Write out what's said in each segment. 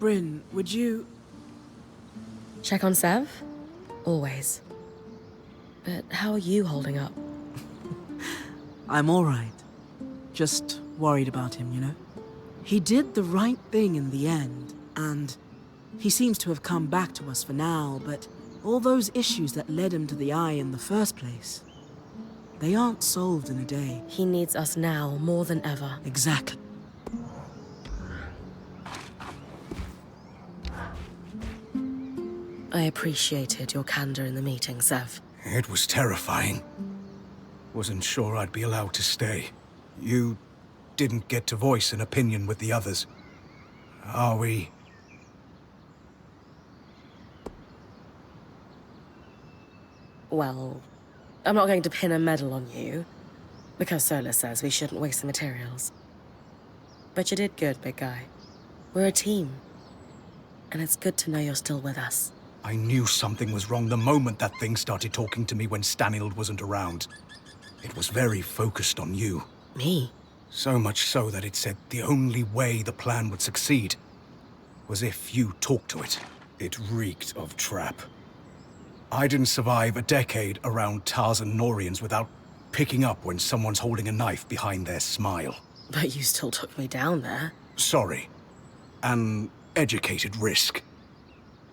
Bryn, would you... Check on Sev? Always. But how are you holding up? I'm alright. Just worried about him, you know? He did the right thing in the end, and he seems to have come back to us for now, but all those issues that led him to the Eye in the first place, they aren't solved in a day. He needs us now more than ever. Exactly. I appreciated your candor in the meeting, Sev. It was terrifying. Wasn't sure I'd be allowed to stay. You didn't get to voice an opinion with the others. Are we... Well, I'm not going to pin a medal on you, because Sola says we shouldn't waste the materials. But you did good, big guy. We're a team. And it's good to know you're still with us. I knew something was wrong the moment that thing started talking to me when Stanild wasn't around. It was very focused on you. Me? So much so that it said the only way the plan would succeed was if you talked to it. It reeked of trap. I didn't survive a decade around Tarzan Norians without picking up when someone's holding a knife behind their smile. But you still took me down there. Sorry. An educated risk.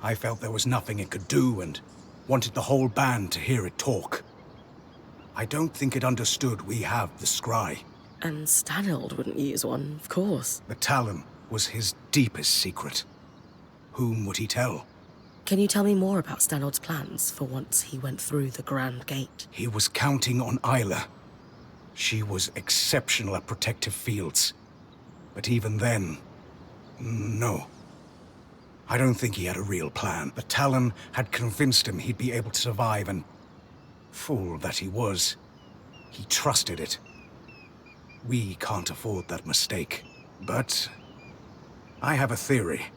I felt there was nothing it could do and wanted the whole band to hear it talk. I don't think it understood we have the scry. And Stanild wouldn't use one, of course. The Talon was his deepest secret. Whom would he tell? Can you tell me more about Stanild's plans for once he went through the Grand Gate? He was counting on Isla. She was exceptional at protective fields. But even then, no. I don't think he had a real plan. The Talon had convinced him he'd be able to survive, and fool that he was, he trusted it. We can't afford that mistake. But I have a theory.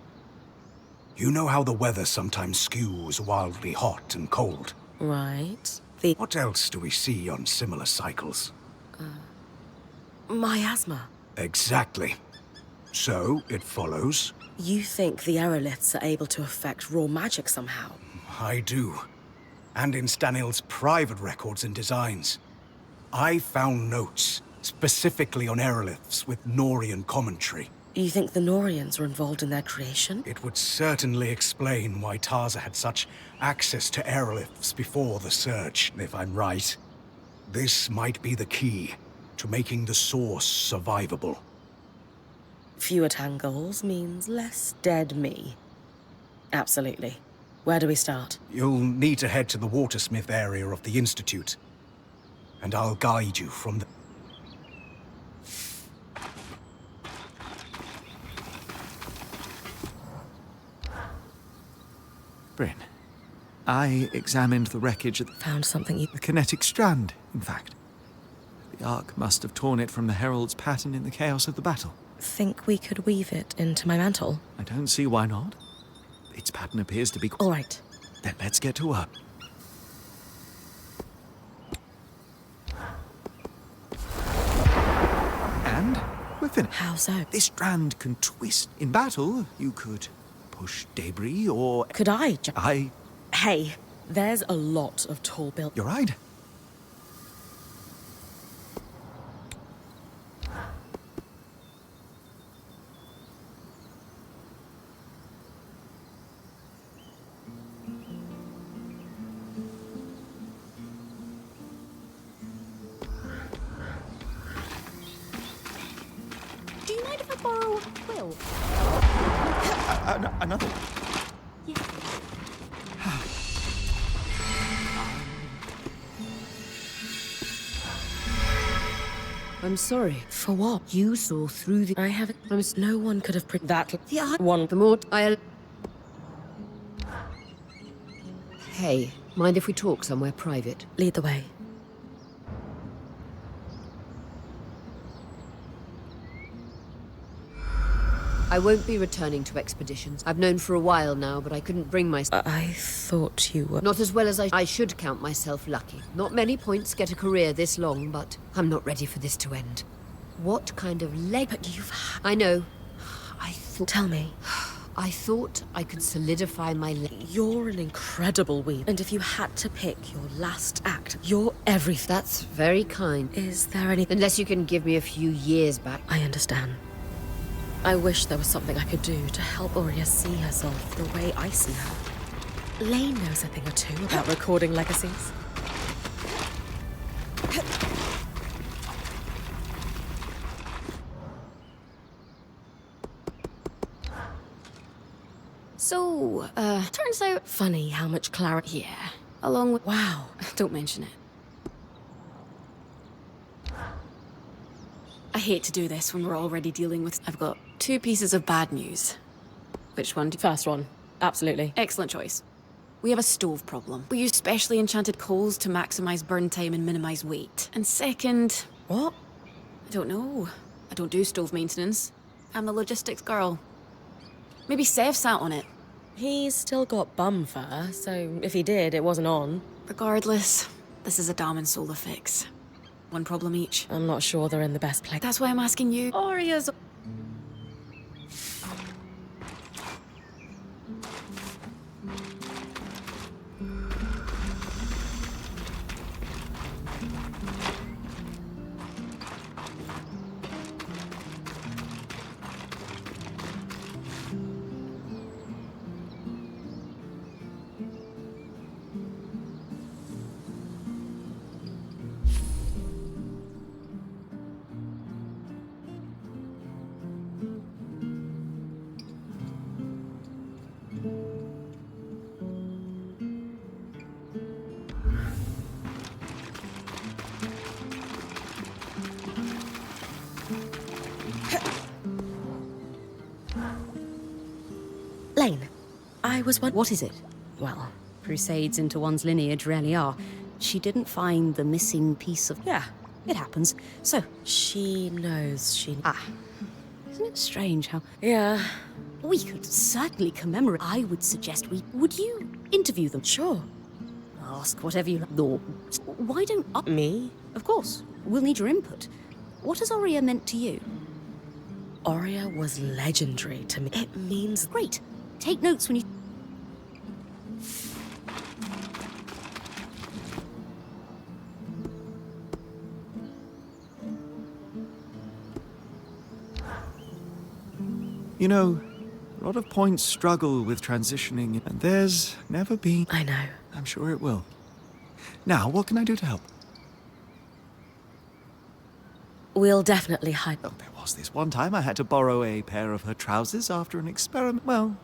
You know how the weather sometimes skews wildly hot and cold? Right. What else do we see on similar cycles? Miasma. Exactly. So, it follows... You think the aeroliths are able to affect raw magic somehow? I do. And in Stanild's private records and designs. I found notes, specifically on aeroliths with Norian commentary. You think the Norians were involved in their creation? It would certainly explain why Tarza had such access to aeroliths before the Surge, if I'm right. This might be the key to making the source survivable. Fewer tangles means less dead me. Absolutely. Where do we start? You'll need to head to the Watersmith area of the Institute. And I'll guide you from the... Bryn, I examined the wreckage at Found something you... the kinetic strand, in fact. The Ark must have torn it from the Herald's pattern in the chaos of the battle. Think we could weave it into my mantle? I don't see why not. Its pattern appears to be... All right. Then let's get to work. And we're finished. How so? This strand can twist. In battle, you could push debris or... Could I? I... Hey, there's a lot of tall buildings. You're right. Do you mind if I borrow a quill? Another... Yes. I'm sorry. For what? You saw through the... I haven't... No one could have... That... Yeah, One... the more I... Hey, mind if we talk somewhere private? Lead the way. I won't be returning to expeditions. I've known for a while now, but I couldn't bring myself... I thought you were... Not as well as I should count myself lucky. Not many points get a career this long, but I'm not ready for this to end. What kind of leg... But you've... I know. I thought... Tell me. I thought I could solidify my You're an incredible weaver, and if you had to pick your last act, you're everything. That's very kind. Is there any... Unless you can give me a few years back. I understand. I wish there was something I could do to help Aurea see herself the way I see her. Lane knows a thing or two about recording legacies. So, turns out... Funny how much clarity... Yeah, along with... Wow. Don't mention it. I hate to do this when we're already dealing with... I've got 2 pieces of bad news. Which one do... First one. Absolutely. Excellent choice. We have a stove problem. We use specially enchanted coals to maximize burn time and minimize weight. And second... What? I don't know. I don't do stove maintenance. I'm the logistics girl. Maybe Sev sat on it. He's still got bum fur, so if he did, it wasn't on. Regardless, this is a Dam and Solar fix. One problem each. I'm not sure they're in the best place. That's why I'm asking you. Aurea's... Lane, I was wondering... What is it? Well, Crusades into one's lineage rarely are. She didn't find the missing piece of... yeah. It happens. So, She knows she... isn't it strange how... Yeah, We could certainly commemorate... I would suggest we... Would you interview them? sure. Ask whatever you like. Or... Why don't... Me? Of course. We'll need your input. What has Aurea meant to you? Aurea was legendary to me. It means... Great. Take notes when you... You know, a lot of points struggle with transitioning, and there's never been... I know. I'm sure it will. Now, what can I do to help? We'll definitely hide... Oh, there was this one time I had to borrow a pair of her trousers after an experiment. Well,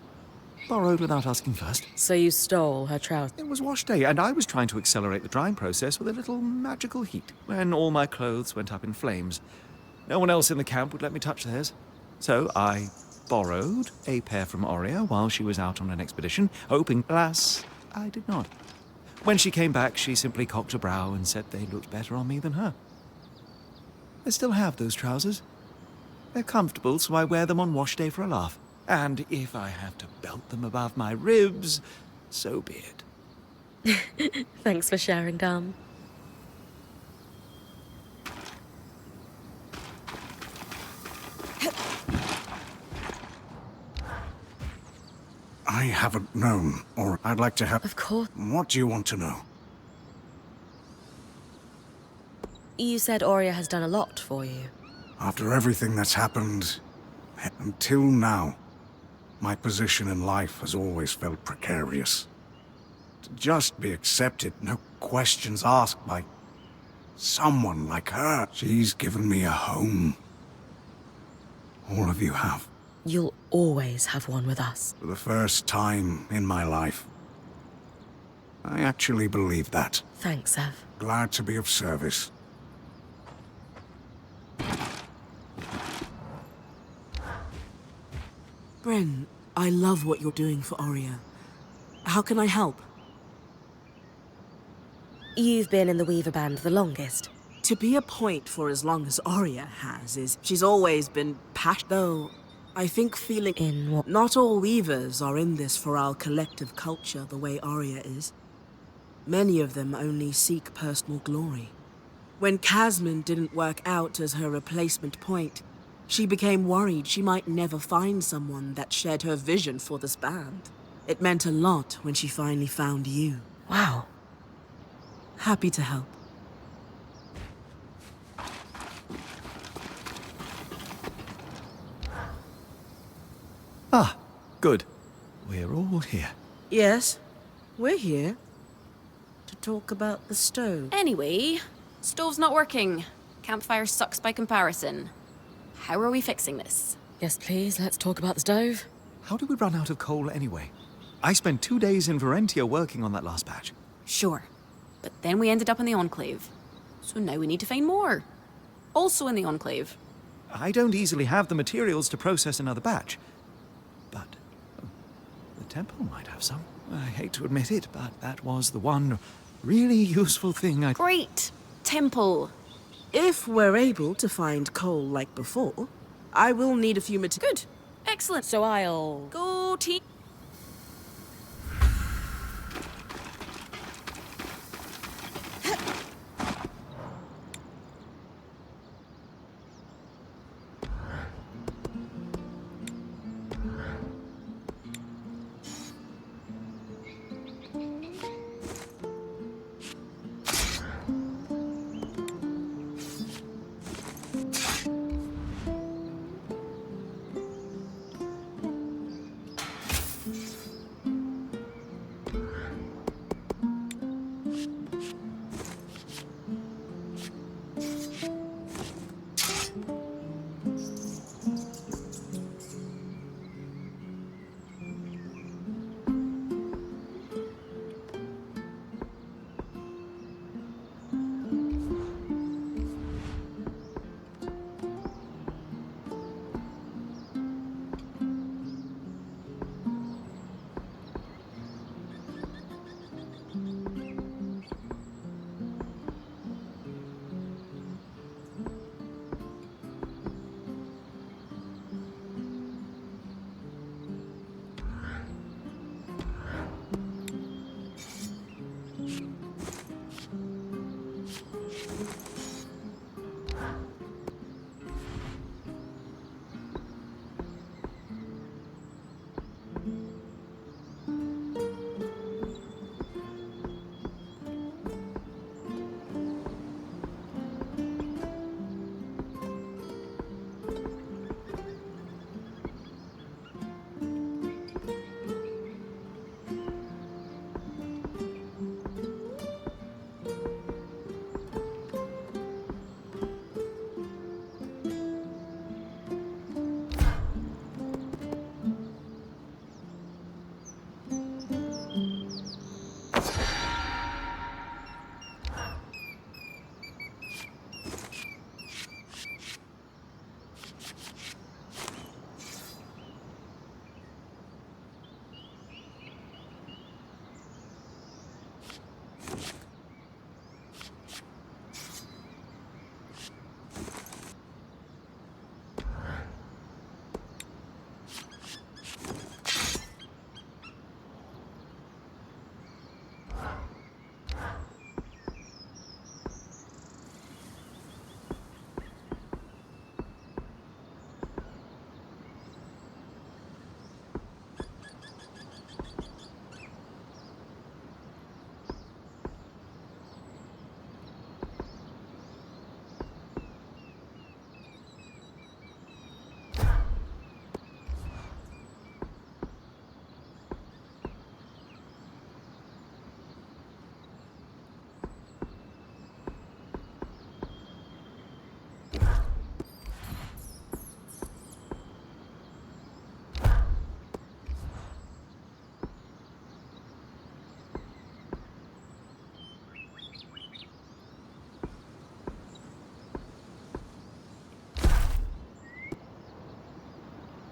borrowed without asking first. So you stole her trousers? It was wash day, and I was trying to accelerate the drying process with a little magical heat, when all my clothes went up in flames. No one else in the camp would let me touch theirs. So I borrowed a pair from Aurea while she was out on an expedition, hoping, alas, I did not. When she came back, she simply cocked a brow and said they looked better on me than her. I still have those trousers. They're comfortable, so I wear them on wash day for a laugh. And if I have to belt them above my ribs, so be it. Thanks for sharing, Dam. I haven't known, or I'd like to have... Of course. What do you want to know? You said Aurea has done a lot for you. After everything that's happened, until now, my position in life has always felt precarious. To just be accepted, no questions asked by someone like her. She's given me a home. All of you have. You'll always have one with us. For the first time in my life. I actually believe that. Thanks, Sev. Glad to be of service. Bryn, I love what you're doing for Aurea. How can I help? You've been in the Weaver Band the longest. To be a point for as long as Aurea has is she's always been passionate. Though, I think feeling... In what? Not all weavers are in this for our collective culture the way Aurea is. Many of them only seek personal glory. When Casman didn't work out as her replacement point, She became worried she might never find someone that shared her vision for this band. It meant a lot when she finally found you. Wow. Happy to help. Ah, good. We're all here. Yes, we're here to talk about the stove. Anyway, stove's not working. Campfire sucks by comparison. How are we fixing this? Yes, please, let's talk about the stove. How did we run out of coal anyway? I spent 2 days in Varentia working on that last batch. Sure. But then we ended up in the Enclave. So now we need to find more. Also in the Enclave. I don't easily have the materials to process another batch. But the temple might have some. I hate to admit it, but that was the one really useful thing I... Great! Temple. If we're able to find coal like before, I will need a few materials. Good. Excellent. So I'll... Go team.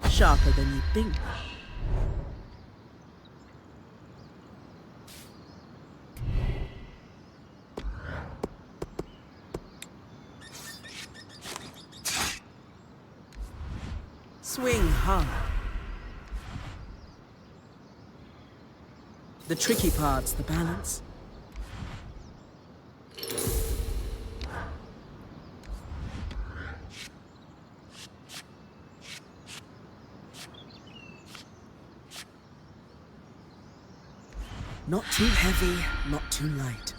Sharper than you think. Swing hard. The tricky part's the balance. Not too heavy, not too light.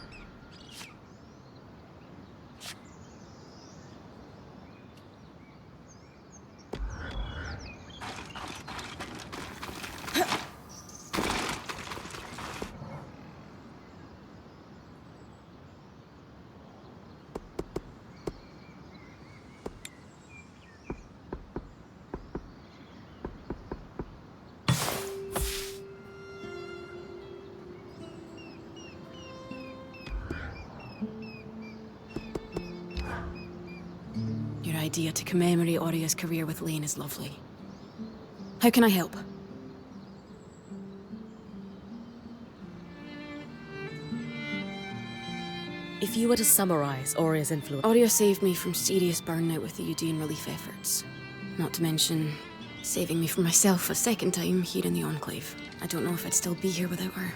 Your idea to commemorate Oria's career with Lane is lovely. How can I help? If you were to summarize Oria's influence... Oria saved me from serious burnout with the Eudean relief efforts. Not to mention, saving me from myself a second time here in the Enclave. I don't know if I'd still be here without her.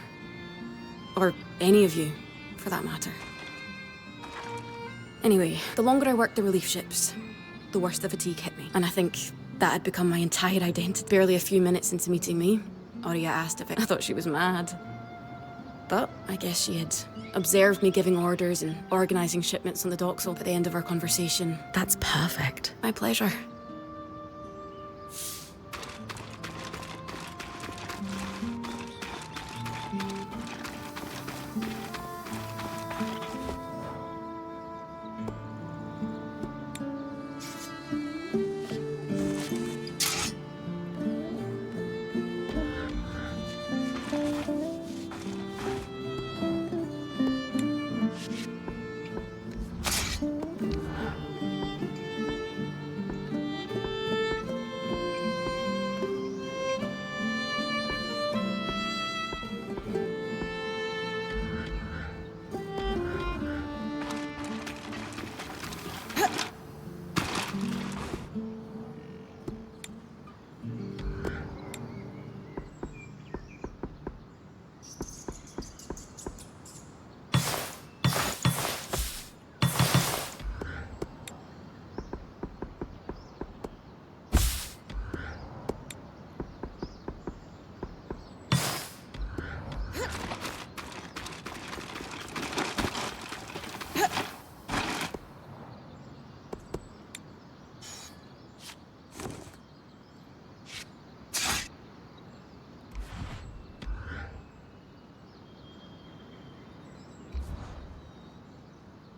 Or any of you, for that matter. Anyway, the longer I worked the relief ships, the worse the fatigue hit me. And I think that had become my entire identity. Barely a few minutes into meeting me, Oria asked if I thought she was mad. But I guess she had observed me giving orders and organizing shipments on the docks at the end of our conversation. That's perfect. My pleasure.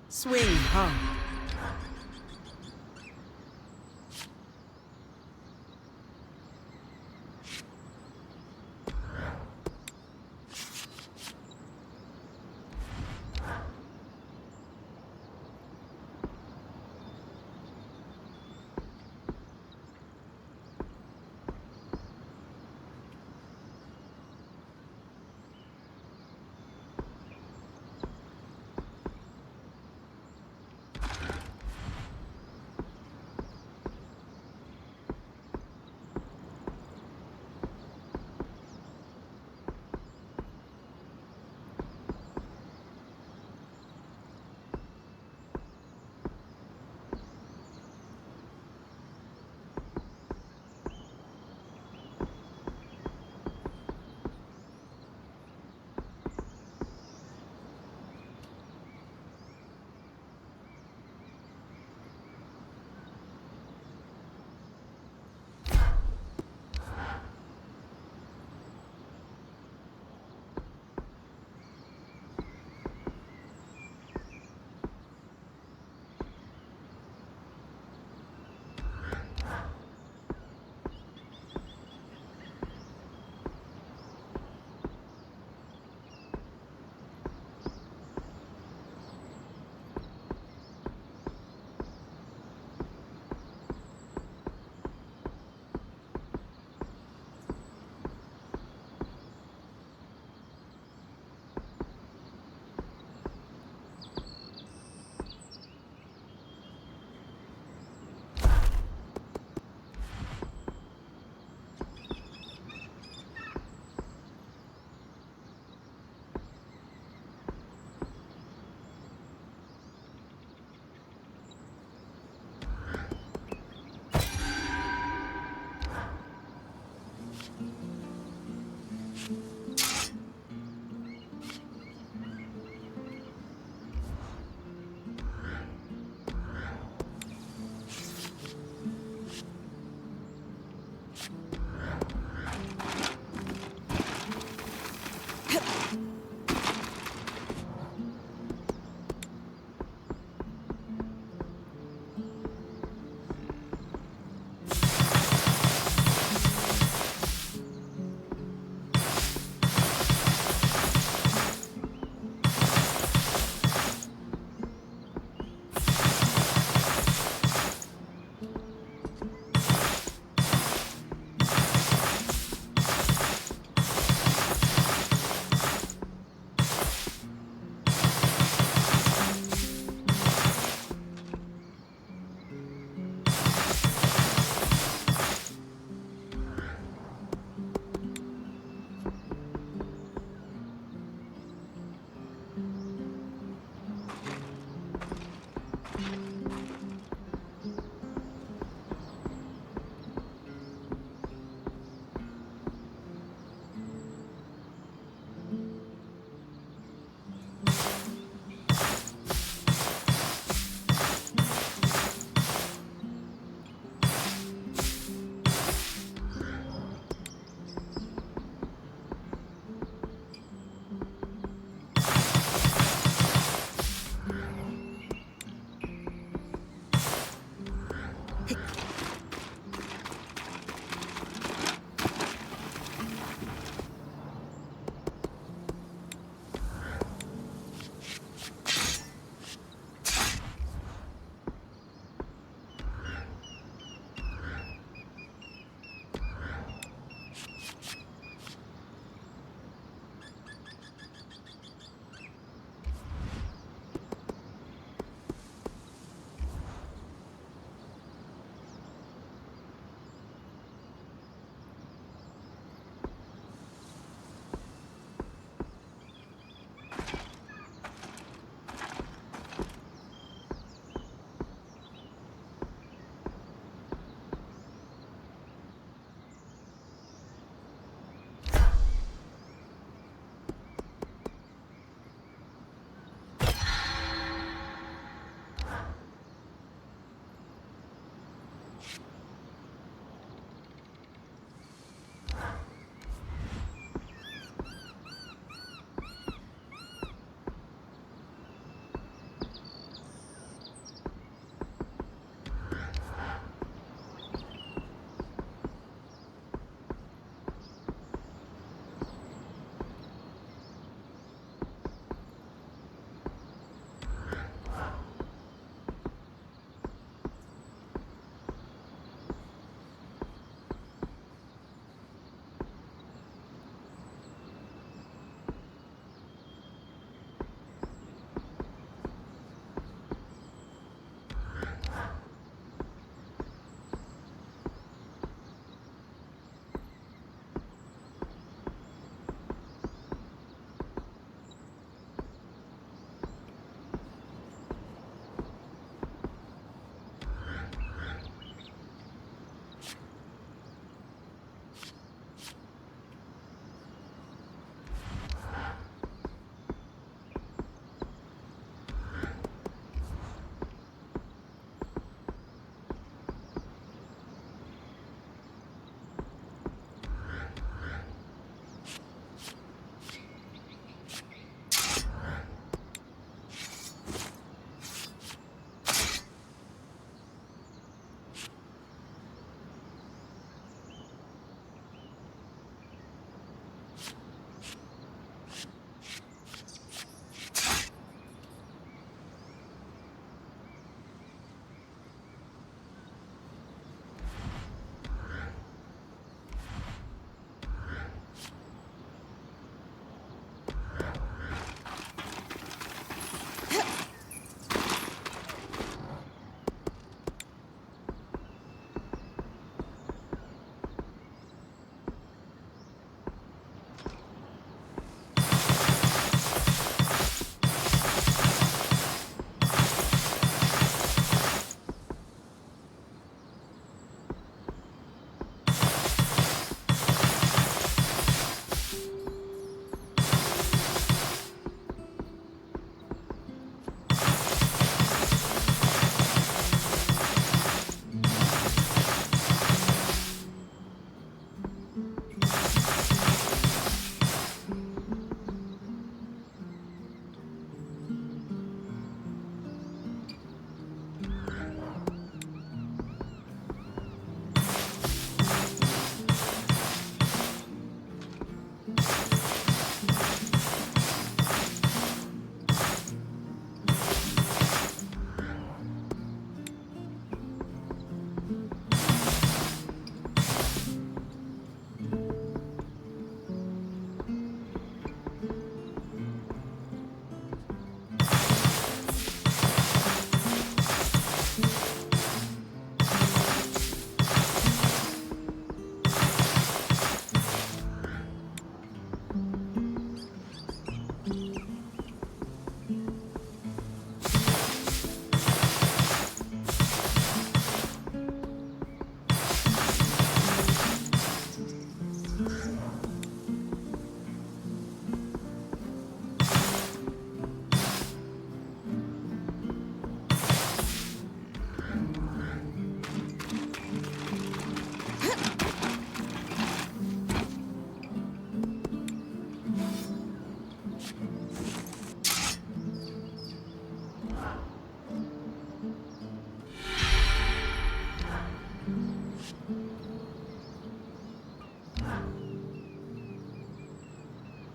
Swing hard.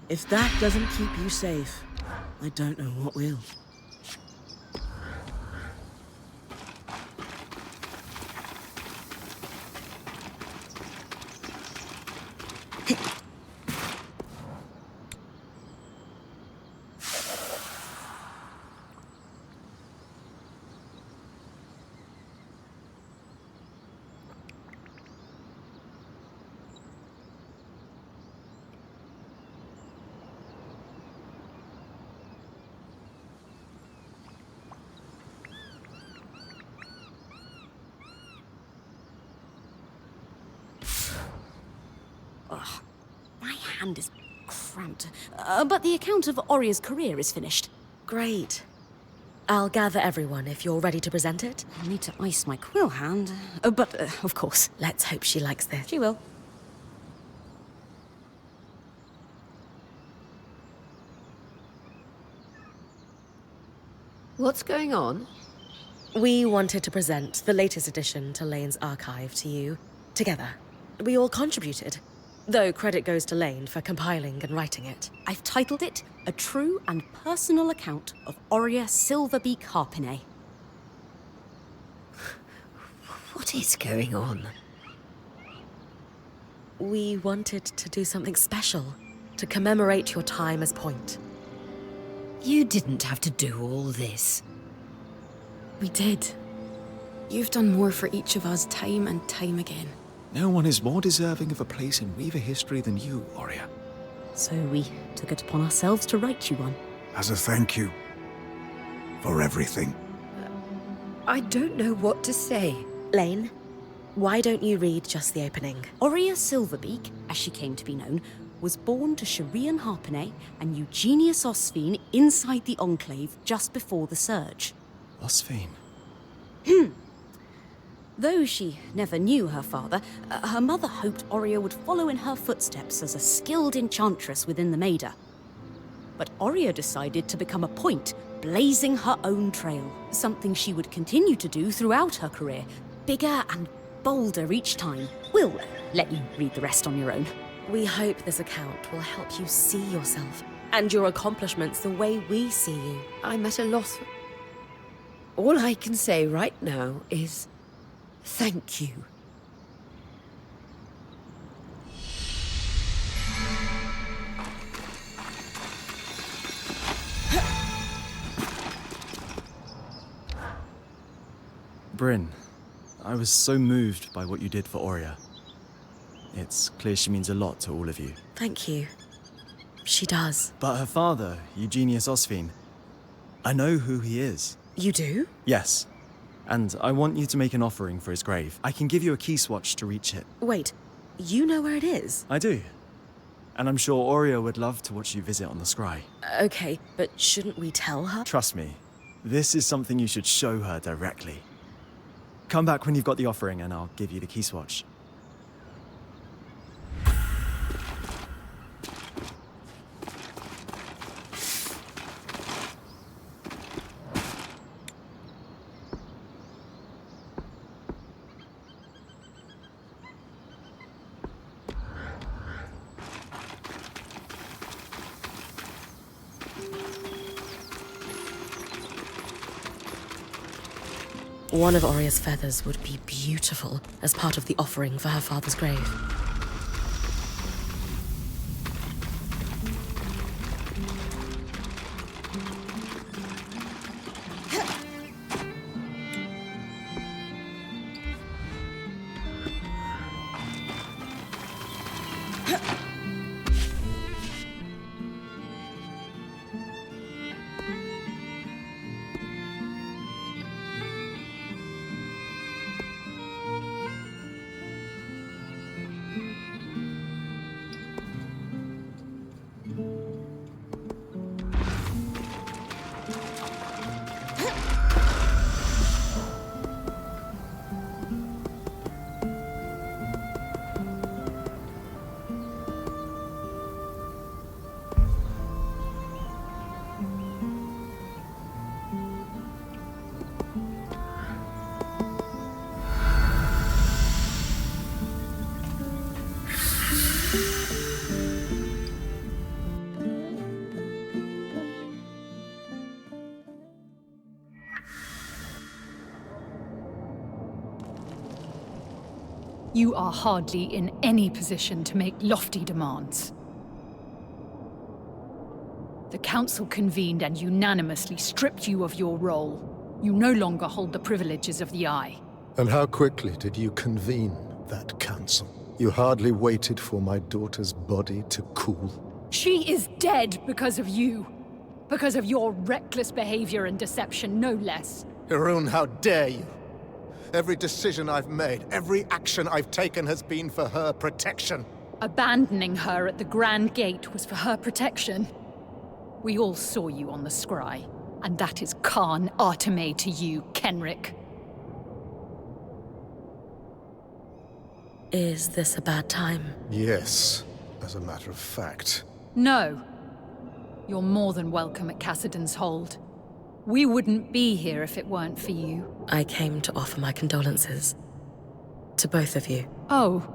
If that doesn't keep you safe, I don't know what will. My hand is cramped. But the account of Oria's career is finished. Great. I'll gather everyone if you're ready to present it. I need to ice my quill hand. But, of course, Let's hope she likes this. she will. What's going on? We wanted to present the latest addition to Lane's archive to you, together. We all contributed, though credit goes to Lane for compiling and writing it. I've titled it A True and Personal Account of Oria Silverbeak Harpinet. What is going on? We wanted to do something special to commemorate your time as Point. You didn't have to do all this. We did. You've done more for each of us time and time again. No one is more deserving of a place in Weaver history than you, Oria. So we took it upon ourselves to write you one. As a thank you for everything. I don't know what to say. Lane, why don't you read just the opening? Oria Silverbeak, as she came to be known, was born to Sharian Harpinet and Eugenius Osphine inside the Enclave just before the Surge. Osphine. Though she never knew her father, her mother hoped Oria would follow in her footsteps as a skilled enchantress within the Maida. But Oria decided to become a Point, blazing her own trail, something she would continue to do throughout her career, bigger and bolder each time. We'll let you read the rest on your own. We hope this account will help you see yourself and your accomplishments the way we see you. I'm at a loss. All I can say right now is thank you. Bryn, I was so moved by what you did for Oria. It's clear she means a lot to all of you. Thank you. She does. But her father, Eugenius Osphine, I know who he is. You do? Yes. And I want you to make an offering for his grave. I can give you a key swatch to reach it. Wait, you know where it is? I do. And I'm sure Oria would love to watch you visit on the scry. Okay, but shouldn't we tell her? Trust me, this is something you should show her directly. Come back when you've got the offering and I'll give you the key swatch. One of Oria's feathers would be beautiful as part of the offering for her father's grave. You are hardly in any position to make lofty demands. The Council convened and unanimously stripped you of your role. You no longer hold the privileges of the Eye. And how quickly did you convene that council? You hardly waited for my daughter's body to cool. She is dead because of you. Because of your reckless behavior and deception, no less. Harun, how dare you? Every decision I've made, every action I've taken has been for her protection. Abandoning her at the Grand Gate was for her protection. We all saw you on the scry, and that is Khan Arteme to you, Kenric. Is this a bad time? Yes, as a matter of fact. No. You're more than welcome at Cassidon's Hold. We wouldn't be here if it weren't for you. I came to offer my condolences. To both of you. Oh.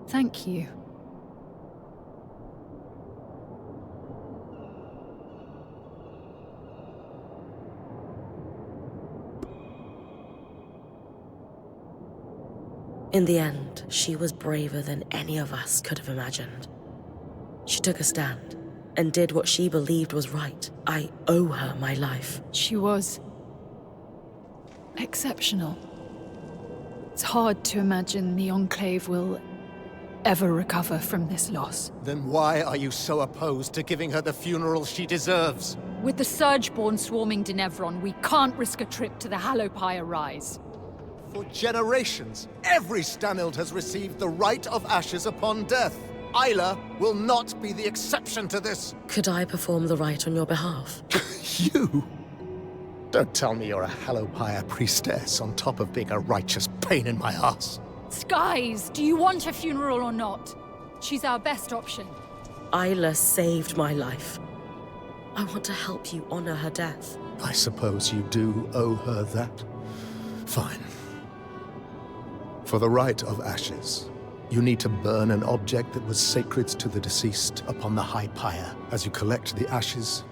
Thank you. In the end, she was braver than any of us could have imagined. She took a stand and did what she believed was right. I owe her my life. She was exceptional. It's hard to imagine the Enclave will ever recover from this loss. Then why are you so opposed to giving her the funeral she deserves? With the Surgeborn swarming Denevron, we can't risk a trip to the Hallowpire Rise. For generations, every Stanild has received the right of ashes upon death. Isla will not be the exception to this. Could I perform the rite on your behalf? You? Don't tell me you're a Hallowpire priestess on top of being a righteous pain in my ass. Skies, do you want a funeral or not? She's our best option. Isla saved my life. I want to help you honor her death. I suppose you do owe her that. Fine. For the rite of ashes, you need to burn an object that was sacred to the deceased upon the high pyre. As you collect the ashes,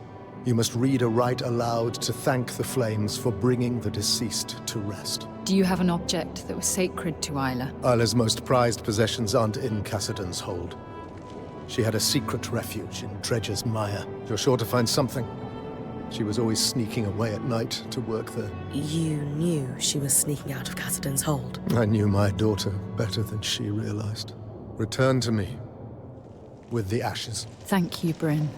you must read a rite aloud to thank the flames for bringing the deceased to rest. Do you have an object that was sacred to Isla? Isla's most prized possessions aren't in Cassidon's Hold. She had a secret refuge in Dredger's Mire. You're sure to find something. She was always sneaking away at night to work there. You knew she was sneaking out of Cassidon's Hold. I knew my daughter better than she realized. Return to me with the ashes. Thank you, Bryn.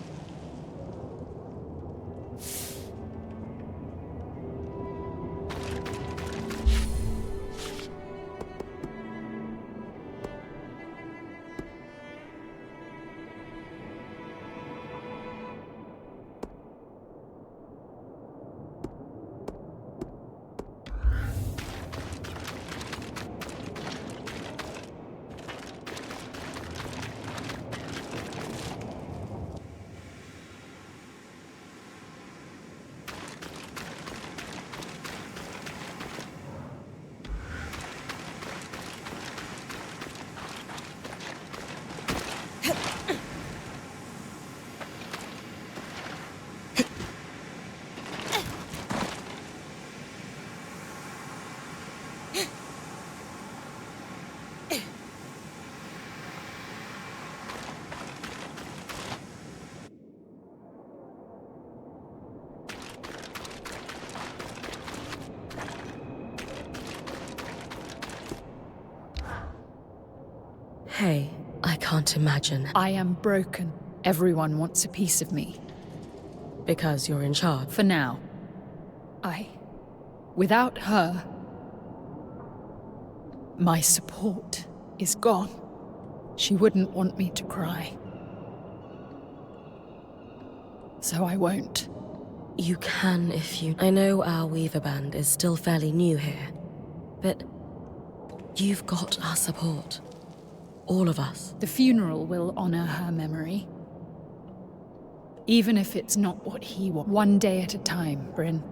Hey, I can't imagine. I am broken. Everyone wants a piece of me. Because you're in charge. For now. Without her, my support is gone. She wouldn't want me to cry. So I won't. You can if you... I know our Weaver Band is still fairly new here, but you've got our support. All of us. The funeral will honor her memory. Even if it's not what he wants. One day at a time, Bryn.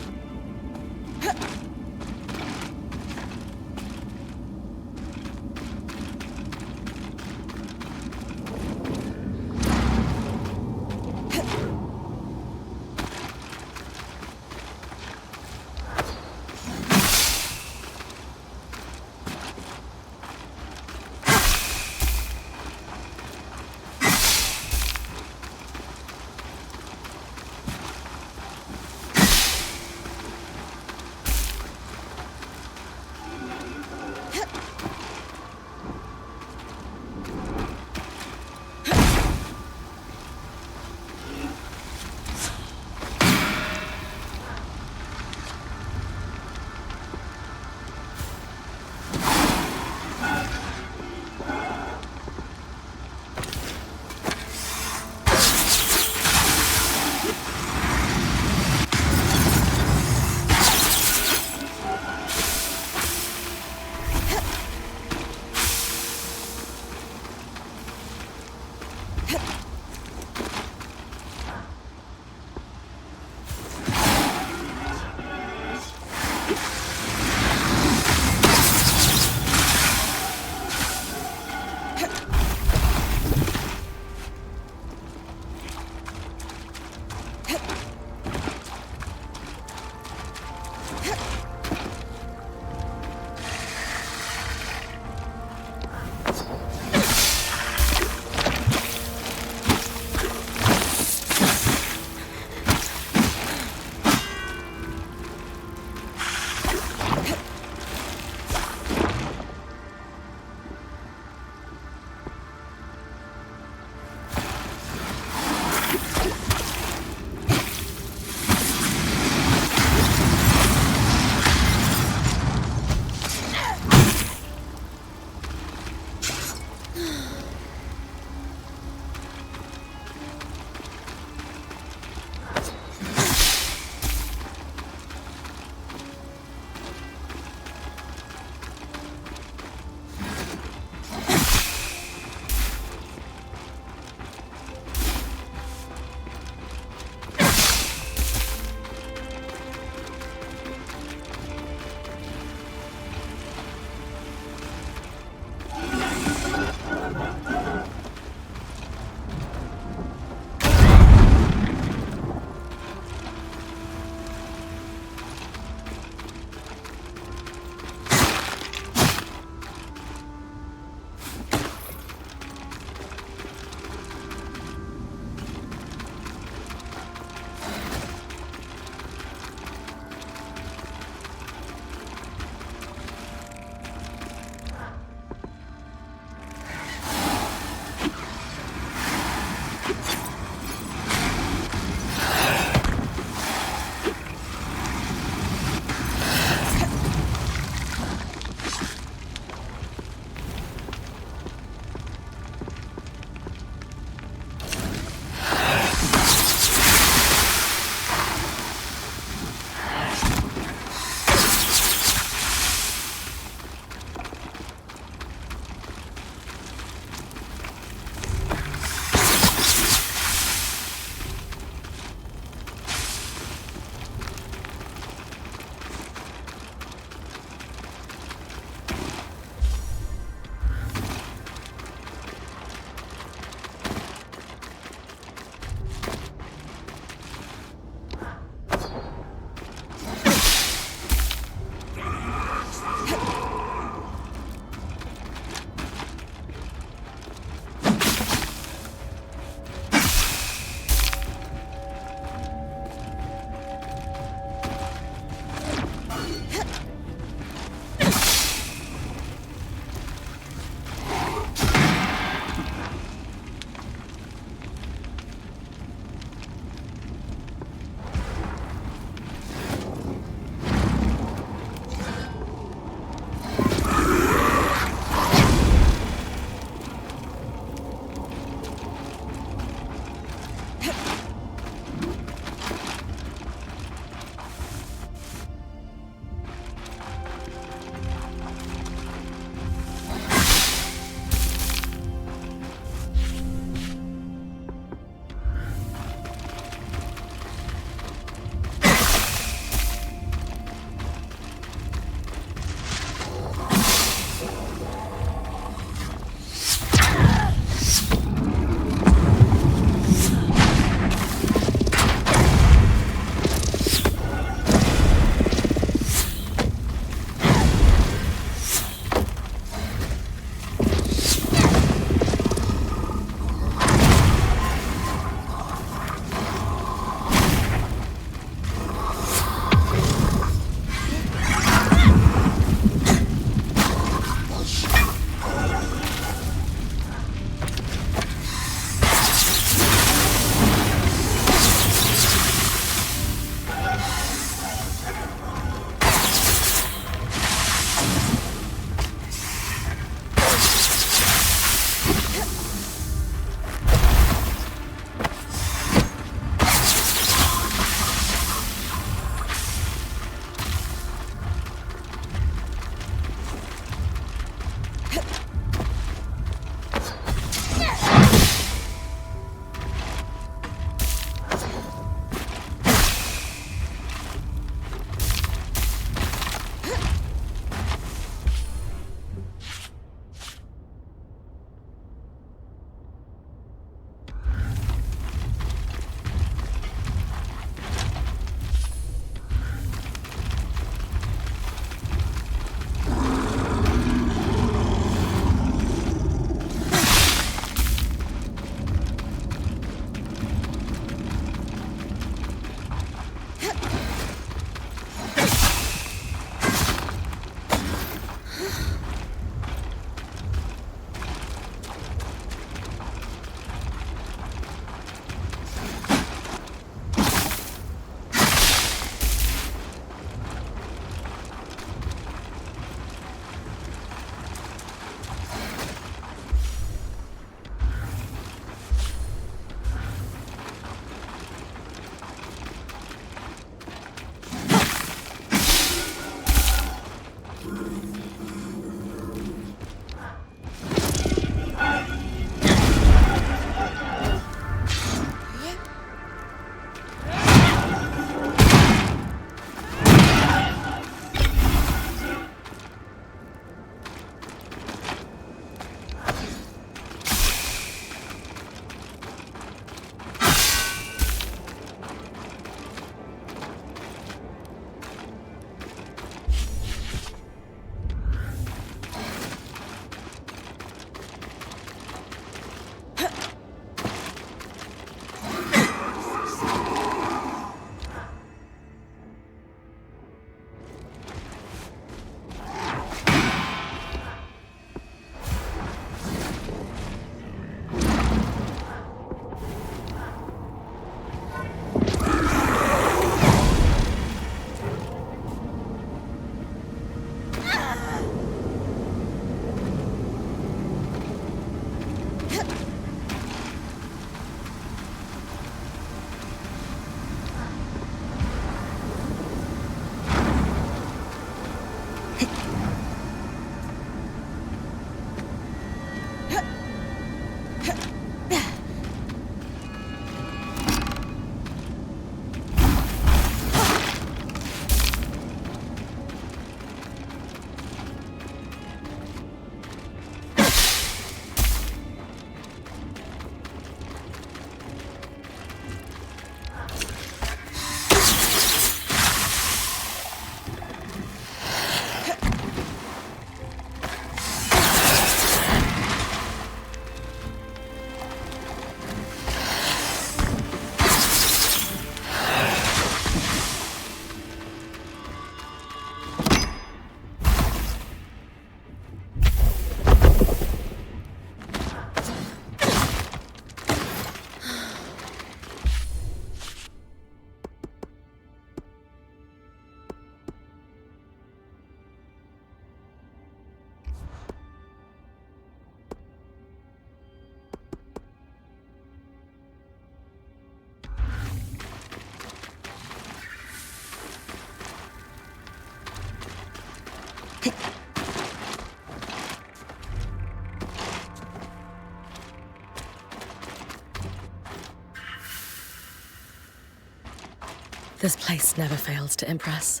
This place never fails to impress.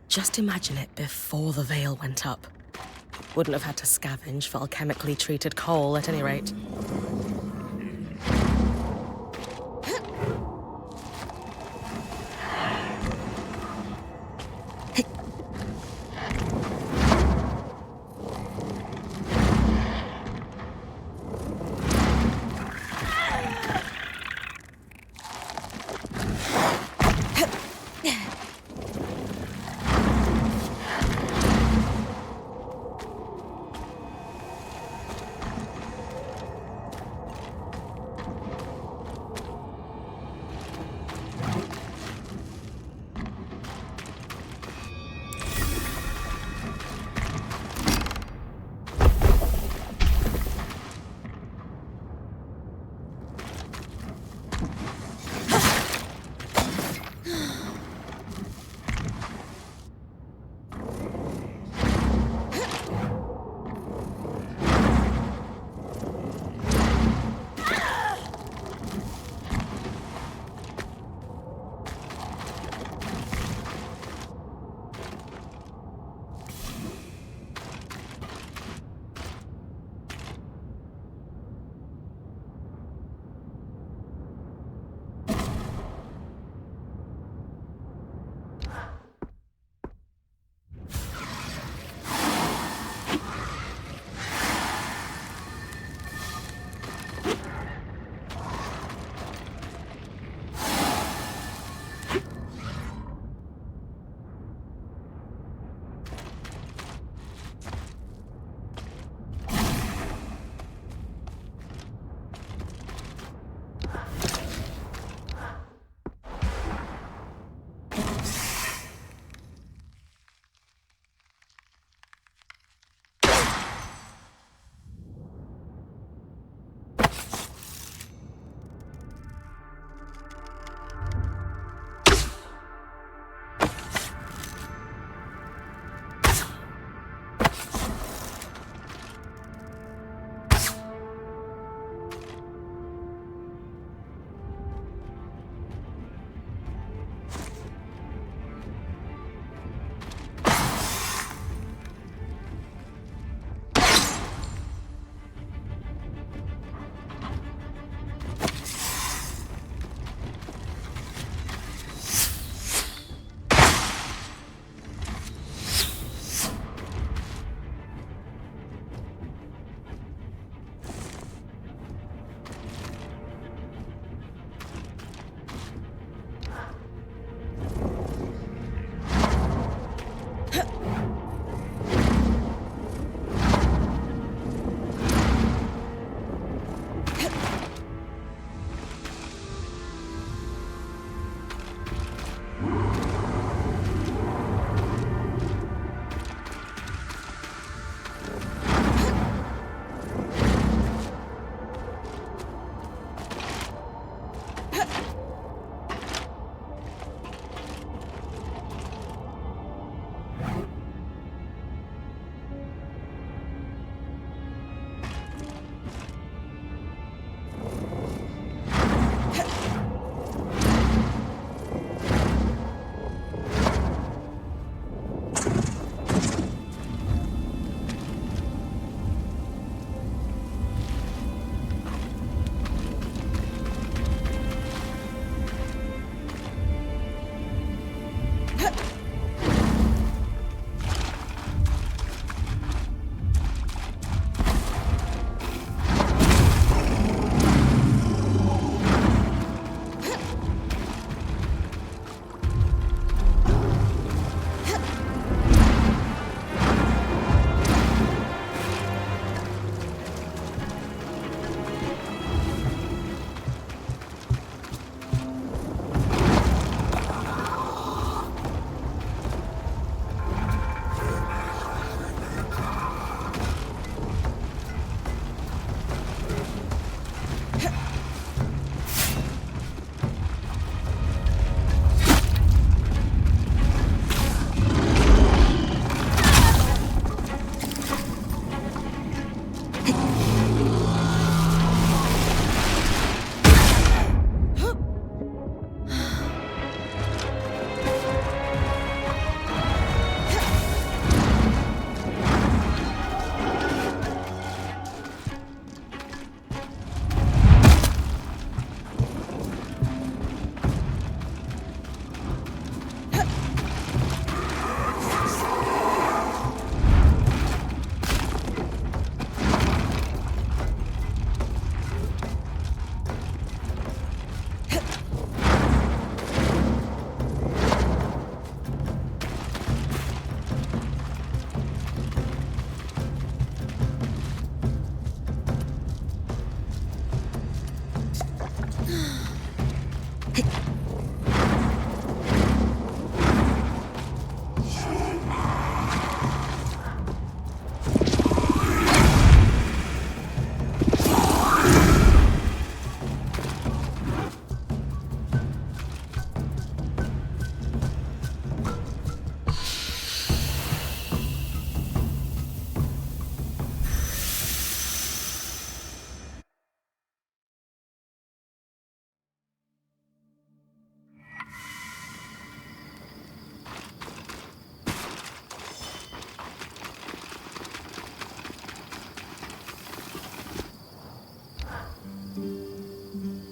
Just imagine it before the veil went up. Wouldn't have had to scavenge for alchemically treated coal at any rate.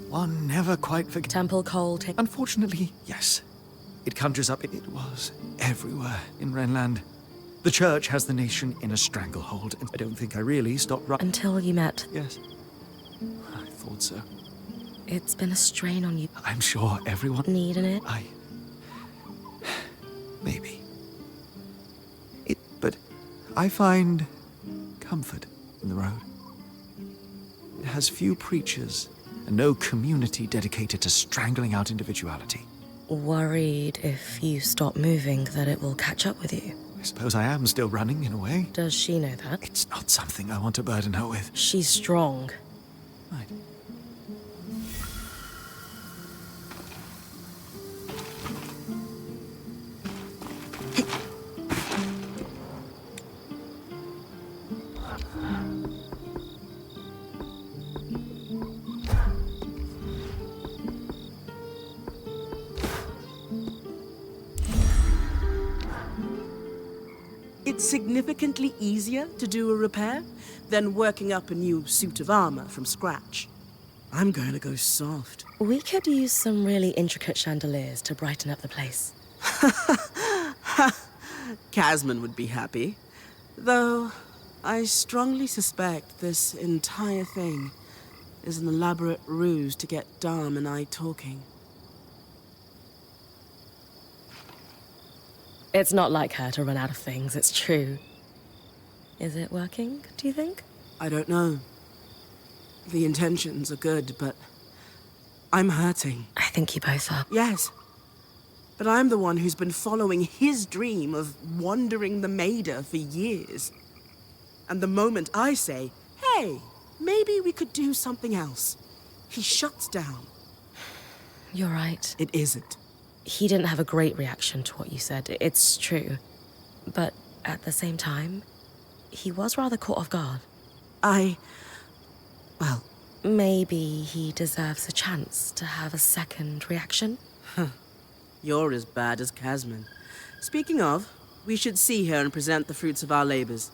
One never quite forgets. Temple cold. Unfortunately, yes. It conjures up. It was everywhere in Renland. The church has the nation in a stranglehold, and I don't think I really stopped right. Until you met. Yes. I thought so. It's been a strain on you. I'm sure everyone... Needing it? Maybe. But I find comfort in the road. It has few preachers and no community dedicated to strangling out individuality. Worried if you stop moving that it will catch up with you? I suppose I am still running, in a way. Does she know that? It's not something I want to burden her with. She's strong. Right. It's significantly easier to do a repair than working up a new suit of armor from scratch. I'm going to go soft. We could use some really intricate chandeliers to brighten up the place. Casman would be happy. Though, I strongly suspect this entire thing is an elaborate ruse to get Dom and I talking. It's not like her to run out of things, it's true. Is it working, do you think? I don't know. The intentions are good, but I'm hurting. I think you both are. Yes. But I'm the one who's been following his dream of wandering the Maida for years. And the moment I say, hey, maybe we could do something else, he shuts down. You're right. It isn't. He didn't have a great reaction to what you said, it's true. But at the same time, he was rather caught off guard. Well... Maybe he deserves a chance to have a second reaction? You're as bad as Casman. Speaking of, we should see her and present the fruits of our labors.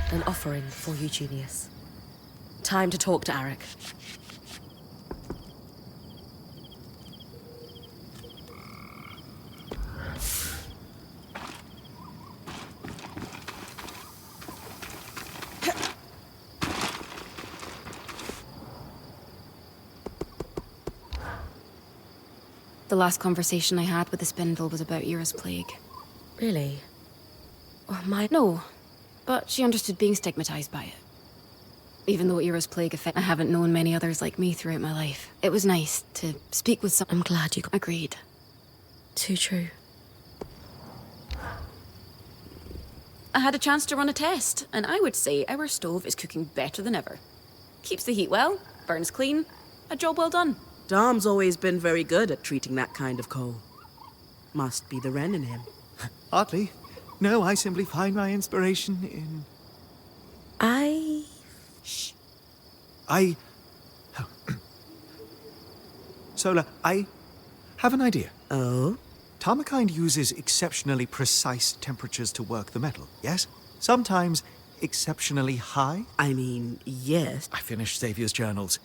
An offering for you, Genius. Time to talk to Arik. The last conversation I had with the spindle was about Ira's plague. Really? Oh, No, but she understood being stigmatized by it. Even though Ira's plague affected, I haven't known many others like me throughout my life. It was nice to speak with someone. I'm glad you agreed. Too true. I had a chance to run a test, and I would say our stove is cooking better than ever. Keeps the heat well, burns clean, a job well done. Dom's always been very good at treating that kind of coal. Must be the Wren in him. Hardly. No, I simply find my inspiration in... Shh. Sola, I have an idea. Oh? Tarmakind uses exceptionally precise temperatures to work the metal, yes? Sometimes exceptionally high. I mean, yes. I finished Xavier's journals.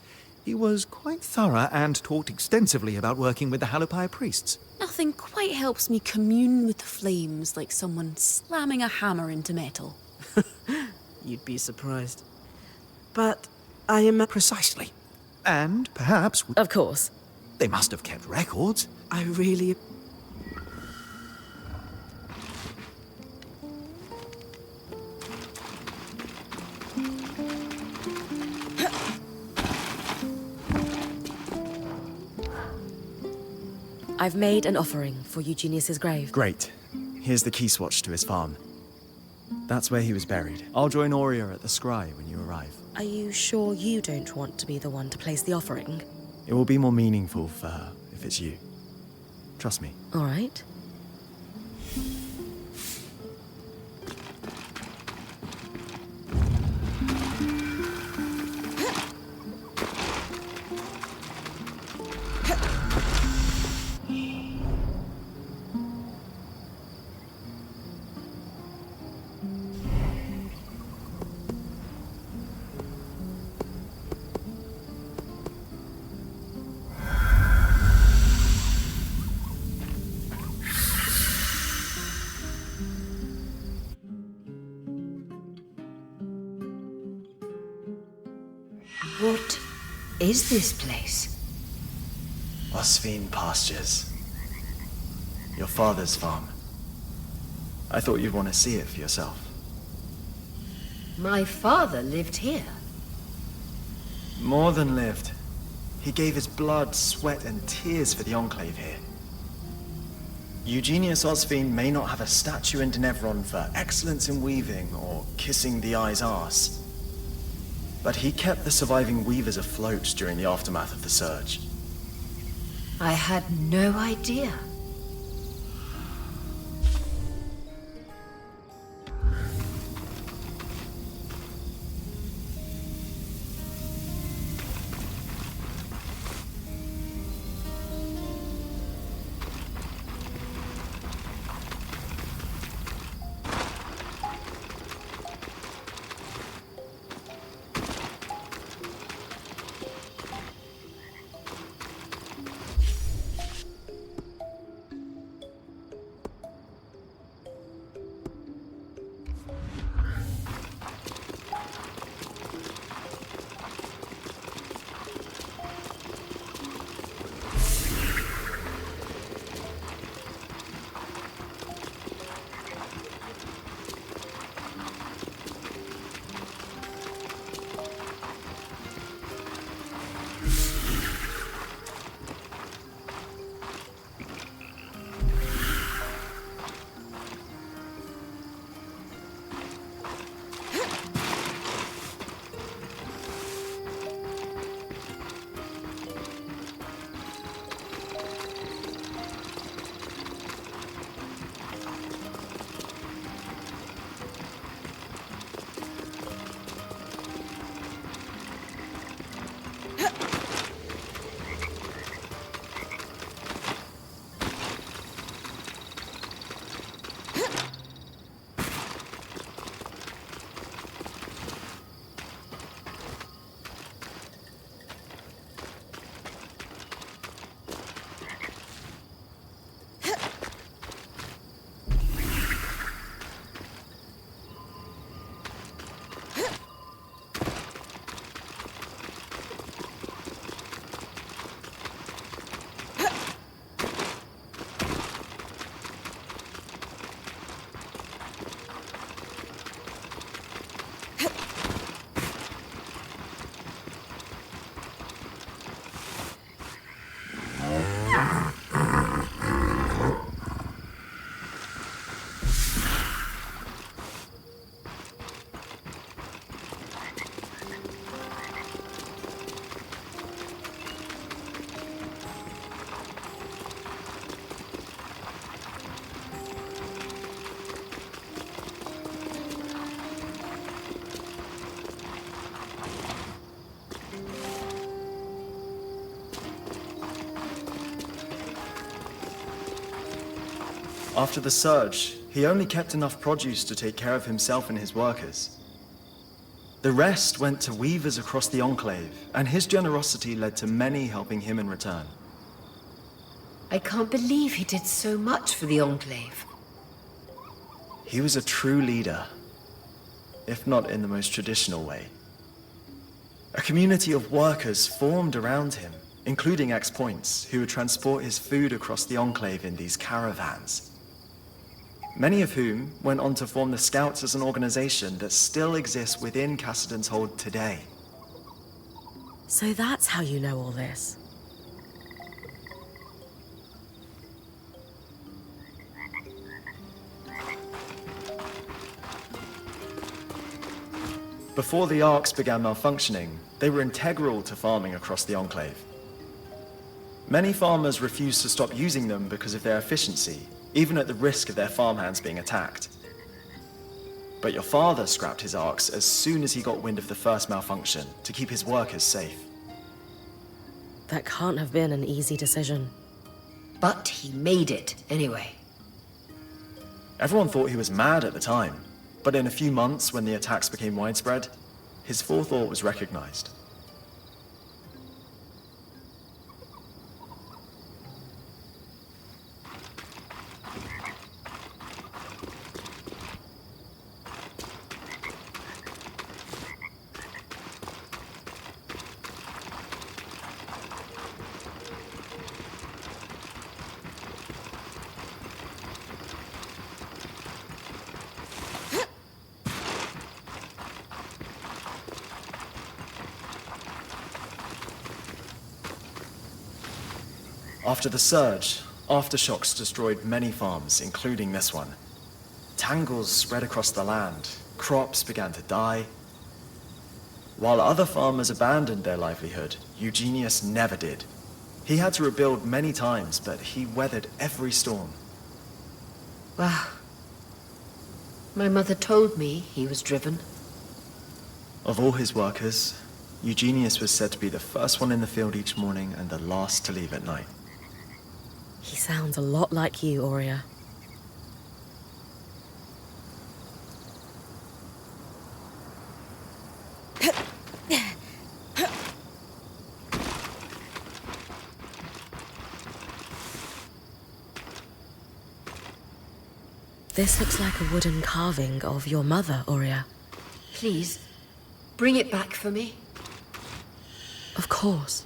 He was quite thorough and talked extensively about working with the Halopire priests. Nothing quite helps me commune with the flames like someone slamming a hammer into metal. You'd be surprised. But I am... Precisely. And perhaps... Of course. They must have kept records. I really... I've made an offering for Eugenius's grave. Great. Here's the key swatch to his farm. That's where he was buried. I'll join Aurea at the scry when you arrive. Are you sure you don't want to be the one to place the offering? It will be more meaningful for her if it's you. Trust me. All right. What is this place? Osvine Pastures. Your father's farm. I thought you'd want to see it for yourself. My father lived here. More than lived. He gave his blood, sweat, and tears for the Enclave here. Eugenius Osvine may not have a statue in Denevron for excellence in weaving or kissing the eye's arse, but he kept the surviving weavers afloat during the aftermath of the Surge. I had no idea. After the Surge, he only kept enough produce to take care of himself and his workers. The rest went to weavers across the Enclave, and his generosity led to many helping him in return. I can't believe he did so much for the Enclave. He was a true leader, if not in the most traditional way. A community of workers formed around him, including ex-points, who would transport his food across the Enclave in these caravans. Many of whom went on to form the Scouts as an organization that still exists within Cassidy's Hold today. So that's how you know all this. Before the arcs began malfunctioning, they were integral to farming across the Enclave. Many farmers refused to stop using them because of their efficiency, even at the risk of their farmhands being attacked. But your father scrapped his arcs as soon as he got wind of the first malfunction to keep his workers safe. That can't have been an easy decision. But he made it anyway. Everyone thought he was mad at the time, but in a few months when the attacks became widespread, his forethought was recognized. After the surge, aftershocks destroyed many farms, including this one. Tangles spread across the land, crops began to die. While other farmers abandoned their livelihood, Eugenius never did. He had to rebuild many times, but he weathered every storm. Wow. My mother told me he was driven. Of all his workers, Eugenius was said to be the first one in the field each morning and the last to leave at night. He sounds a lot like you, Aurea. This looks like a wooden carving of your mother, Aurea. Please, bring it back for me. Of course.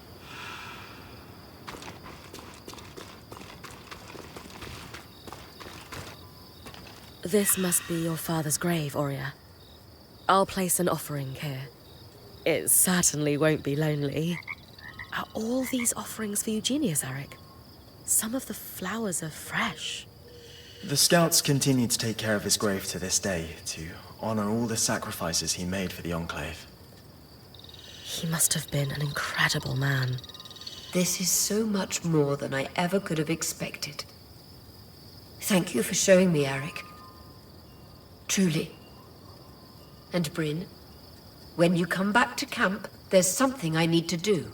This must be your father's grave, Aurea. I'll place an offering here. It certainly won't be lonely. Are all these offerings for Eugenius, Eric? Some of the flowers are fresh. The scouts continue to take care of his grave to this day, to honor all the sacrifices he made for the Enclave. He must have been an incredible man. This is so much more than I ever could have expected. Thank you for showing me, Eric. Truly. And Bryn, when you come back to camp, there's something I need to do.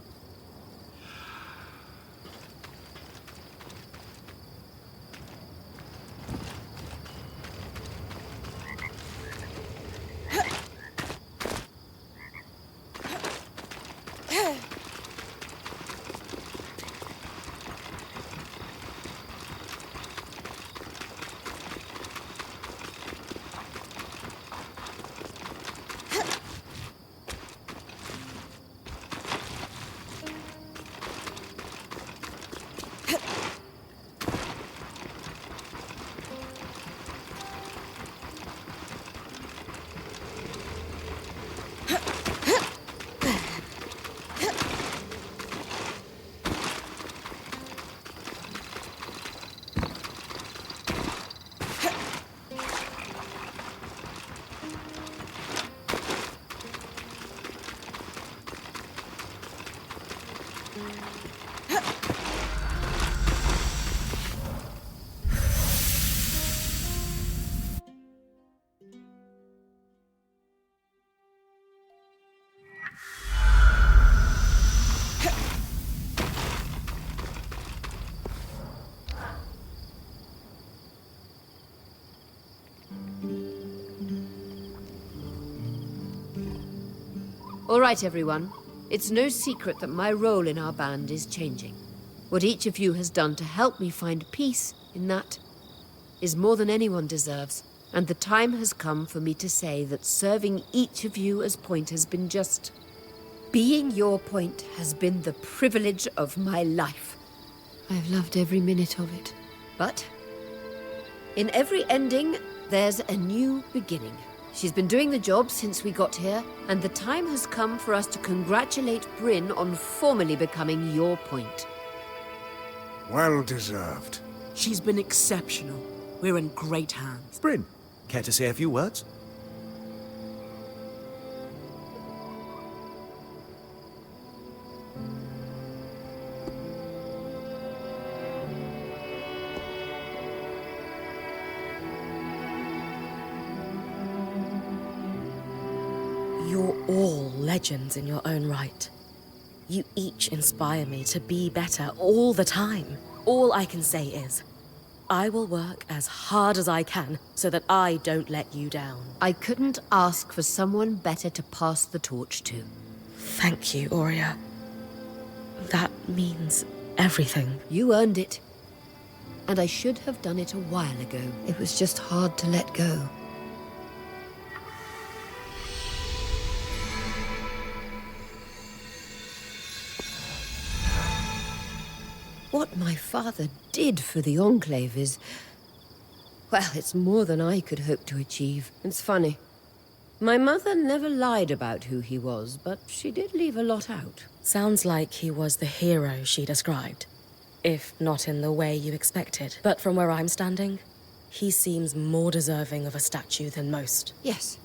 All right, everyone. It's no secret that my role in our band is changing. What each of you has done to help me find peace in that is more than anyone deserves. And the time has come for me to say that serving each of you as point has been just... Being your point has been the privilege of my life. I've loved every minute of it. But in every ending, there's a new beginning. She's been doing the job since we got here, and the time has come for us to congratulate Bryn on formally becoming your point. Well deserved. She's been exceptional. We're in great hands. Bryn, care to say a few words? You're all legends in your own right. You each inspire me to be better all the time. All I can say is, I will work as hard as I can so that I don't let you down. I couldn't ask for someone better to pass the torch to. Thank you, Aurea. That means everything. You earned it. And I should have done it a while ago. It was just hard to let go. What my father did for the Enclave is... well, it's more than I could hope to achieve. It's funny. My mother never lied about who he was, but she did leave a lot out. Sounds like he was the hero she described. if not in the way you expected. But from where I'm standing, he seems more deserving of a statue than most. Yes.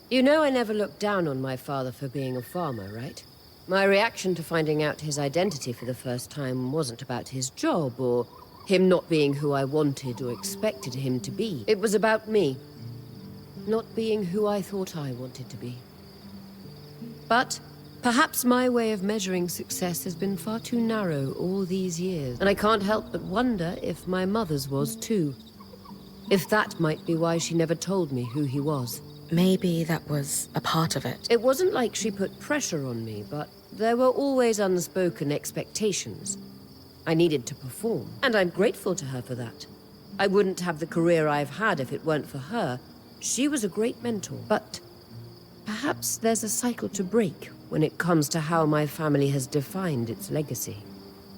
You know I never looked down on my father for being a farmer, right? My reaction to finding out his identity for the first time wasn't about his job or him not being who I wanted or expected him to be. It was about me, not being who I thought I wanted to be. But perhaps my way of measuring success has been far too narrow all these years, and I can't help but wonder if my mother's was too. If that might be why she never told me who he was. Maybe that was a part of it. It wasn't like she put pressure on me, but there were always unspoken expectations. I needed to perform, and I'm grateful to her for that. I wouldn't have the career I've had if it weren't for her. She was a great mentor, but perhaps there's a cycle to break when it comes to how my family has defined its legacy.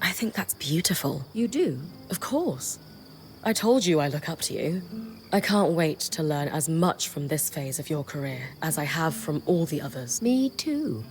I think that's beautiful. You do? Of course. I told you I look up to you. I can't wait to learn as much from this phase of your career as I have from all the others. Me too.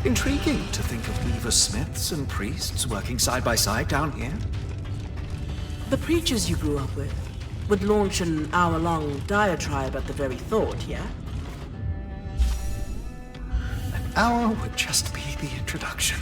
Intriguing to think of weaver smiths and priests working side by side down here. The preachers you grew up with would launch an hour-long diatribe at the very thought, yeah? An hour would just be the introduction.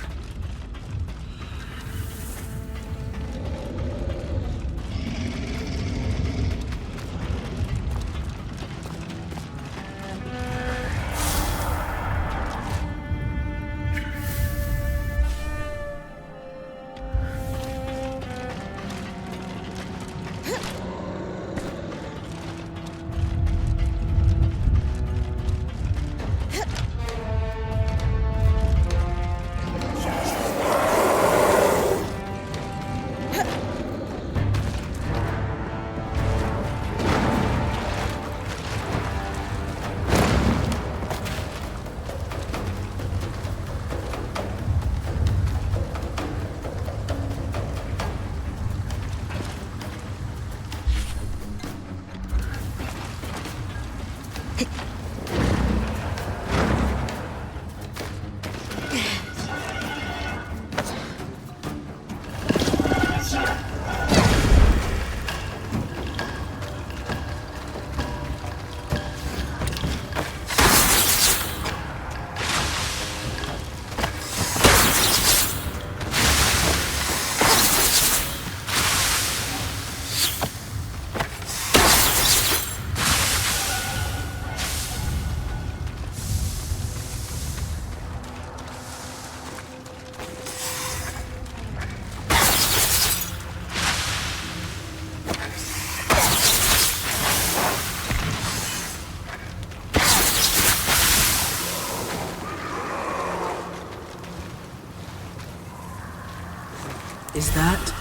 Is that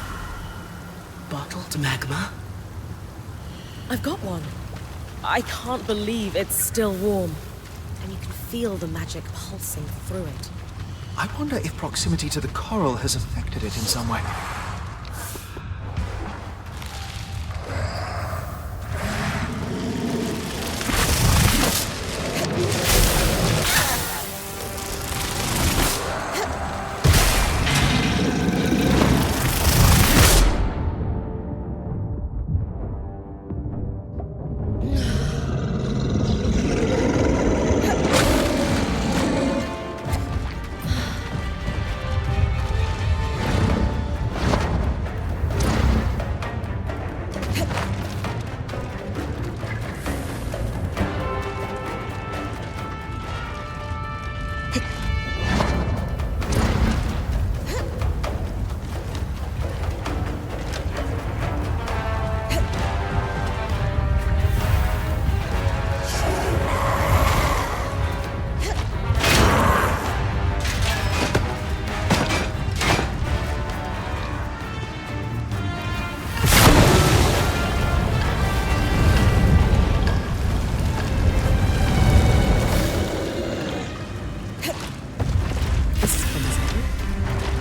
bottled magma? I've got one. I can't believe it's still warm. And you can feel the magic pulsing through it. I wonder if proximity to the coral has affected it in some way.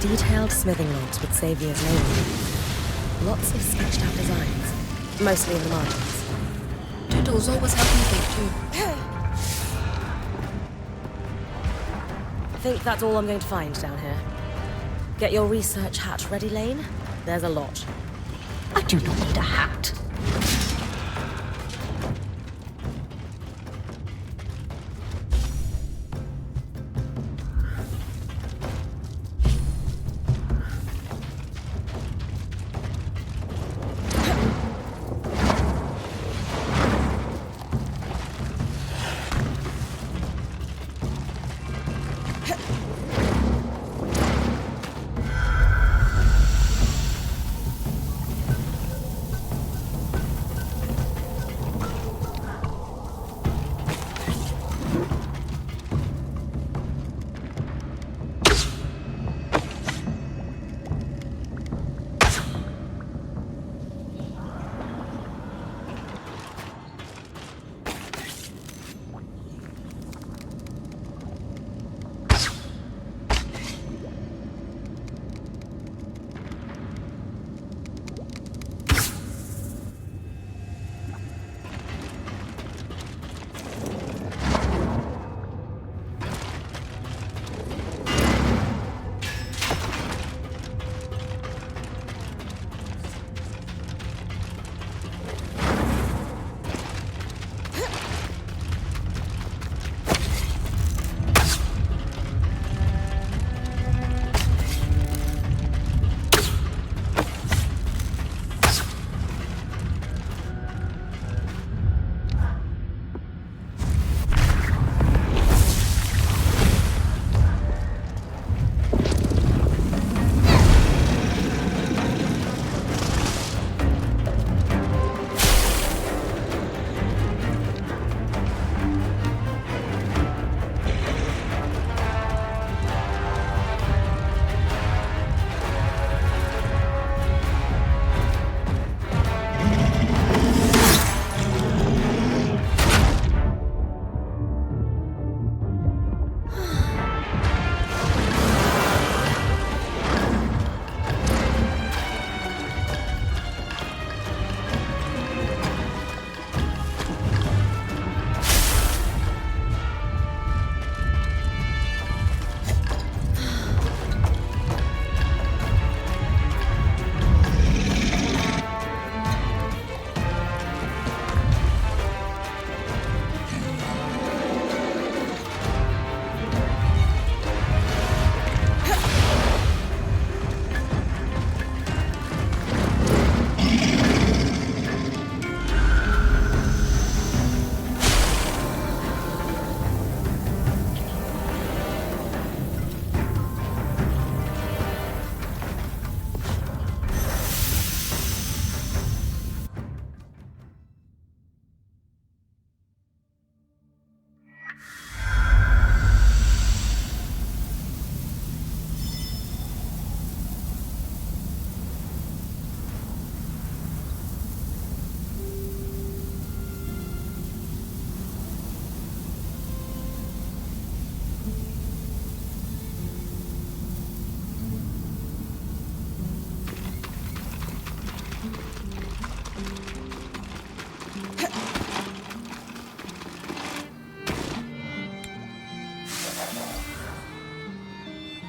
Detailed smithing logs with Xavier's name on them. Lots of sketched out designs, mostly in the margins. Doodles always help me think too. Think that's all I'm going to find down here. Get your research hat ready, Lane. There's a lot. I do not need a hat.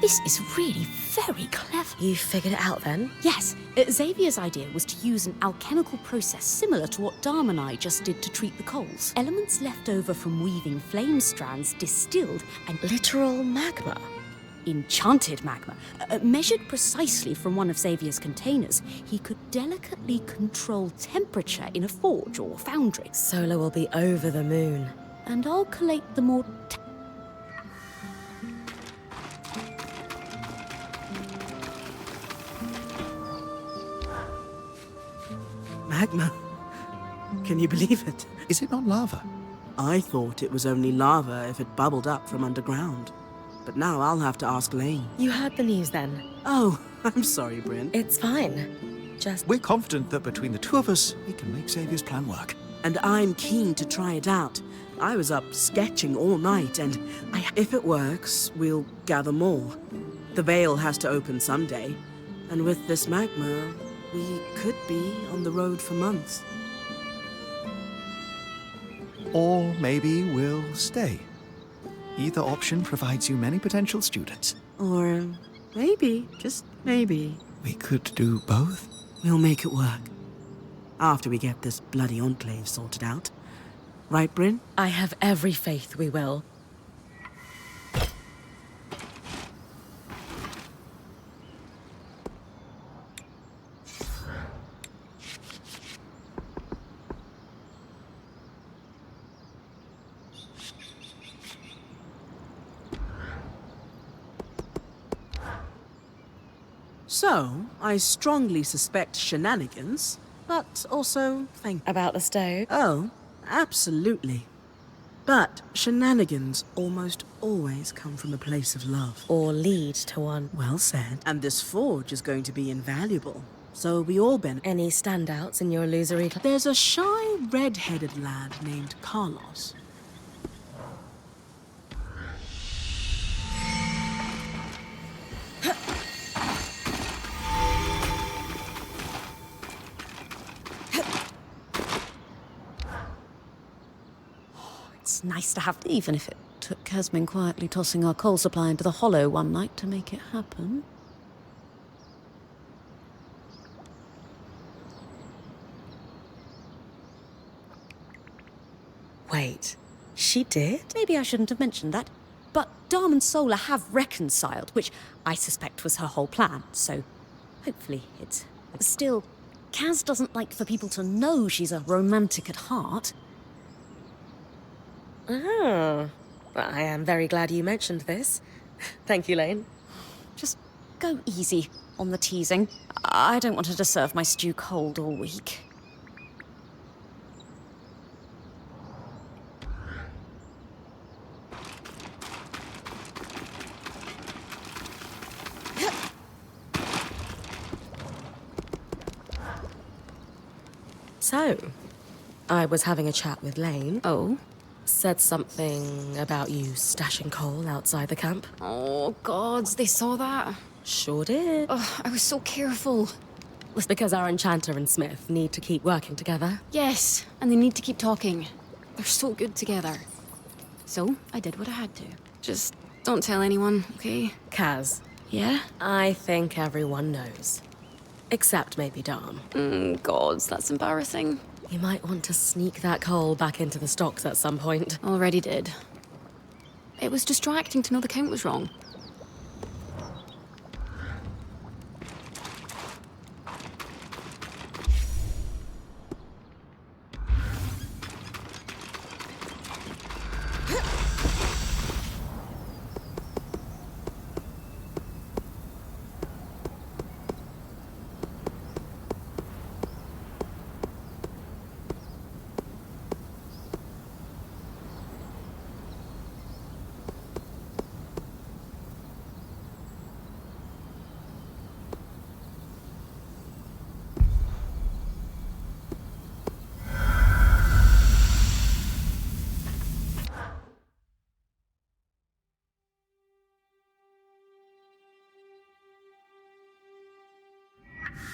This is really very clever. You figured it out then? Yes, Xavier's idea was to use an alchemical process similar to what Dharm and I just did to treat the coals. Elements left over from weaving flame strands distilled and Literal magma. enchanted magma. Measured precisely from one of Xavier's containers, he could delicately control temperature in a forge or foundry. Solar will be over the moon. And I'll collate the more Magma. Can you believe it? Is it not lava? I thought it was only lava if it bubbled up from underground. But now I'll have to ask Lane. You heard the news then? Oh, I'm sorry, Bryn. It's fine. Just... We're confident that between the two of us, we can make Xavier's plan work. And I'm keen to try it out. I was up sketching all night, and if it works, we'll gather more. The veil has to open someday, and with this magma, we could be on the road for months. Or maybe we'll stay. Either option provides you many potential students. Or maybe, just maybe, We could do both. we'll make it work. After we get this bloody enclave sorted out. Right, Bryn? I have every faith we will. So, I strongly suspect shenanigans, but also thank you. About the stove? Oh, absolutely. But shenanigans almost always come from a place of love. Or lead to one. Well said. And this forge is going to be invaluable, so we all benefit. Any standouts in your illusory class? There's a shy, red-headed lad named Carlos. It's nice to have, even if it took Casmin quietly tossing our coal supply into the hollow one night to make it happen. Wait, she did? Maybe I shouldn't have mentioned that. But Dharm and Solar have reconciled, which I suspect was her whole plan, so hopefully it's... Still, Kaz doesn't like for people to know she's a romantic at heart. Oh, well, I am very glad you mentioned this. Thank you, Lane. Just go easy on the teasing. I don't want her to serve my stew cold all week. So, I was having a chat with Lane. Oh? Said something about you stashing coal outside the camp. Oh, gods, they saw that? Sure did. Oh, I was so careful. It's because our enchanter and Smith need to keep working together. Yes, and they need to keep talking. They're so good together. So, I did what I had to. Just don't tell anyone, okay? Kaz, Yeah? I think everyone knows. Except maybe Dharm. Gods, that's embarrassing. You might want to sneak that coal back into the stocks at some point. Already did. It was distracting to know the count was wrong.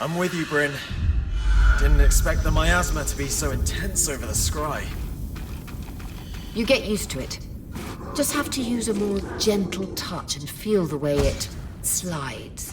I'm with you, Bryn. Didn't expect the miasma to be so intense over the scry. You get used to it. Just have to use a more gentle touch and feel the way it slides.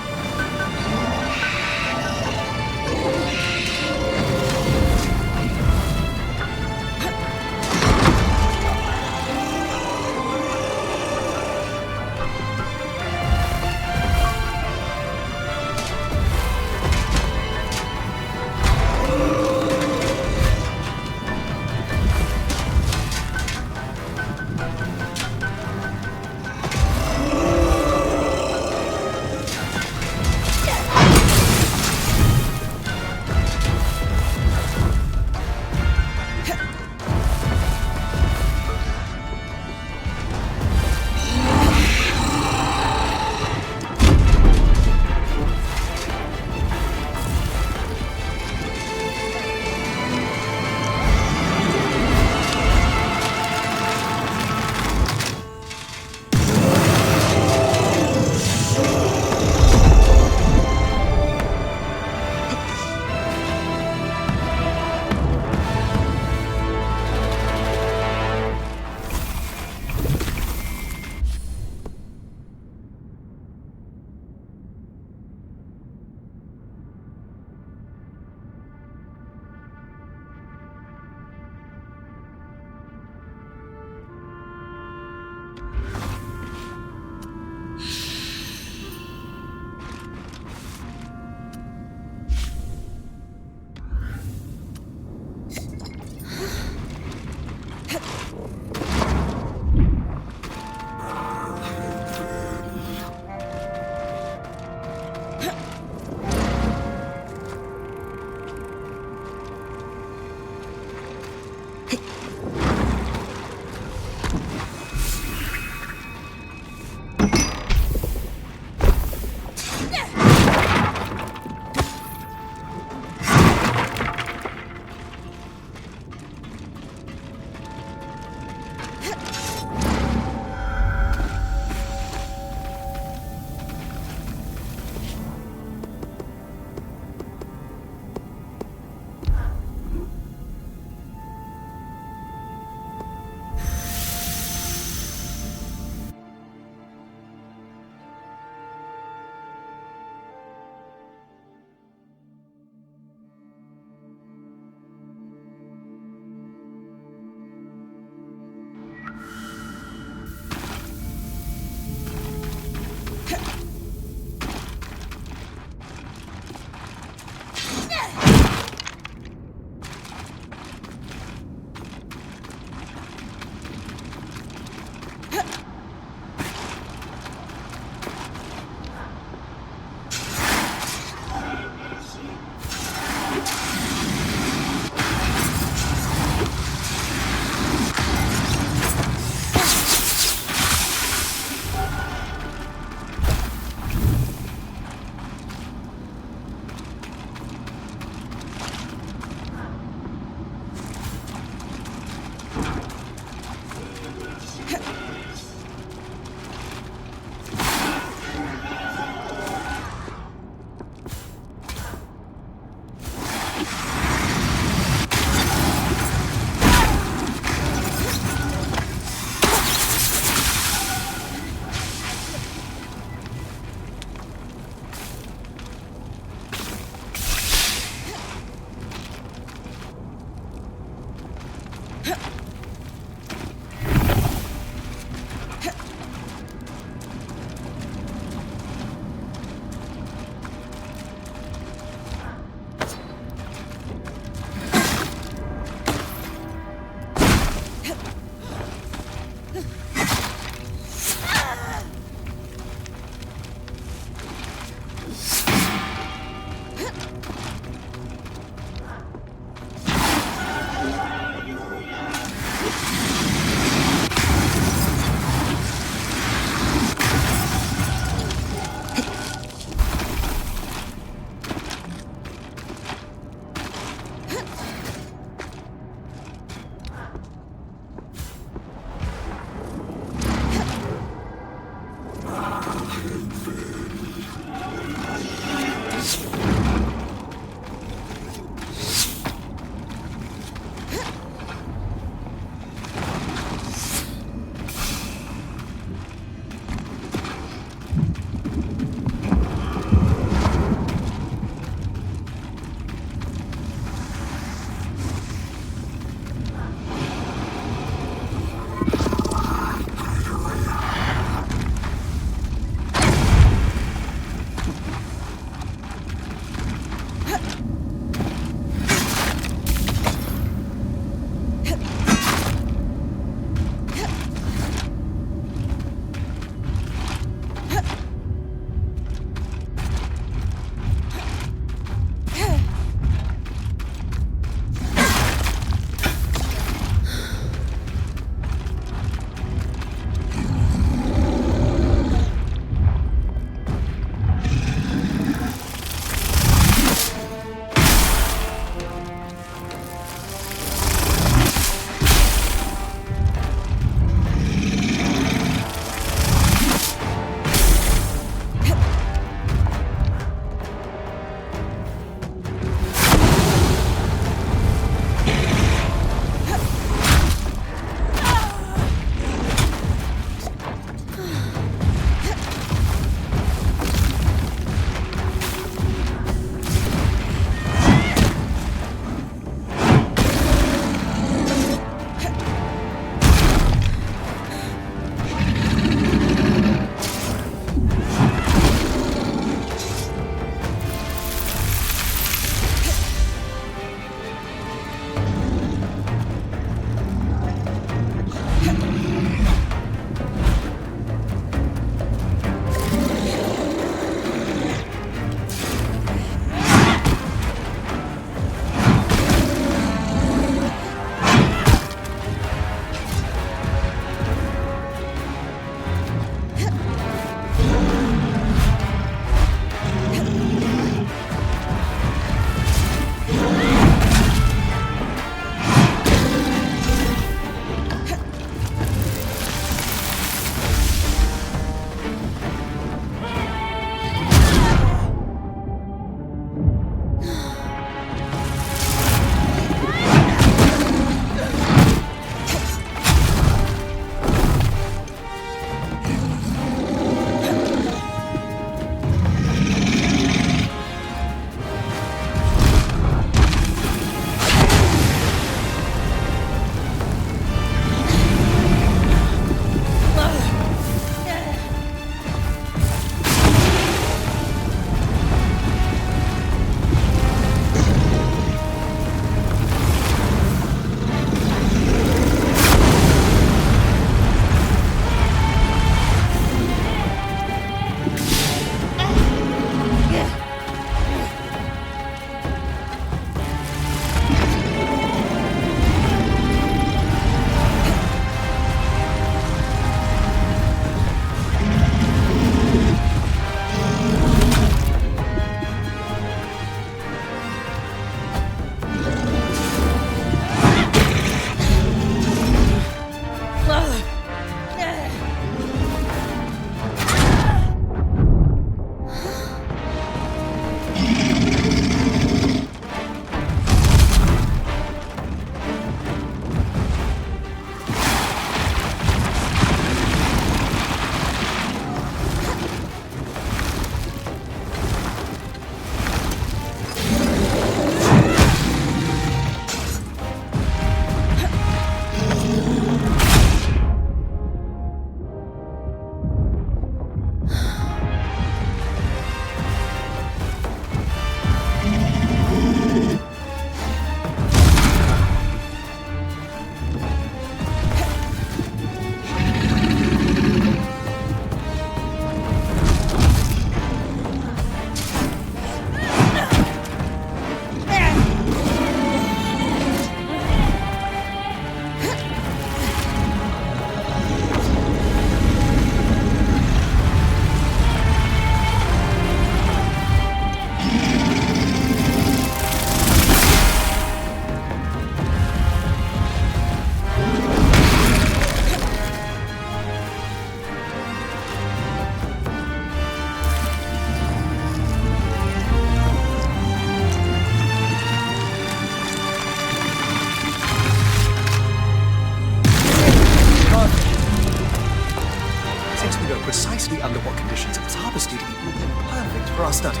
to know precisely under what conditions it was harvested, it will be perfect for our study.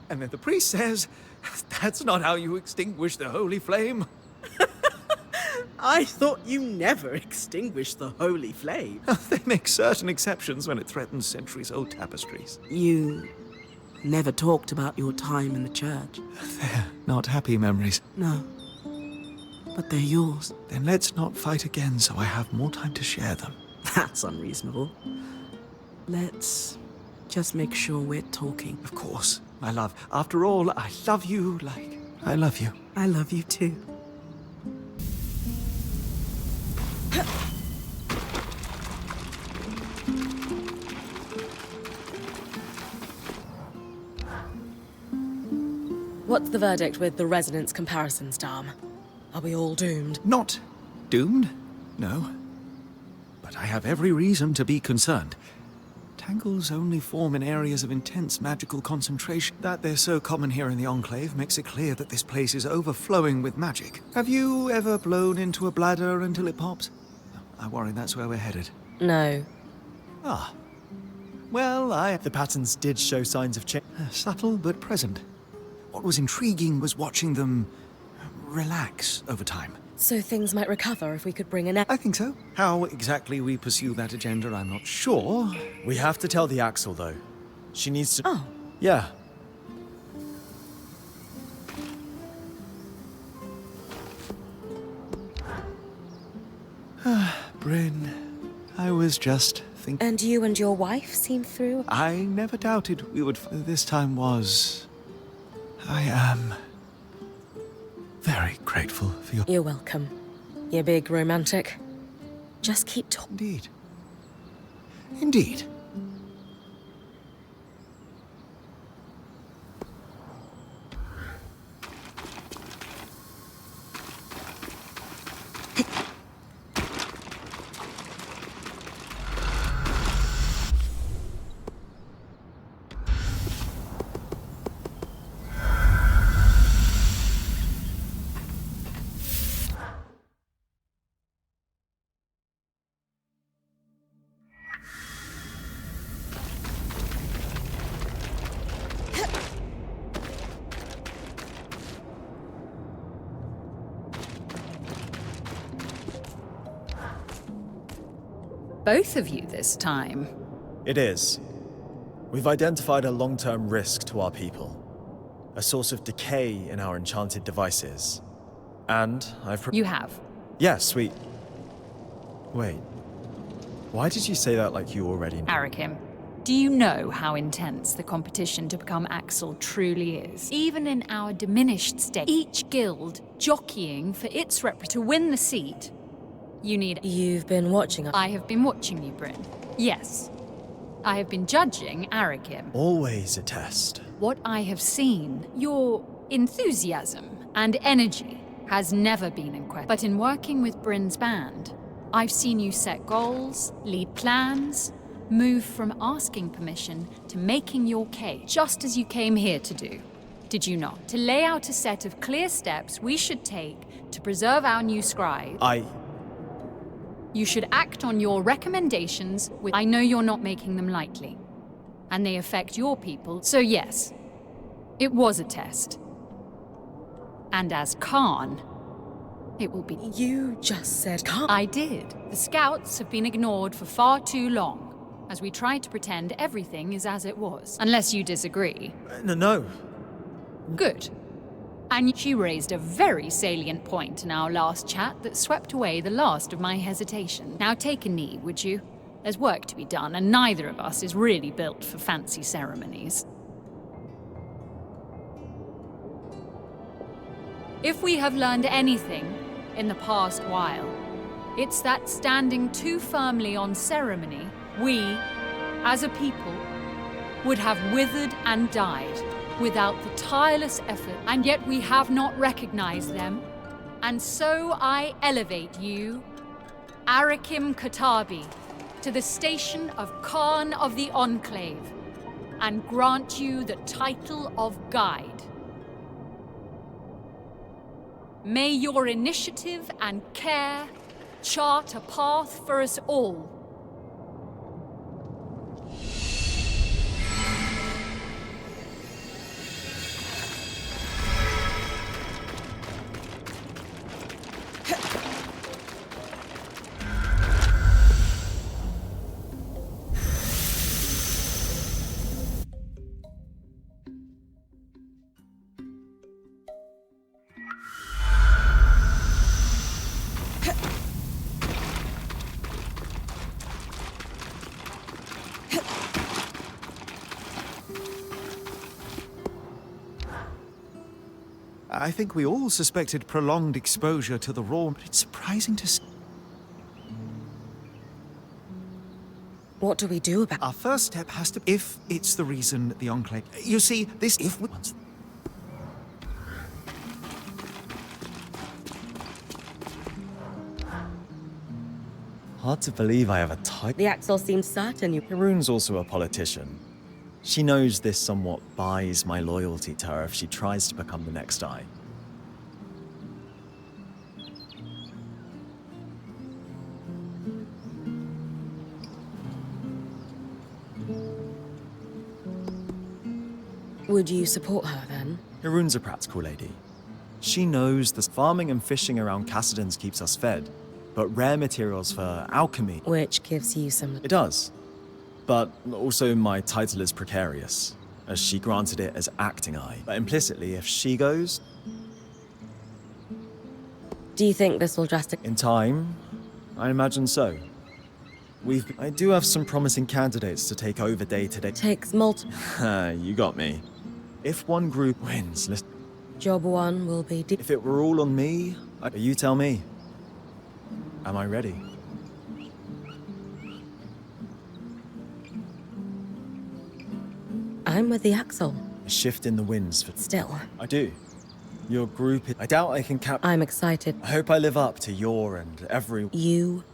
And then the priest says, that's not how you extinguish the holy flame. I thought you never extinguished the holy flame. They make certain exceptions when it threatens centuries-old tapestries. You never talked about your time in the church. They're not happy memories. No, but they're yours. Then let's not fight again so I have more time to share them. That's unreasonable. Let's just make sure we're talking. Of course, my love. After all, I love you like I love you. I love you too. What's the verdict with the resonance comparisons, Dom? Are we all doomed? Not doomed, no. But I have every reason to be concerned. Tangles only form in areas of intense magical concentration. That they're so common here in the Enclave makes it clear that this place is overflowing with magic. Have you ever blown into a bladder until it pops? I worry that's where we're headed. No. Ah. Well, The patterns did show signs of change. Subtle but present. What was intriguing was watching them relax over time. So things might recover if we could bring an... I think so. How exactly we pursue that agenda, I'm not sure. We have to tell the Axel, though. She needs to... Oh. Yeah. Bryn, I was just thinking... And you and your wife seem through? I never doubted we would... This time was... I am... very grateful for your... You're welcome. You big romantic. Just keep talking. Indeed. Indeed. Both of you this time. It is. We've identified a long-term risk to our people. A source of decay in our enchanted devices. And You have. Yes, we... Wait. Why did you say that like you already knew? Arakim, do you know how intense the competition to become Axel truly is? Even in our diminished state, each guild jockeying for its to win the seat. You need... You've been watching. I have been watching you, Bryn. Yes. I have been judging Arakim. Always a test. What I have seen, your enthusiasm and energy has never been in question. But in working with Bryn's band, I've seen you set goals, lead plans, move from asking permission to making your case, just as you came here to do. Did you not? To lay out a set of clear steps we should take to preserve our new scribe. You should act on your recommendations with... I know you're not making them lightly, and they affect your people, so yes, it was a test. And as Khan, it will be... You just said Khan. I did. The scouts have been ignored for far too long, as we try to pretend everything is as it was. Unless you disagree. No. Good. And she raised a very salient point in our last chat that swept away the last of my hesitation. Now take a knee, would you? There's work to be done, and neither of us is really built for fancy ceremonies. If we have learned anything in the past while, it's that standing too firmly on ceremony, we, as a people, would have withered and died without the tireless effort, and yet we have not recognized them. And so I elevate you, Arakim Katabi, to the station of Khan of the Enclave, and grant you the title of Guide. May your initiative and care chart a path for us all. I think we all suspected prolonged exposure to the raw, but it's surprising to see. What do we do about... Our first step has to... If it's the reason the Enclave... You see, this... If we... Hard to believe I have a type. The Axel seems certain you... Haroon's also a politician. She knows this somewhat buys my loyalty to her if she tries to become the next eye. Would you support her, then? Haroon's a practical lady. She knows that farming and fishing around Cassidons keeps us fed, but rare materials for alchemy... Which gives you some... It does. But also my title is precarious, as she granted it as acting eye. But implicitly, if she goes... Do you think this will drastically... In time, I imagine so. I do have some promising candidates to take over day-to-day. Takes multiple... You got me. If one group wins, listen... Job one will be... If it were all on me, you tell me. Am I ready? I'm with the Axel. A shift in the winds for... Still. I do. Your group... I doubt I can cap... I'm excited. I hope I live up to your and every... You...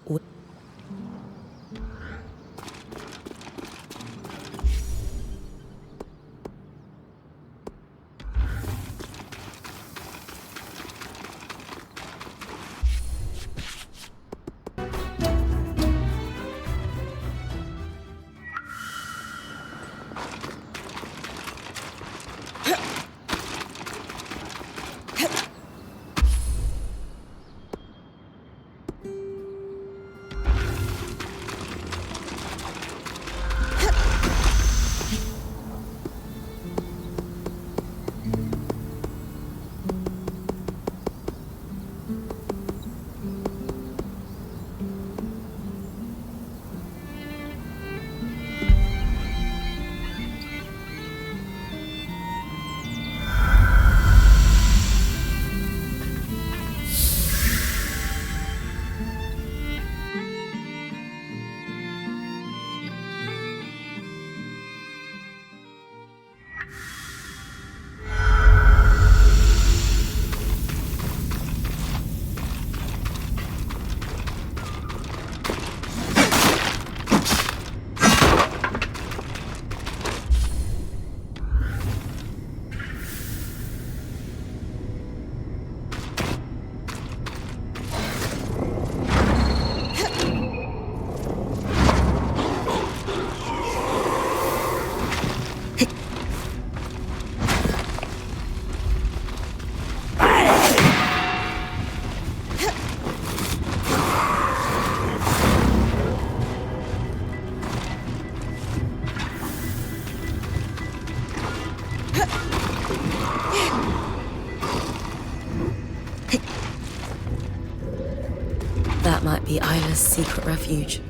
be Isla's secret refuge.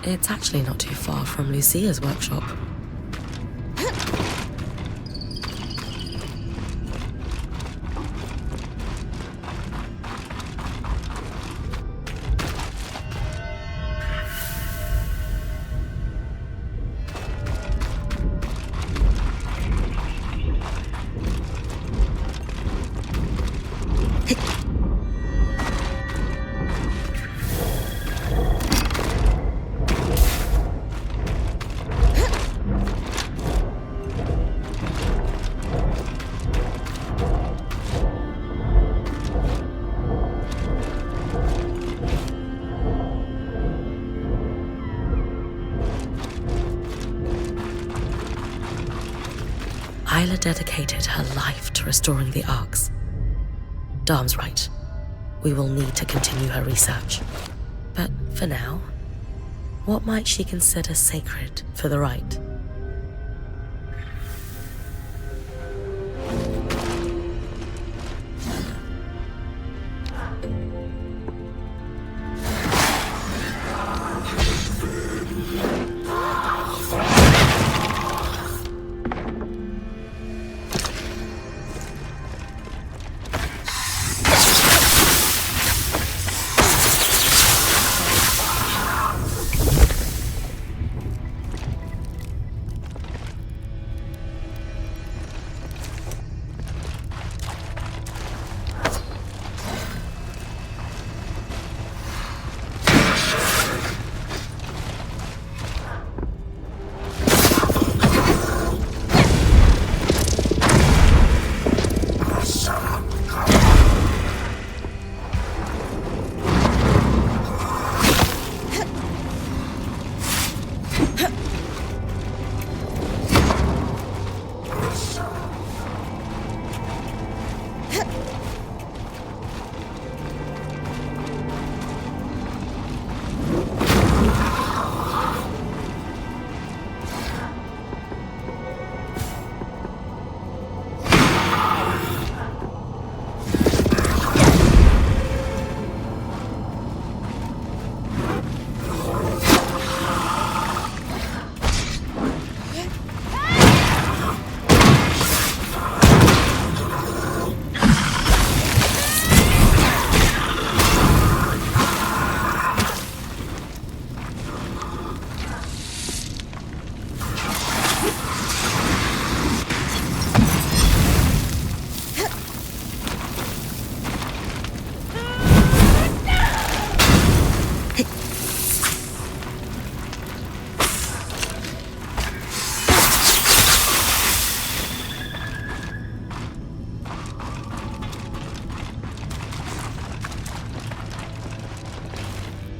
It's actually not too far from Lucia's workshop. Isla dedicated her life to restoring the Arks. Darm's right. We will need to continue her research. But for now, what might she consider sacred for the Right?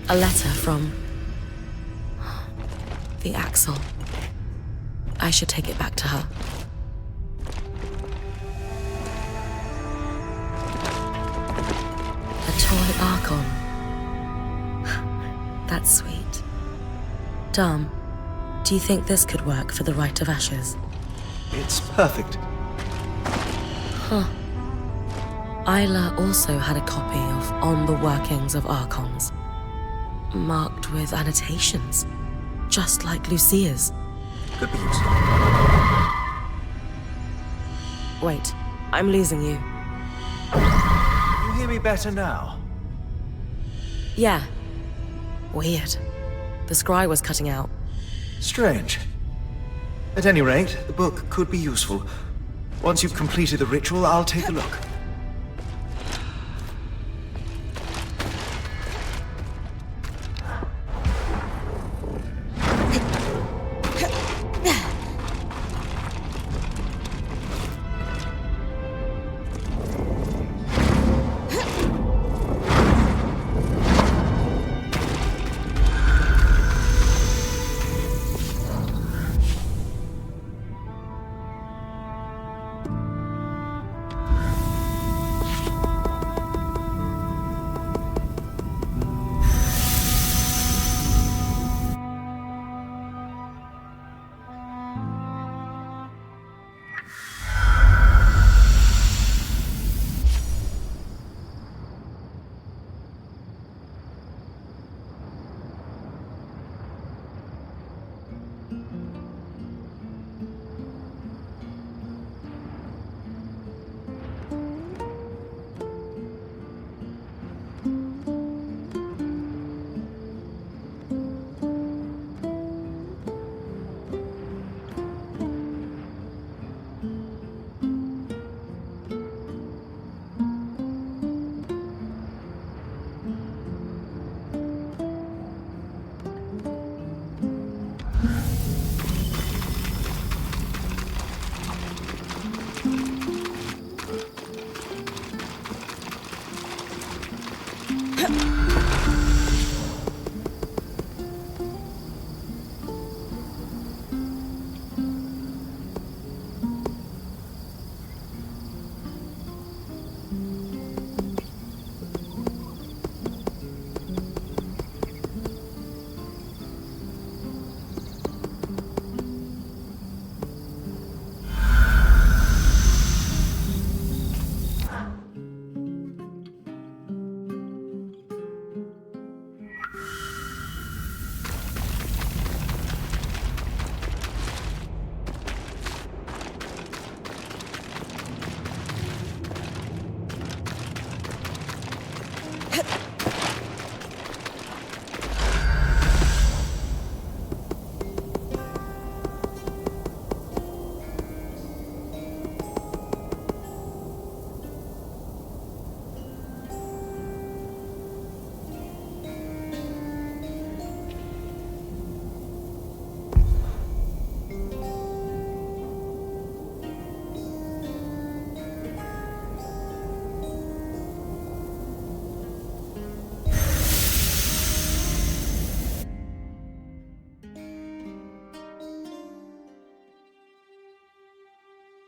A letter from the Axel. I should take it back to her. A toy Archon. That's sweet. Darm, do you think this could work for the Rite of Ashes? It's perfect. Huh. Isla also had a copy of On the Workings of Archons, marked with annotations, just like Lucia's. Could be useful. Wait, I'm losing you. You hear me better now? Yeah. Weird. The scry was cutting out. Strange. At any rate, the book could be useful. Once you've completed the ritual, I'll take a look.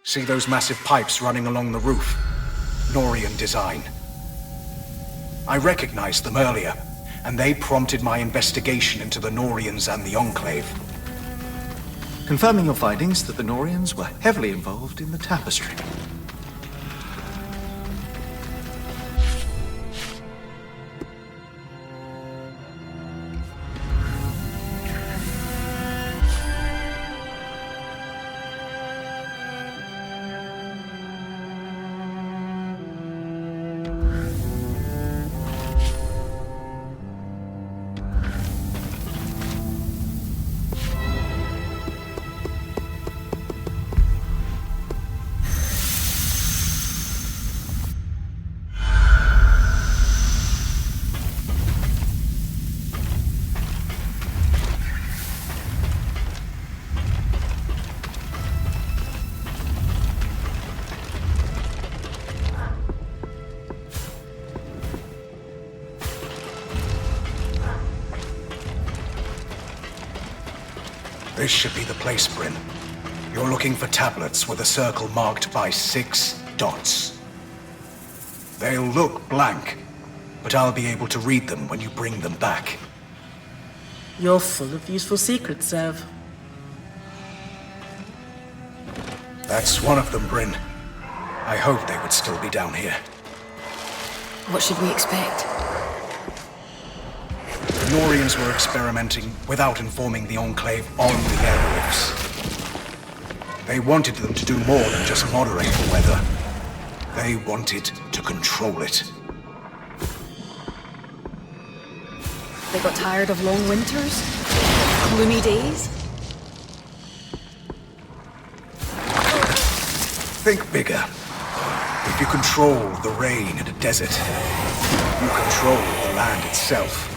See those massive pipes running along the roof? Norian design. I recognized them earlier, and they prompted my investigation into the Norians and the Enclave. Confirming your findings that the Norians were heavily involved in the tapestry. This should be the place, Bryn. You're looking for tablets with a circle marked by 6 dots. They'll look blank, but I'll be able to read them when you bring them back. You're full of useful secrets, Zev. That's one of them, Bryn. I hoped they would still be down here. What should we expect? The Norians were experimenting without informing the Enclave on the airlifts. They wanted them to do more than just moderate the weather. They wanted to control it. They got tired of long winters? Gloomy days? Think bigger. If you control the rain in a desert, you control the land itself.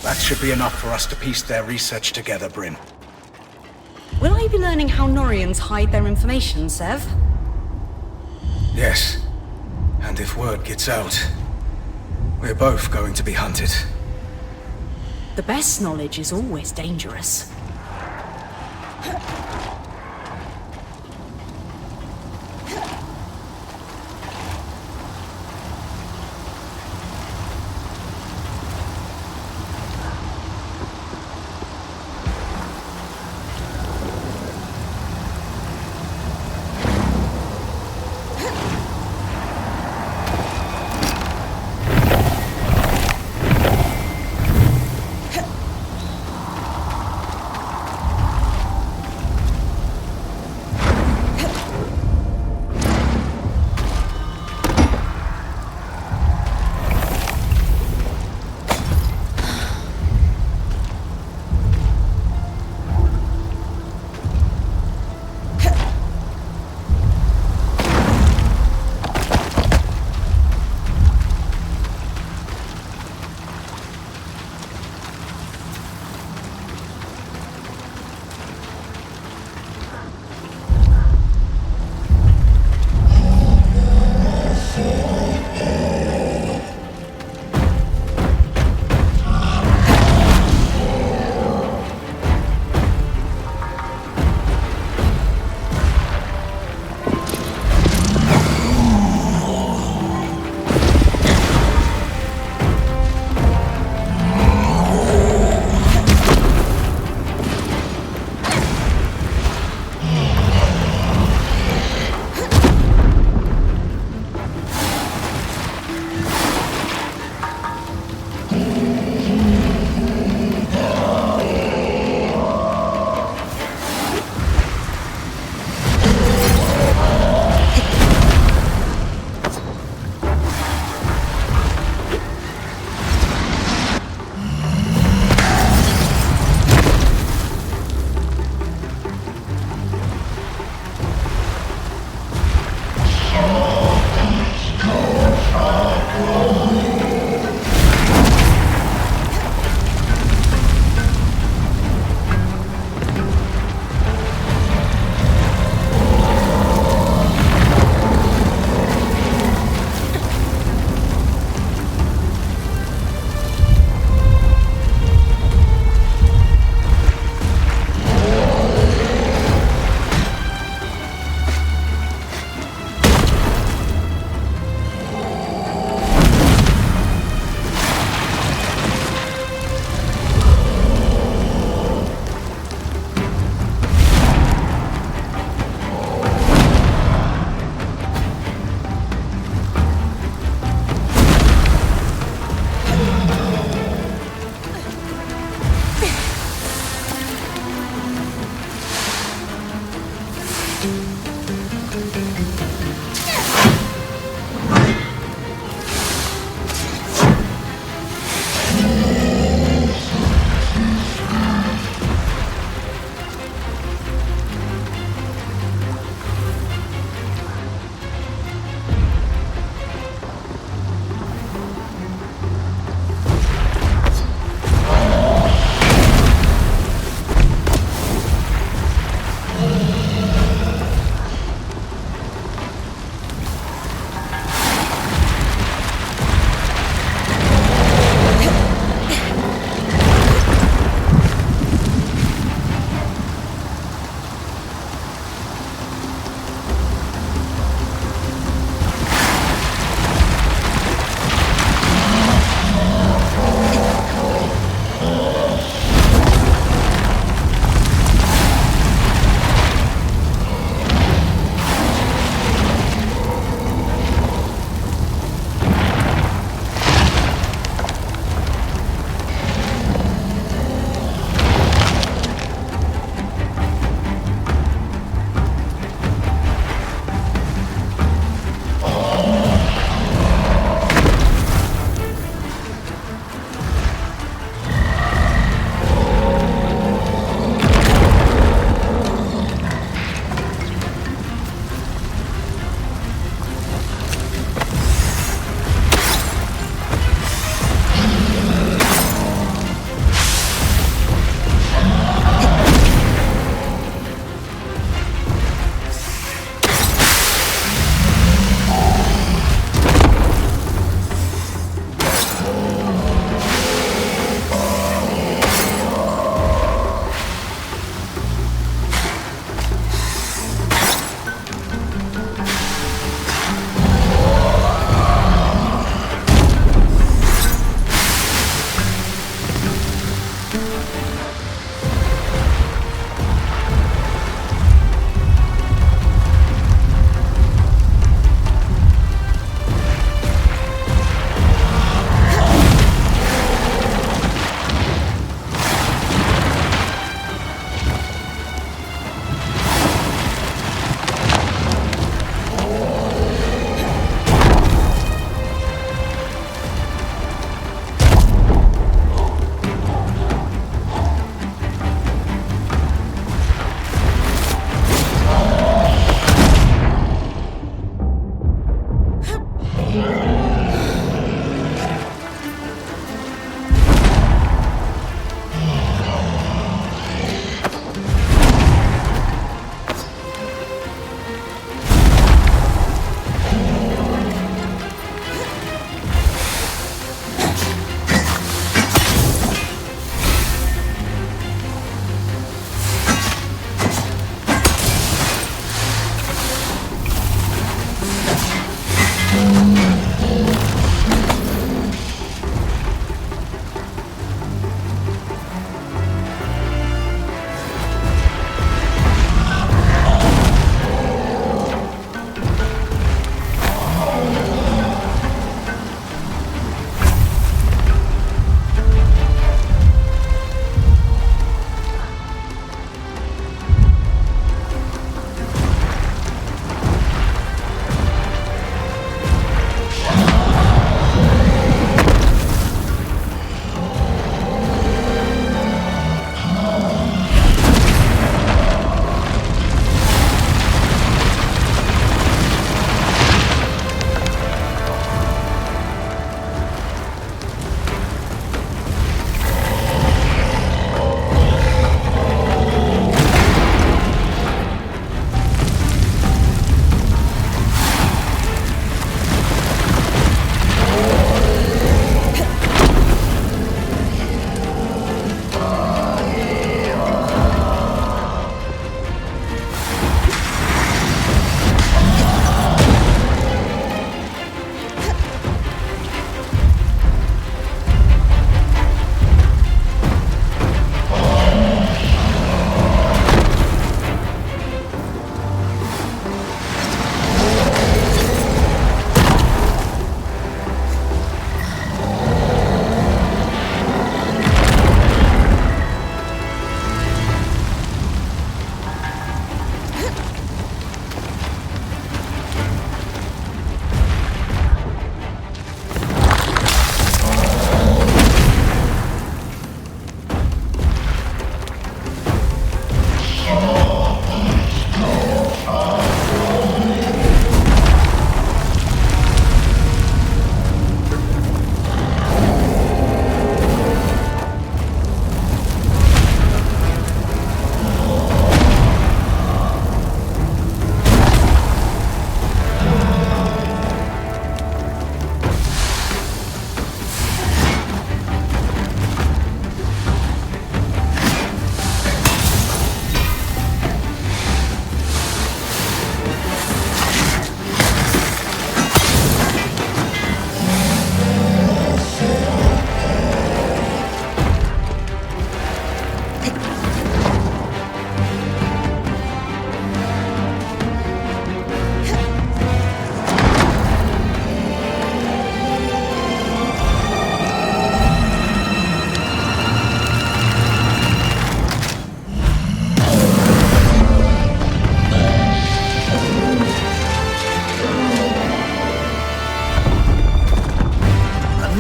That should be enough for us to piece their research together, Bryn. Will I be learning how Norians hide their information, Sev? Yes. And if word gets out, we're both going to be hunted. The best knowledge is always dangerous.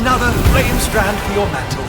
Another flame strand for your mantle.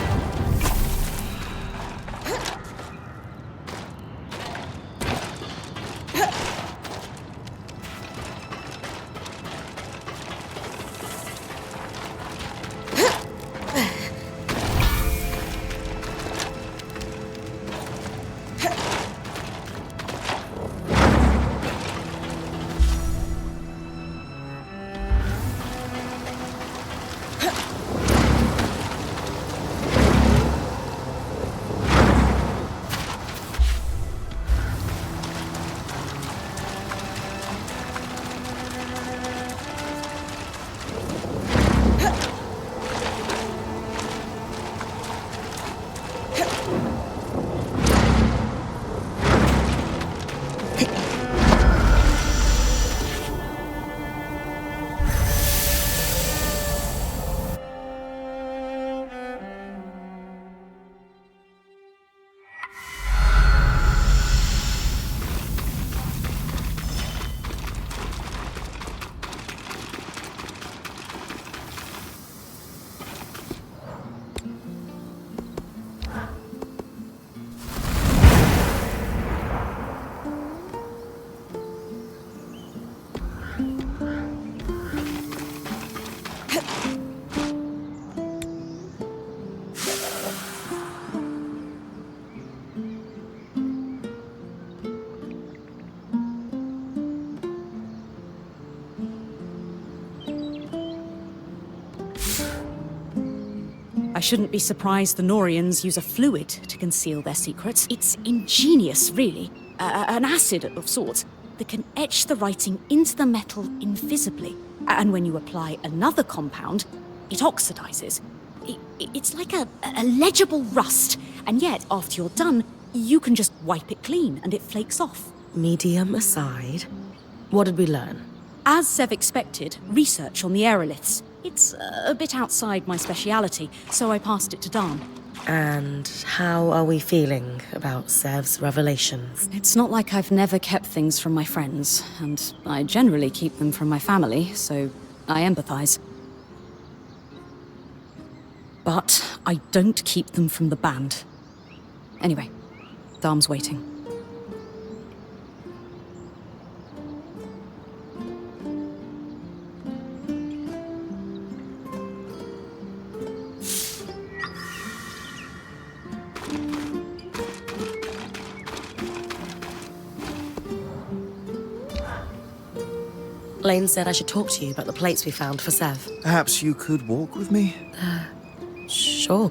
I shouldn't be surprised the Norians use a fluid to conceal their secrets. It's ingenious, really. An acid of sorts that can etch the writing into the metal invisibly. And when you apply another compound, it oxidizes. It's like a legible rust. And yet, after you're done, you can just wipe it clean and it flakes off. Medium aside, what did we learn? As Sev expected, research on the aeroliths. It's a bit outside my speciality, so I passed it to Dan. And how are we feeling about Sev's revelations? It's not like I've never kept things from my friends, and I generally keep them from my family, so I empathize. But I don't keep them from the band. Anyway, Darm's waiting. Lane said I should talk to you about the plates we found for Sev. Perhaps you could walk with me? Sure.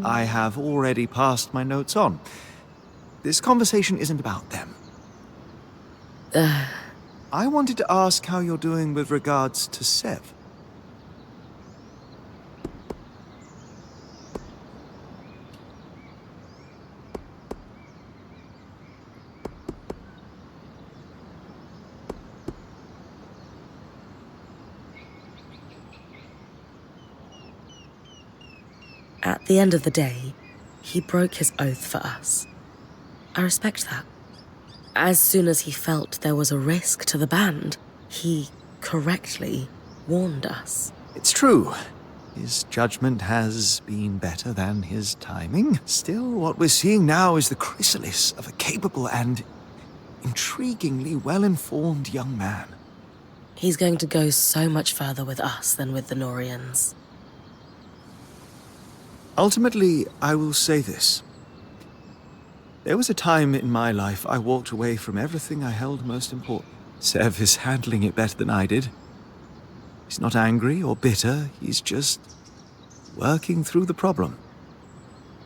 I have already passed my notes on. This conversation isn't about them. I wanted to ask how you're doing with regards to Sev. At the end of the day, he broke his oath for us. I respect that. As soon as he felt there was a risk to the band, he correctly warned us. It's true. His judgment has been better than his timing. Still, what we're seeing now is the chrysalis of a capable and intriguingly well-informed young man. He's going to go so much further with us than with the Norians. Ultimately, I will say this. There was a time in my life I walked away from everything I held most important. Sev is handling it better than I did. He's not angry or bitter, he's just working through the problem.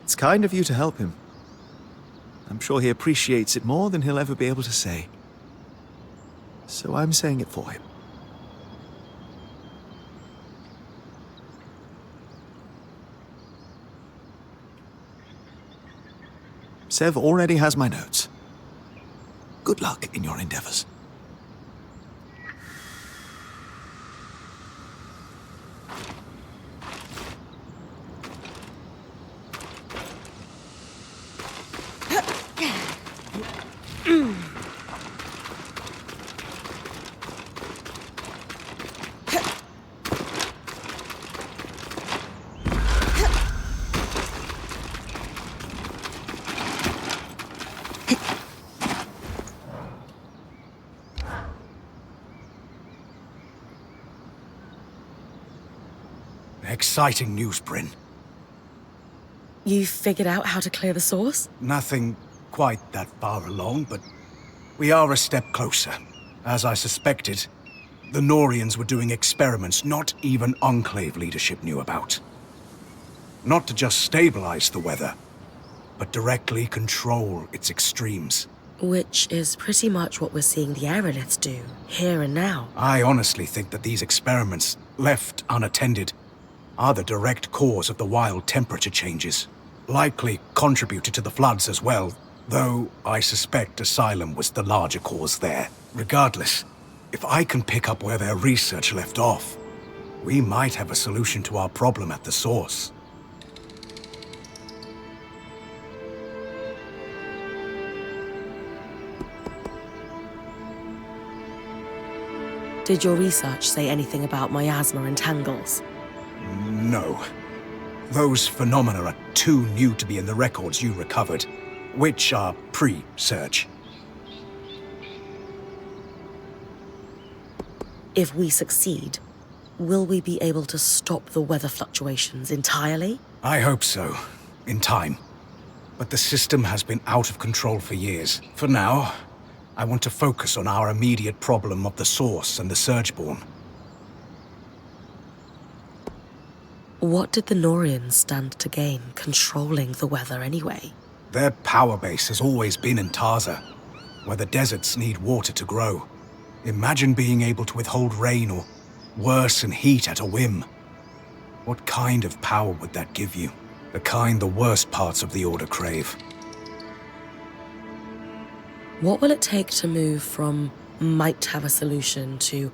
It's kind of you to help him. I'm sure he appreciates it more than he'll ever be able to say. So I'm saying it for him. Sev already has my notes. Good luck in your endeavors. Exciting news, Bryn. You figured out how to clear the source? Nothing quite that far along, but we are a step closer. As I suspected, the Norians were doing experiments not even Enclave leadership knew about. Not to just stabilize the weather, but directly control its extremes. Which is pretty much what we're seeing the aeroliths do, here and now. I honestly think that these experiments, left unattended, are the direct cause of the wild temperature changes. Likely contributed to the floods as well, though I suspect Asylum was the larger cause there. Regardless, if I can pick up where their research left off, we might have a solution to our problem at the source. Did your research say anything about miasma and tangles? No. Those phenomena are too new to be in the records you recovered, which are pre-search. If we succeed, will we be able to stop the weather fluctuations entirely? I hope so, in time. But the system has been out of control for years. For now, I want to focus on our immediate problem of the source and the Surgeborn. What did the Norians stand to gain controlling the weather anyway? Their power base has always been in Tarza, where the deserts need water to grow. Imagine being able to withhold rain or worsen heat at a whim. What kind of power would that give you? The kind the worst parts of the Order crave. What will it take to move from might have a solution to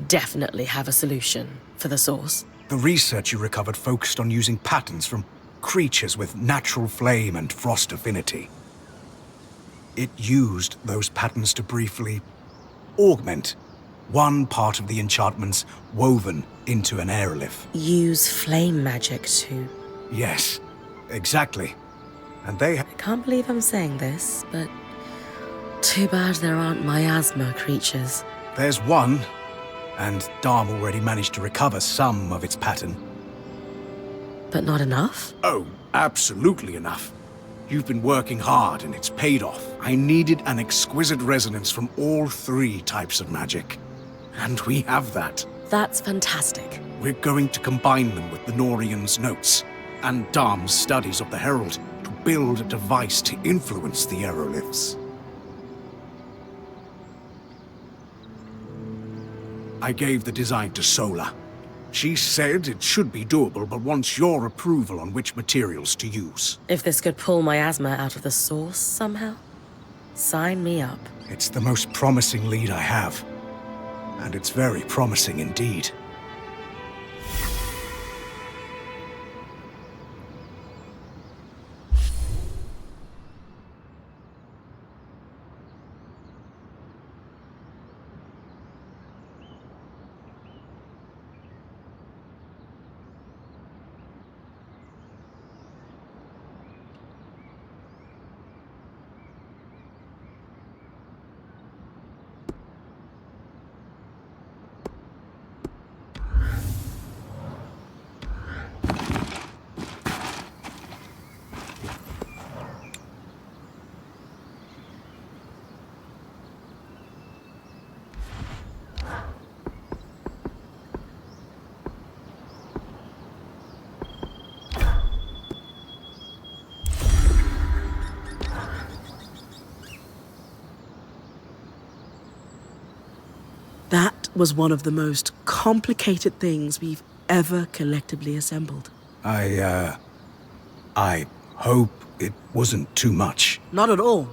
definitely have a solution for the source? The research you recovered focused on using patterns from creatures with natural flame and frost affinity. It used those patterns to briefly augment one part of the enchantments woven into an aerolith. Use flame magic to... Yes, exactly. And they... I can't believe I'm saying this, but too bad there aren't miasma creatures. There's one, and Dharm already managed to recover some of its pattern. But not enough? Oh, absolutely enough. You've been working hard and it's paid off. I needed an exquisite resonance from all 3 types of magic. And we have that. That's fantastic. We're going to combine them with the Norian's notes and Dharm's studies of the Herald to build a device to influence the aeroliths. I gave the design to Sola. She said it should be doable, but wants your approval on which materials to use. If this could pull miasma out of the source somehow, sign me up. It's the most promising lead I have. And it's very promising indeed. That was one of the most complicated things we've ever collectively assembled. I hope it wasn't too much. Not at all.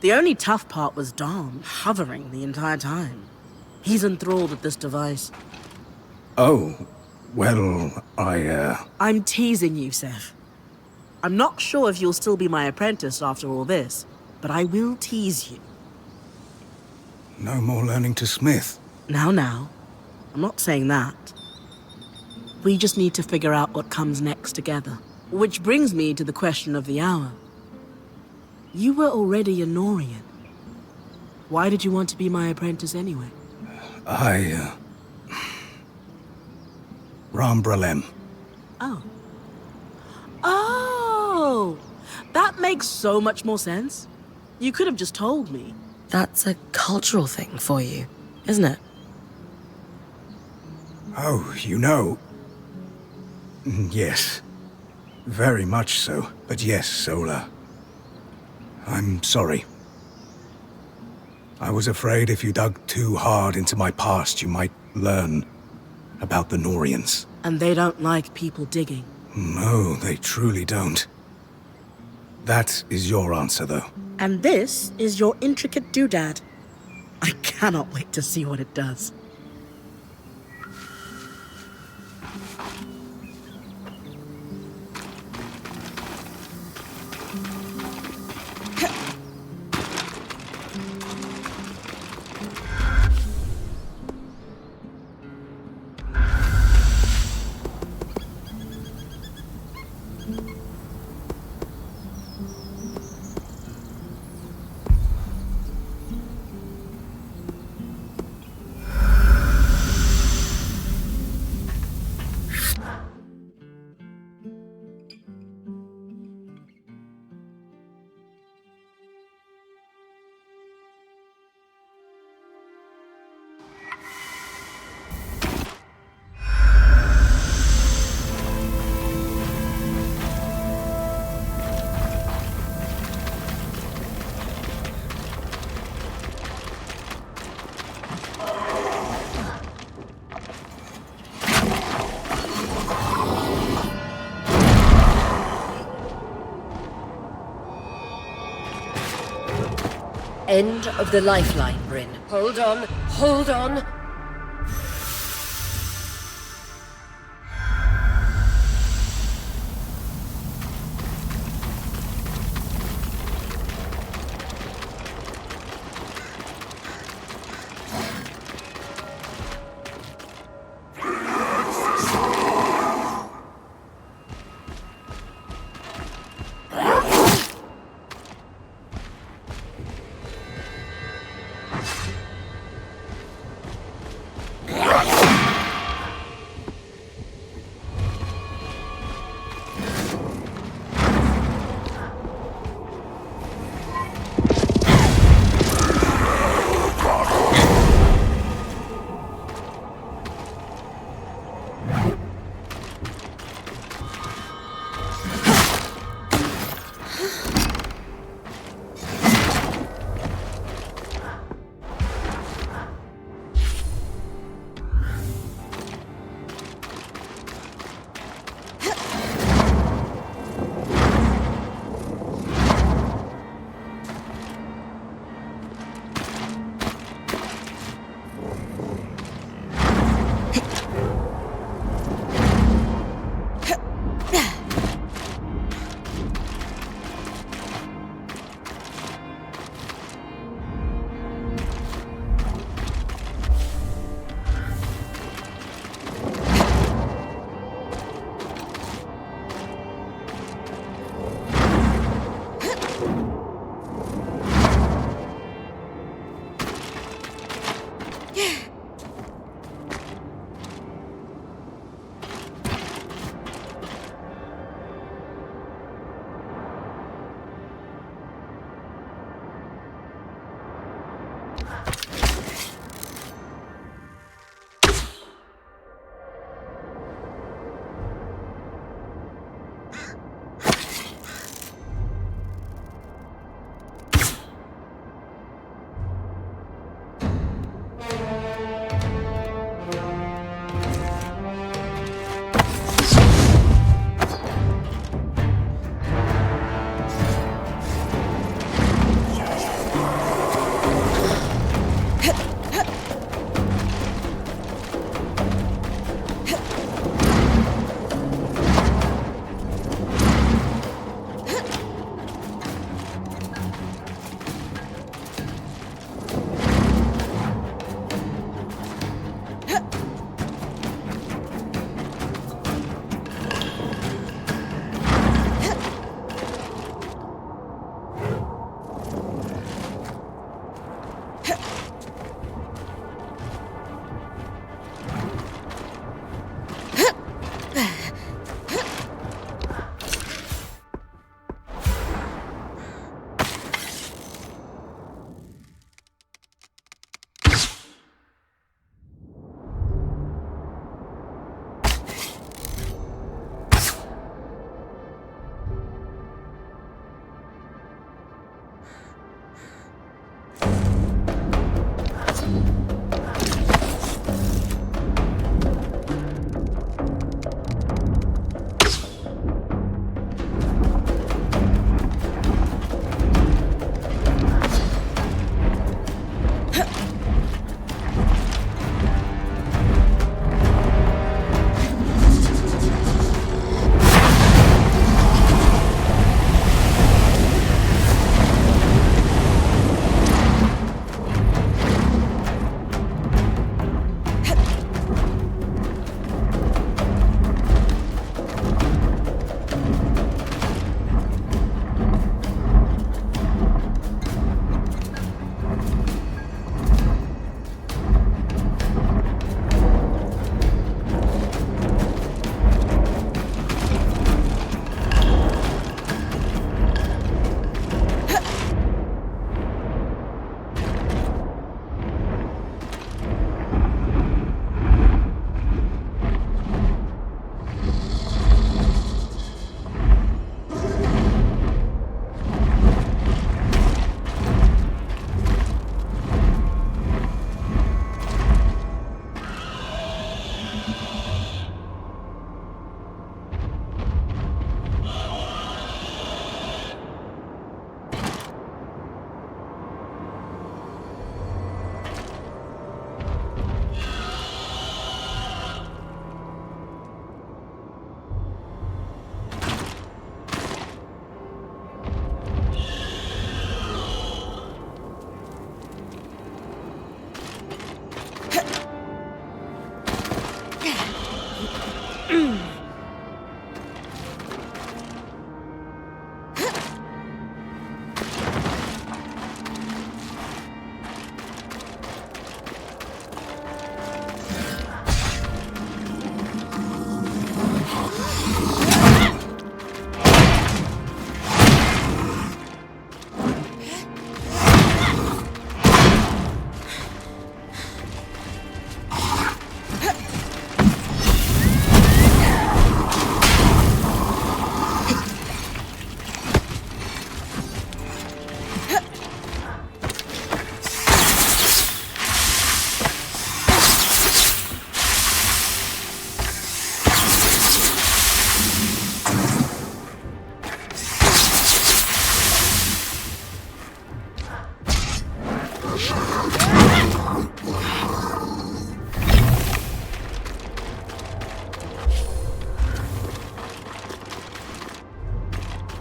The only tough part was Dom hovering the entire time. He's enthralled with this device. Oh, well, I'm teasing you, Seth. I'm not sure if you'll still be my apprentice after all this, but I will tease you. No more learning to smith. Now. I'm not saying that. We just need to figure out what comes next together. Which brings me to the question of the hour. You were already a Norian. Why did you want to be my apprentice anyway? Rambralem. Oh! That makes so much more sense. You could have just told me. That's a cultural thing for you, isn't it? Oh, you know. Yes. Very much so. But yes, Sola. I'm sorry. I was afraid if you dug too hard into my past, you might learn about the Norians. And they don't like people digging. No, they truly don't. That is your answer, though. And this is your intricate doodad. I cannot wait to see what it does. end of the lifeline, Bryn. Hold on, hold on.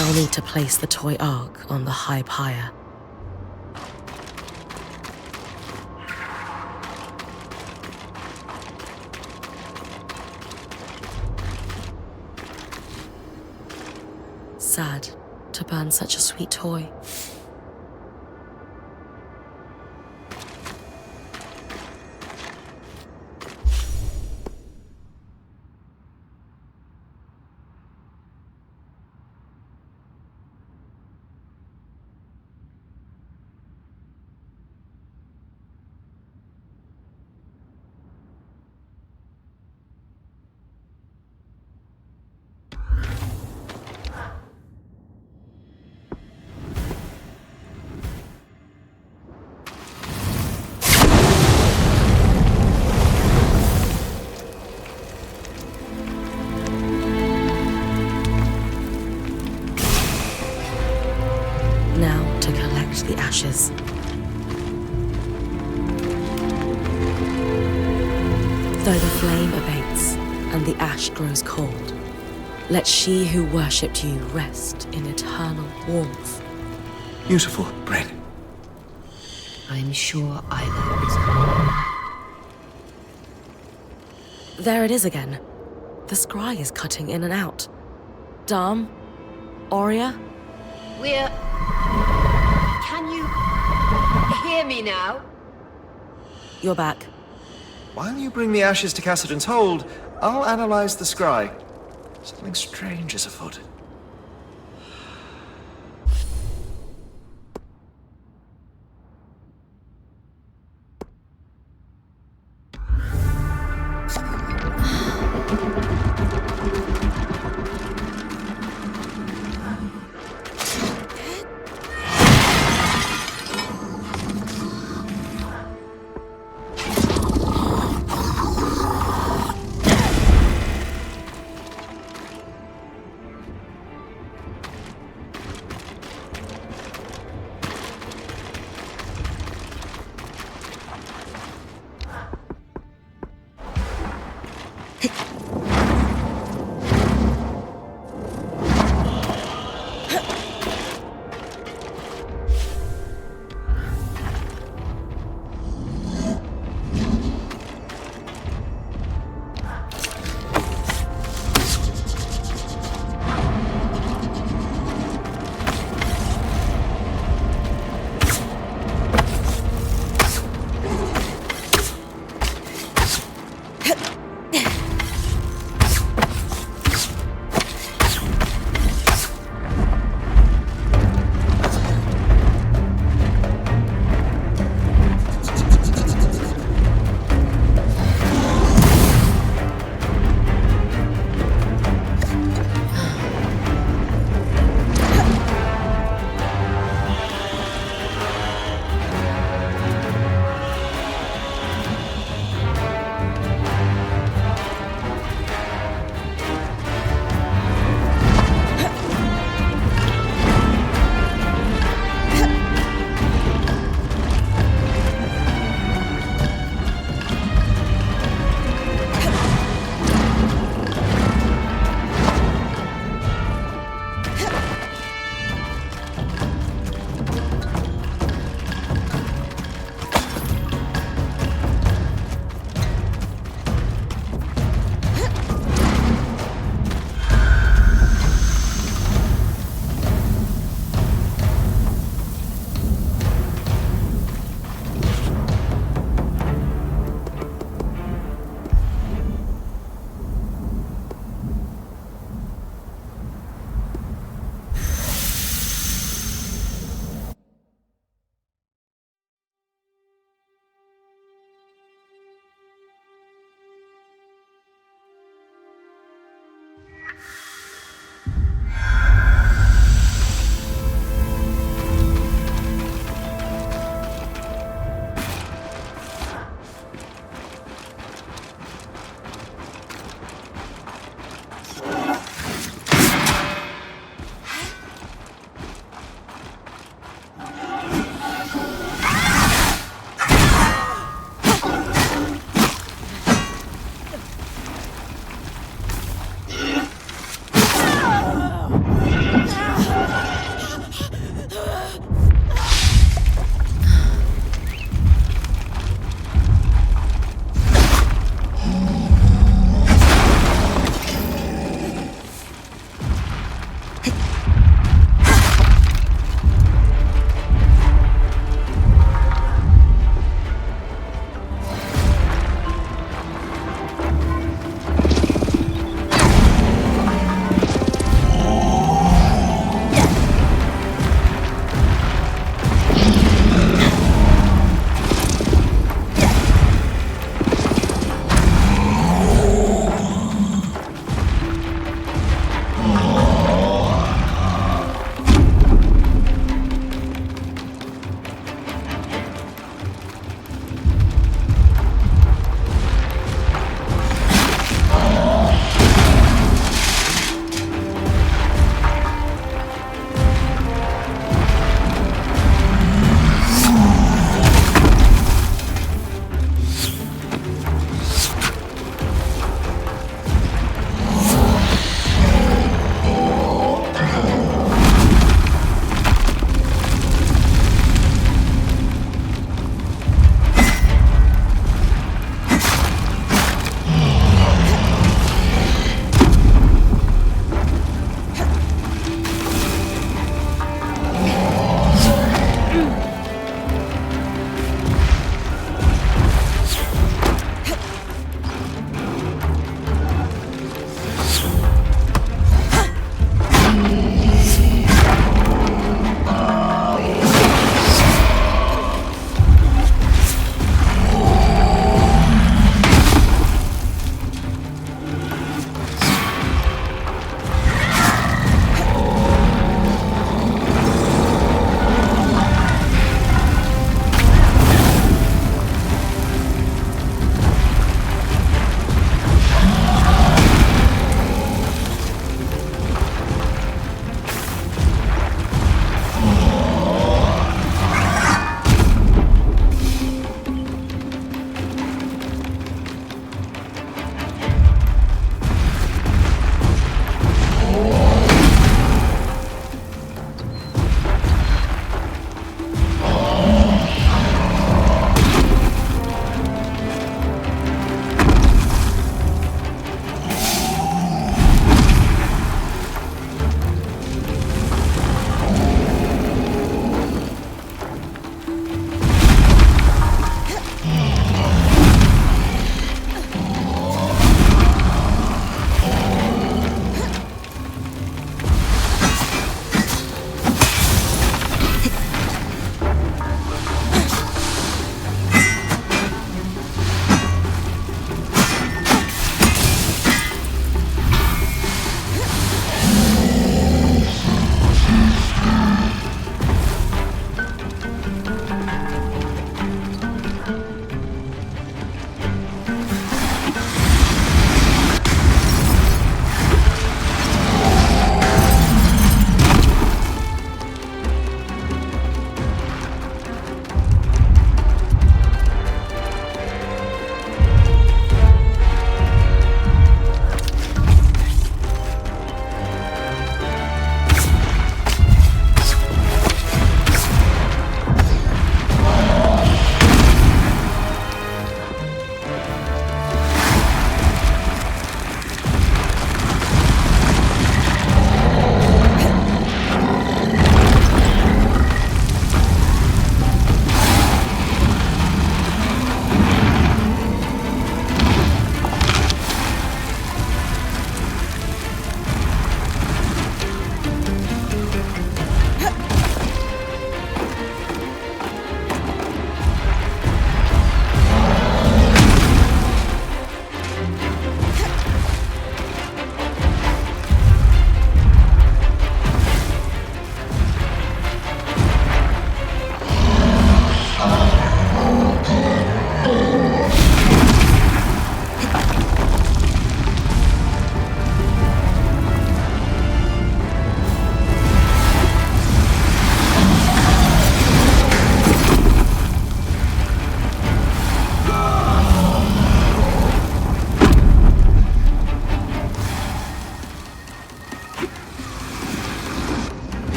I'll need to place the toy ark on the high pyre. Sad to burn such a sweet toy. Now to collect the ashes. Though the flame abates and the ash grows cold, let she who worshipped you rest in eternal warmth. Beautiful, Bryn. I'm sure Isla is home. There it is again. The scry is cutting in and out. Dam? Aurea? We're... Can you hear me now? You're back. While you bring the ashes to Cassidon's hold, I'll analyze the scry. Something strange is afoot.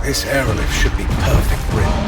This airlift should be perfect, Bryn.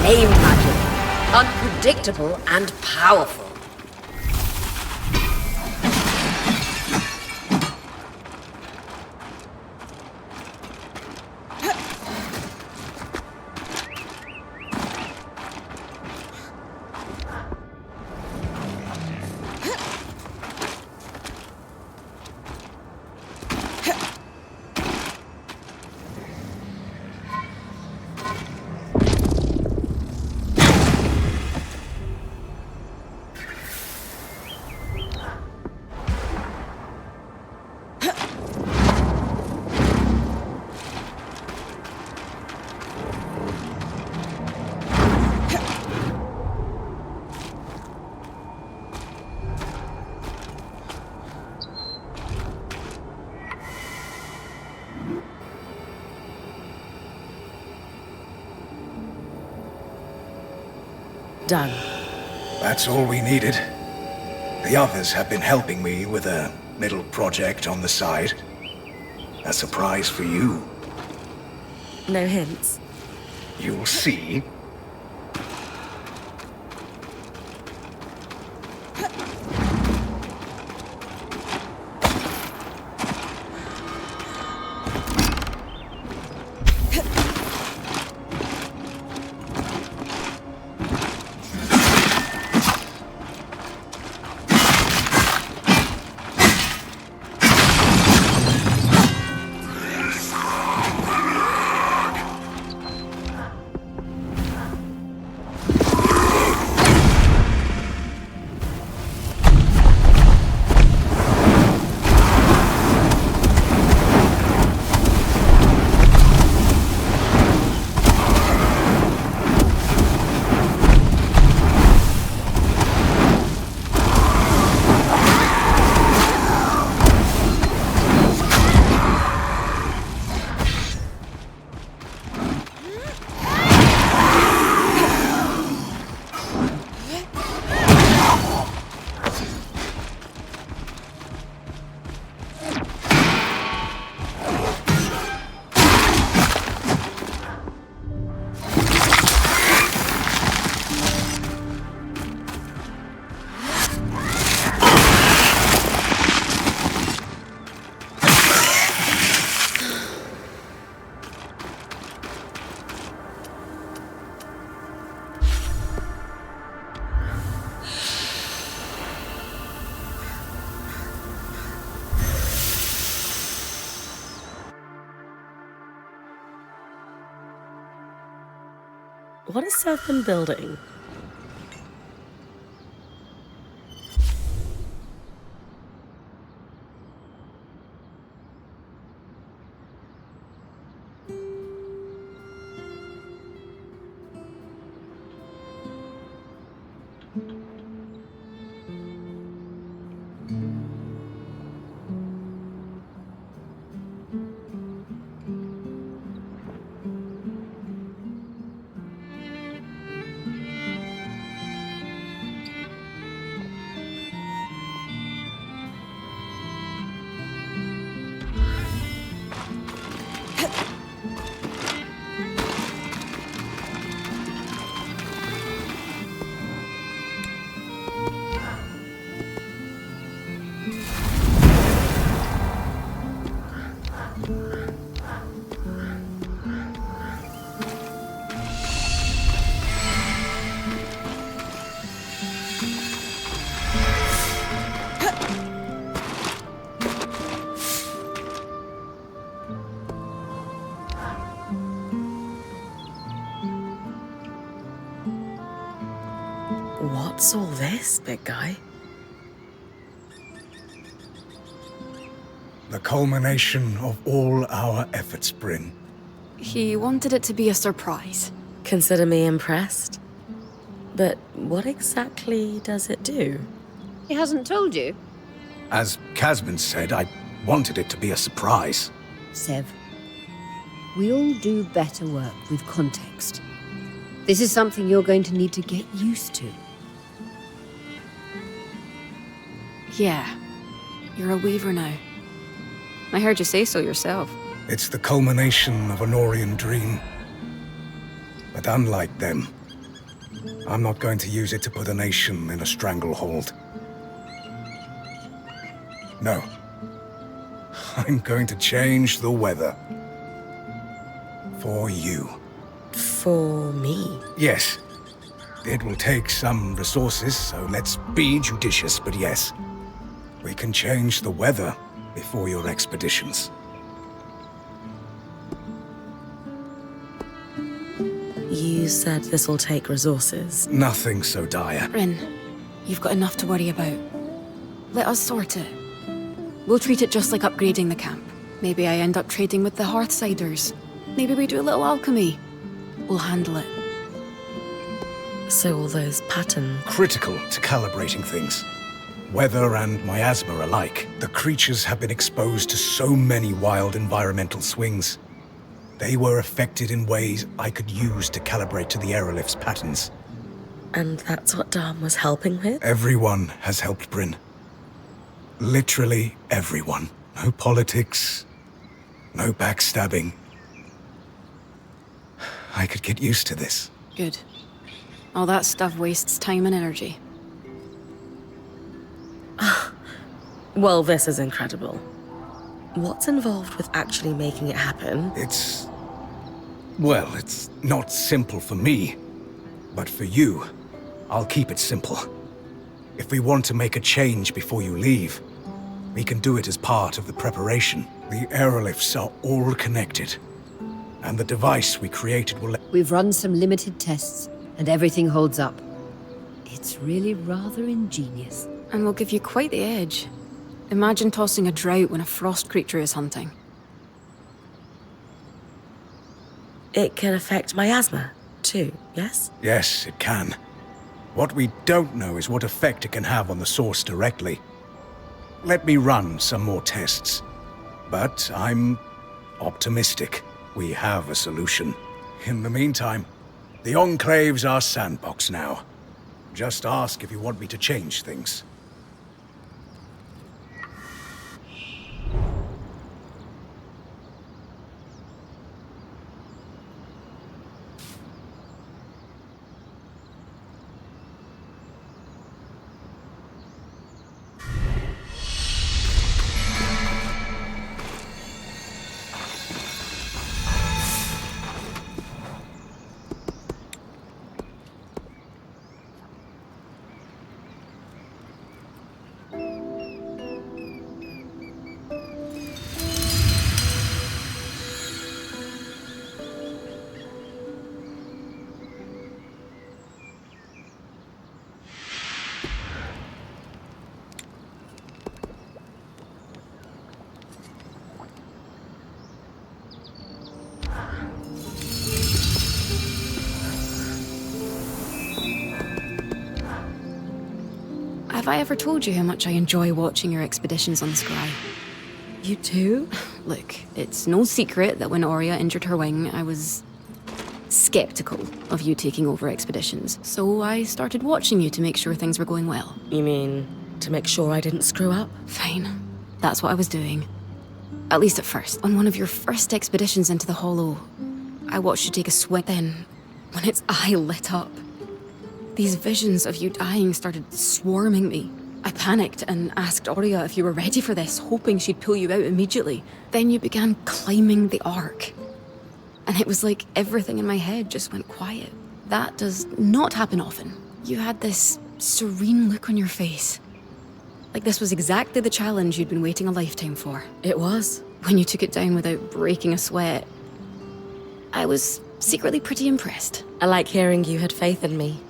Flame magic. Unpredictable and powerful. Done. That's all we needed. The others have been helping me with a little project on the side. A surprise for you. No hints. You'll see. What has Seth been building? What's all this, big guy? The culmination of all our efforts, Bryn. He wanted it to be a surprise. Consider me impressed. But what exactly does it do? He hasn't told you? As Casman said, I wanted it to be a surprise. Sev, we all do better work with context. This is something you're going to need to get used to. Yeah, you're a weaver now. I heard you say so yourself. It's the culmination of an Orion dream. But unlike them, I'm not going to use it to put a nation in a stranglehold. No. I'm going to change the weather. For you. For me? Yes. It will take some resources, so let's be judicious, but yes. We can change the weather before your expeditions. You said this will take resources. Nothing so dire. Bryn, you've got enough to worry about. Let us sort it. We'll treat it just like upgrading the camp. Maybe I end up trading with the Hearthsiders. Maybe we do a little alchemy. We'll handle it. So all those patterns... Critical to calibrating things. Weather and miasma alike. The creatures have been exposed to so many wild environmental swings. They were affected in ways I could use to calibrate to the aerolift's patterns. And that's what Dom was helping with? Everyone has helped Bryn. Literally everyone. No politics, no backstabbing. I could get used to this. Good. All that stuff wastes time and energy. Well, this is incredible. What's involved with actually making it happen? Well, it's not simple for me. But for you, I'll keep it simple. If we want to make a change before you leave, we can do it as part of the preparation. The aerolifts are all connected. And the device we created will We've run some limited tests, and everything holds up. It's really rather ingenious. And we'll give you quite the edge. Imagine tossing a drought when a frost creature is hunting. It can affect miasma, too, yes? Yes, it can. What we don't know is what effect it can have on the source directly. Let me run some more tests. But I'm optimistic we have a solution. In the meantime, the Enclave's our sandbox now. Just ask if you want me to change things. Have I ever told you how much I enjoy watching your expeditions on the Scry? You do? Look, it's no secret that when Aurea injured her wing, I was skeptical of you taking over expeditions. So I started watching you to make sure things were going well. You mean to make sure I didn't screw up? Fine. That's what I was doing. At least at first. On one of your first expeditions into the Hollow, I watched you take a swing. Then, when its eye lit up, these visions of you dying started swarming me. I panicked and asked Aurea if you were ready for this, hoping she'd pull you out immediately. Then you began climbing the Ark. And it was like everything in my head just went quiet. That does not happen often. You had this serene look on your face. Like this was exactly the challenge you'd been waiting a lifetime for. It was. When you took it down without breaking a sweat, I was secretly pretty impressed. I like hearing you had faith in me,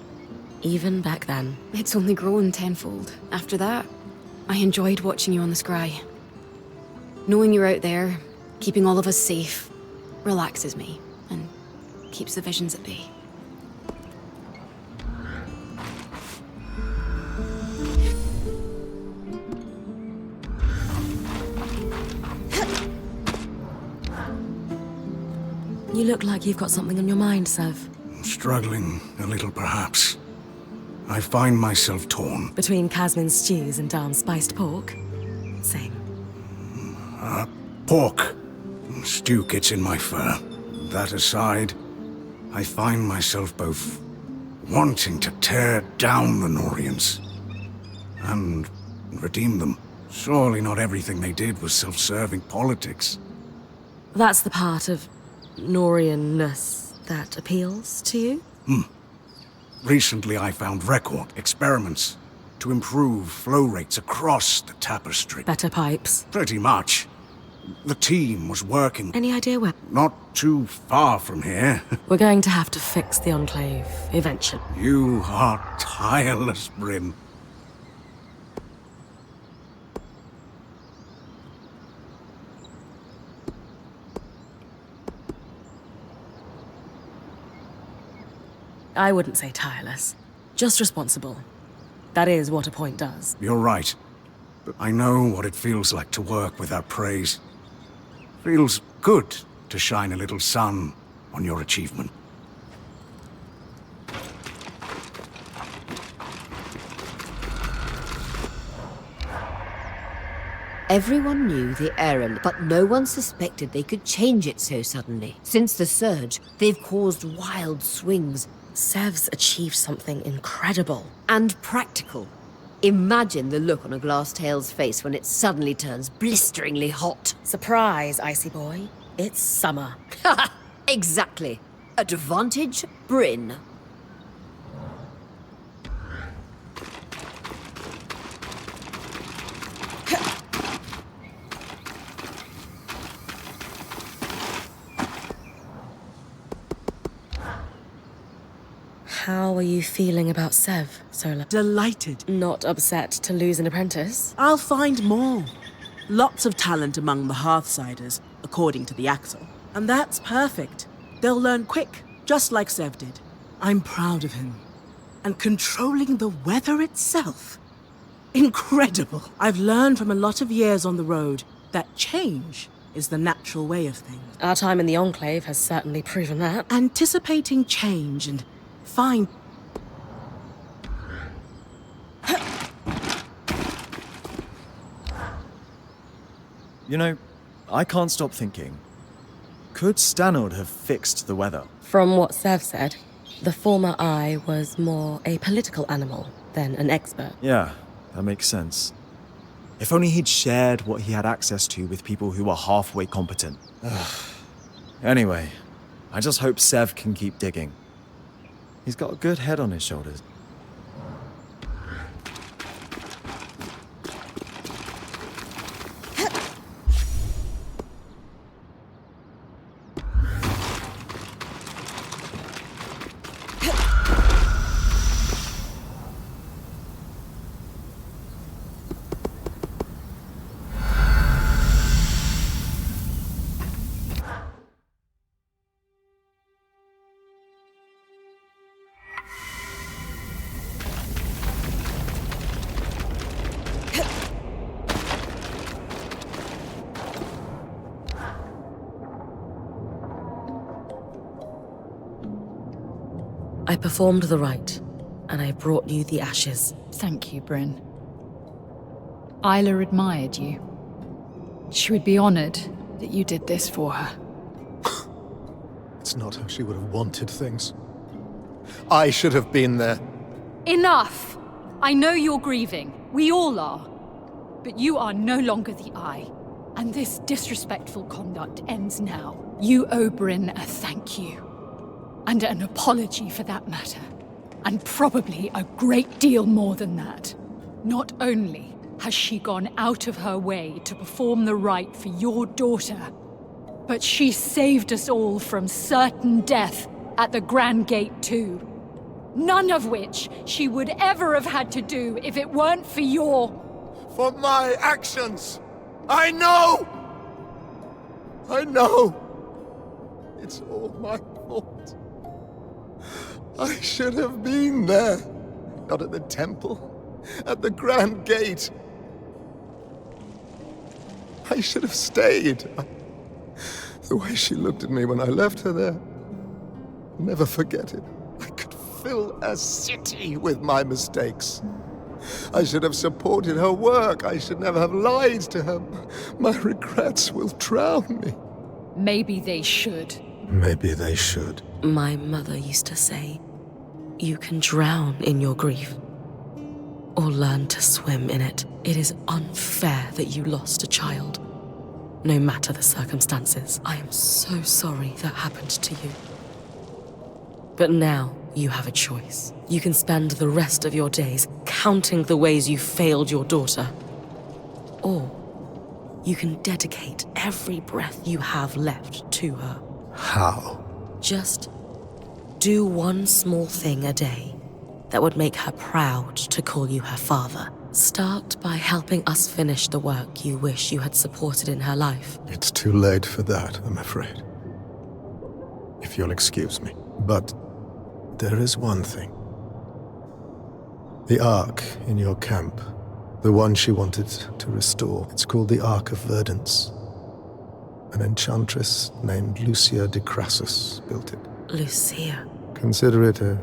even back then. It's only grown tenfold. After that, I enjoyed watching you on the Scry. Knowing you're out there, keeping all of us safe, relaxes me and keeps the visions at bay. You look like you've got something on your mind, Sev. Struggling a little, perhaps. I find myself torn. Between Casmin's stews and Darm's spiced pork? Same. Pork. Stew gets in my fur. That aside, I find myself both wanting to tear down the Norians and redeem them. Surely not everything they did was self-serving politics. That's the part of Norian-ness that appeals to you? Recently I found record experiments to improve flow rates across the tapestry. Better pipes. Pretty much. The team was working Any idea where? not too far from here. We're going to have to fix the Enclave eventually. You are tireless, Bryn. I wouldn't say tireless. Just responsible. That is what a point does. You're right. But I know what it feels like to work without praise. Feels good to shine a little sun on your achievement. Everyone knew the errand, but no one suspected they could change it so suddenly. Since the surge, they've caused wild swings. Sev's achieved something incredible. And practical. Imagine the look on a Glasstail's face when it suddenly turns blisteringly hot. Surprise, Icy Boy. It's summer. Exactly. Advantage Bryn. How are you feeling about Sev, Sola? Delighted. Not upset to lose an apprentice? I'll find more. Lots of talent among the Hearthsiders, according to the Axle. And that's perfect. They'll learn quick, just like Sev did. I'm proud of him. And controlling the weather itself. Incredible. I've learned from a lot of years on the road that change is the natural way of things. Our time in the Enclave has certainly proven that. Anticipating change and find... You know, I can't stop thinking. Could Stannard have fixed the weather? From what Sev said, the former I was more a political animal than an expert. Yeah, that makes sense. If only he'd shared what he had access to with people who were halfway competent. Anyway, I just hope Sev can keep digging. He's got a good head on his shoulders. I performed the rite, and I brought you the ashes. Thank you, Bryn. Isla admired you. She would be honored that you did this for her. It's not how she would have wanted things. I should have been there. Enough! I know you're grieving. We all are. But you are no longer the Eye. And this disrespectful conduct ends now. You owe Bryn a thank you. And an apology for that matter. And probably a great deal more than that. Not only has she gone out of her way to perform the rite for your daughter, but she saved us all from certain death at the Grand Gate too. None of which she would ever have had to do if it weren't for your... For my actions! I know! I know! It's all my fault. I should have been there. Not at the temple, at the Grand Gate. I should have stayed. The way she looked at me when I left her there, I'll never forget it. I could fill a city with my mistakes. I should have supported her work. I should never have lied to her. My regrets will drown me. Maybe they should. Maybe they should. My mother used to say, you can drown in your grief, or learn to swim in it. It is unfair that you lost a child. No matter the circumstances, I am so sorry that happened to you. But now, you have a choice. You can spend the rest of your days counting the ways you failed your daughter. Or you can dedicate every breath you have left to her. How? Just do one small thing a day that would make her proud to call you her father. Start by helping us finish the work you wish you had supported in her life. It's too late for that, I'm afraid. If you'll excuse me. But there is one thing. The Ark in your camp, the one she wanted to restore, it's called the Ark of Verdance. An enchantress named Lucia de Crassus built it. Lucia. Consider it a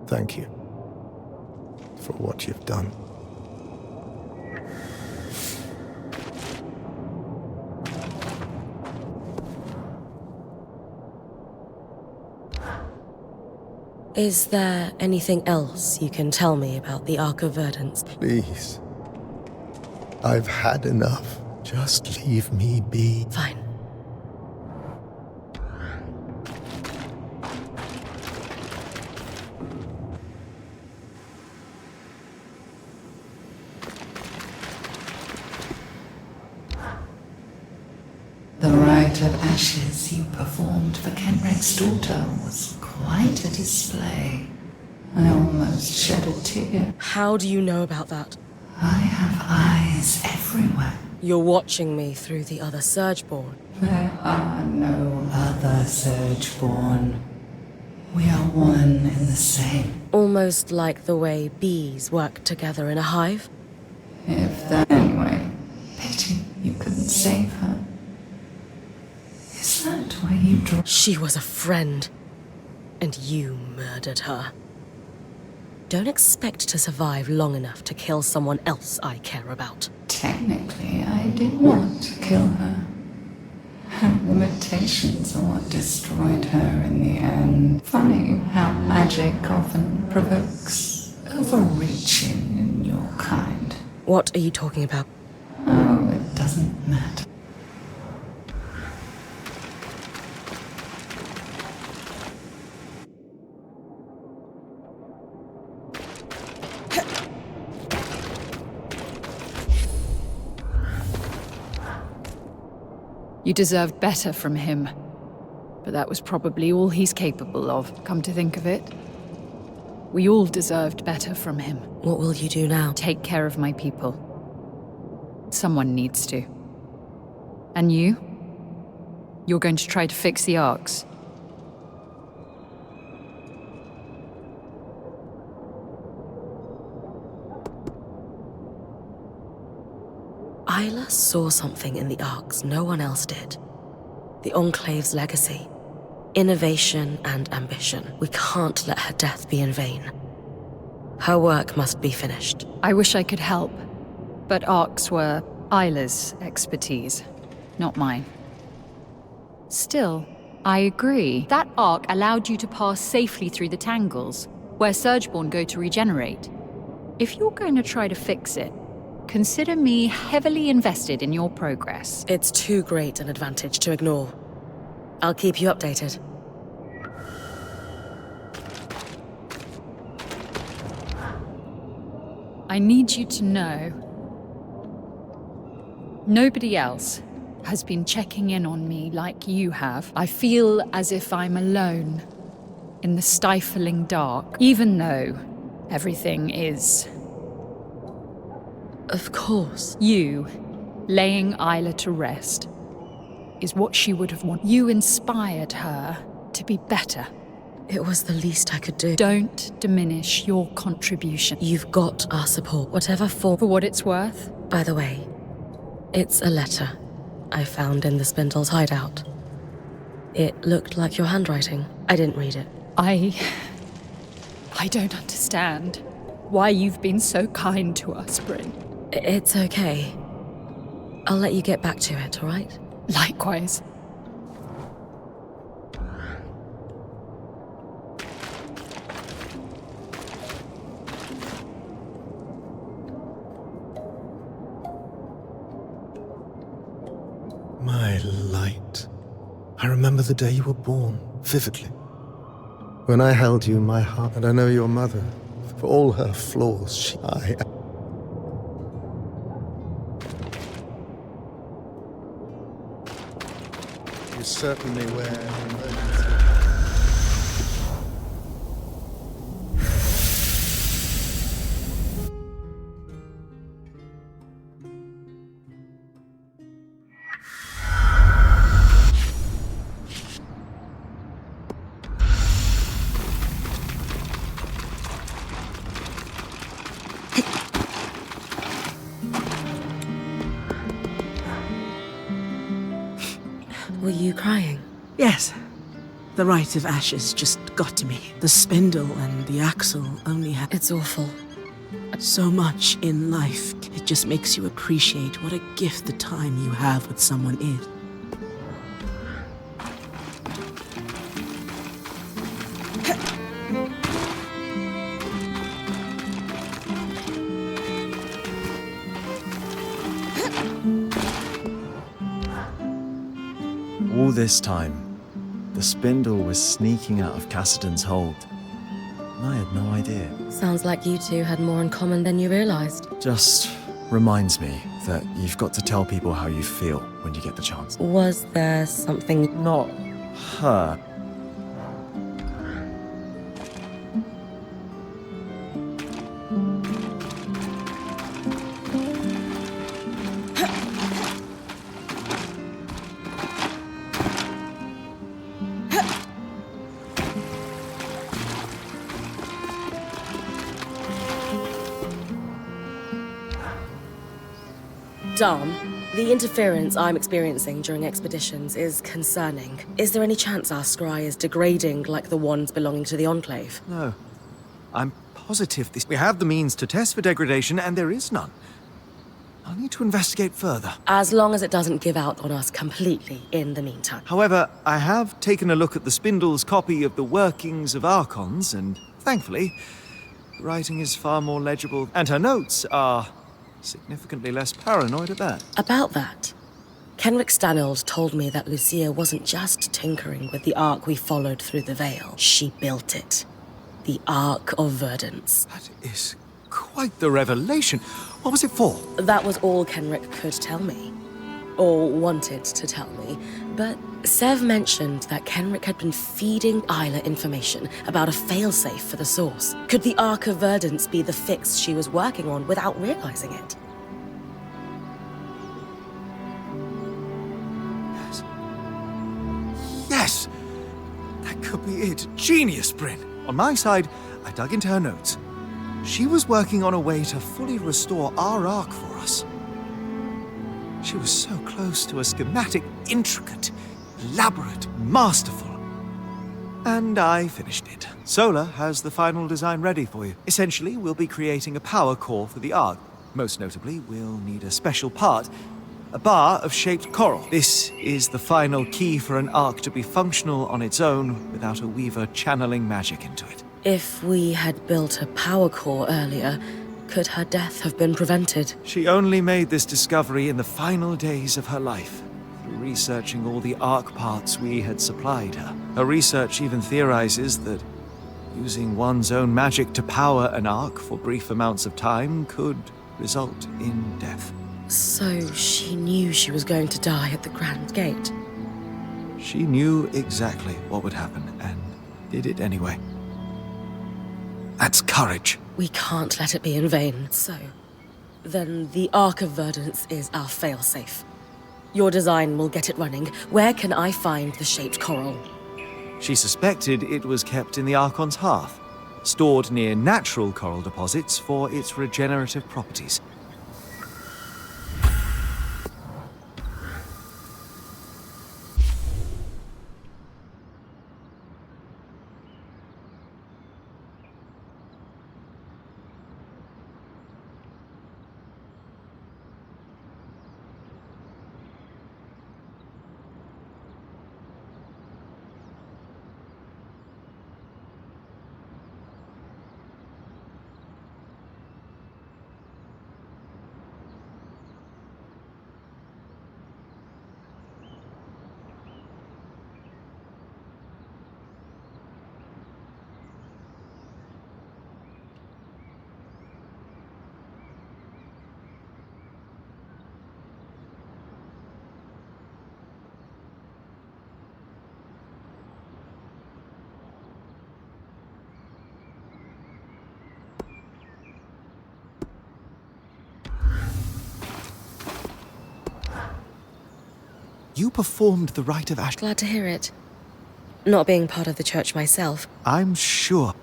thank you for what you've done. Is there anything else you can tell me about the Ark of Verdance? Please. I've had enough. Just leave me be. Fine. The rite of ashes you performed for Kenrick's daughter was quite a display. I almost shed a tear. How do you know about that? I have eyes everywhere. You're watching me through the other Surgeborn. There are no other Surgeborn. We are one in the same. Almost like the way bees work together in a hive? If that... Anyway, pity you couldn't save her. Is that why you draw... She was a friend, and you murdered her. Don't expect to survive long enough to kill someone else I care about. Technically, I did want to kill her. Her limitations are what destroyed her in the end. Funny how magic often provokes overreaching in your kind. What are you talking about? Oh, it doesn't matter. You deserved better from him. But that was probably all he's capable of, come to think of it. We all deserved better from him. What will you do now? Take care of my people. Someone needs to. And you? You're going to try to fix the arcs. Isla saw something in the arcs no one else did. The Enclave's legacy. innovation and ambition. We can't let her death be in vain. Her work must be finished. I wish I could help, but arcs were Isla's expertise, not mine. Still, I agree. That arc allowed you to pass safely through the tangles, where Surgeborn go to regenerate. If you're going to try to fix it, consider me heavily invested in your progress. It's too great an advantage to ignore. I'll keep you updated. I need you to know, nobody else has been checking in on me like you have. I feel as if I'm alone in the stifling dark, even though everything is. Of course. You laying Isla to rest is what she would have wanted. You inspired her to be better. It was the least I could do. Don't diminish your contribution. You've got our support, whatever form. For what it's worth. By the way, it's a letter I found in the Spindle's hideout. It looked like your handwriting. I didn't read it. I don't understand why you've been so kind to us, Bryn. It's okay. I'll let you get back to it, all right? Likewise. My light. I remember the day you were born, vividly. When I held you in my heart, and I know your mother, for all her flaws, You certainly wear emergency. Were you crying? Yes. The rite of ashes just got to me. The spindle and the axle only had It's awful. so much in life. It just makes you appreciate what a gift the time you have with someone is. All this time, the spindle was sneaking out of Cassidon's hold. And I had no idea. Sounds like you two had more in common than you realized. Just reminds me that you've got to tell people how you feel when you get the chance. Was there something... Not her. Dom, the interference I'm experiencing during expeditions is concerning. Is there any chance our scry is degrading like the ones belonging to the Enclave? No. I'm positive we have the means to test for degradation, and there is none. I'll need to investigate further. As long as it doesn't give out on us completely in the meantime. However, I have taken a look at the Spindle's copy of the workings of Archons, and thankfully, the writing is far more legible, and her notes are significantly less paranoid at that. About that, Kenrick Stanold told me that Lucia wasn't just tinkering with the Ark we followed through the Veil. She built it. The Ark of Verdance. That is quite the revelation. What was it for? That was all Kenrick could tell me. Or wanted to tell me. But Sev mentioned that Kenrick had been feeding Isla information about a failsafe for the source. Could the Ark of Verdance be the fix she was working on without realizing it? Yes! That could be it. Genius, Bryn. On my side, I dug into her notes. She was working on a way to fully restore our Ark for us. She was so close to a schematic, intricate, elaborate, masterful. And I finished it. Solar has the final design ready for you. Essentially, we'll be creating a power core for the Ark. Most notably, we'll need a special part, a bar of shaped coral. This is the final key for an Ark to be functional on its own without a Weaver channeling magic into it. If we had built a power core earlier, could her death have been prevented? She only made this discovery in the final days of her life, through researching all the Ark parts we had supplied her. Her research even theorizes that using one's own magic to power an Ark for brief amounts of time could result in death. So she knew she was going to die at the Grand Gate? She knew exactly what would happen, and did it anyway. That's courage. We can't let it be in vain. So, then the Ark of Verdance is our failsafe. Your design will get it running. Where can I find the shaped coral? She suspected it was kept in the Archon's hearth, stored near natural coral deposits for its regenerative properties. You performed the rite of Ash. Glad to hear it. Not being part of the church myself. I'm sure.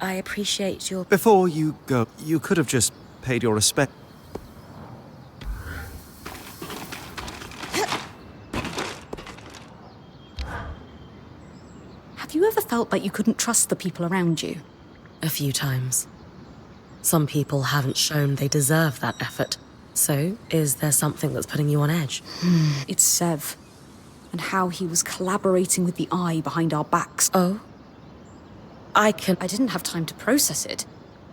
I appreciate your... Before you go, you could have just paid your respect. Have you ever felt like you couldn't trust the people around you? A few times. Some people haven't shown they deserve that effort. So, is there something that's putting you on edge? It's Sev, and how he was collaborating with the Eye behind our backs. Oh? I didn't have time to process it.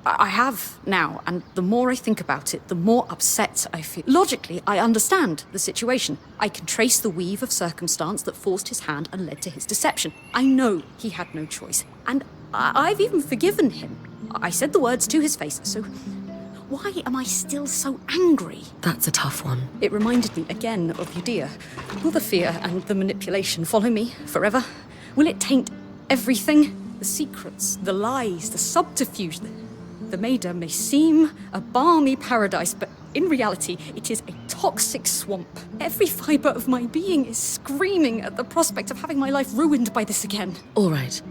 I have now, and the more I think about it, the more upset I feel. Logically, I understand the situation. I can trace the weave of circumstance that forced his hand and led to his deception. I know he had no choice, and I've even forgiven him. I said the words to his face, so why am I still so angry? That's a tough one. It reminded me again of Udea. Will the fear and the manipulation follow me forever? Will it taint everything? The secrets, the lies, the subterfuge. The Maida may seem a balmy paradise, but in reality, it is a toxic swamp. Every fibre of my being is screaming at the prospect of having my life ruined by this again. All right.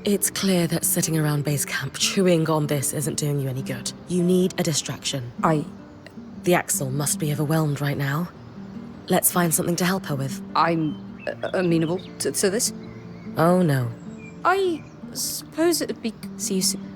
It's clear that sitting around base camp chewing on this isn't doing you any good. You need a distraction. The Axel must be overwhelmed right now. Let's find something to help her with. I'm amenable to this. Oh, no. I suppose it would be... See you soon.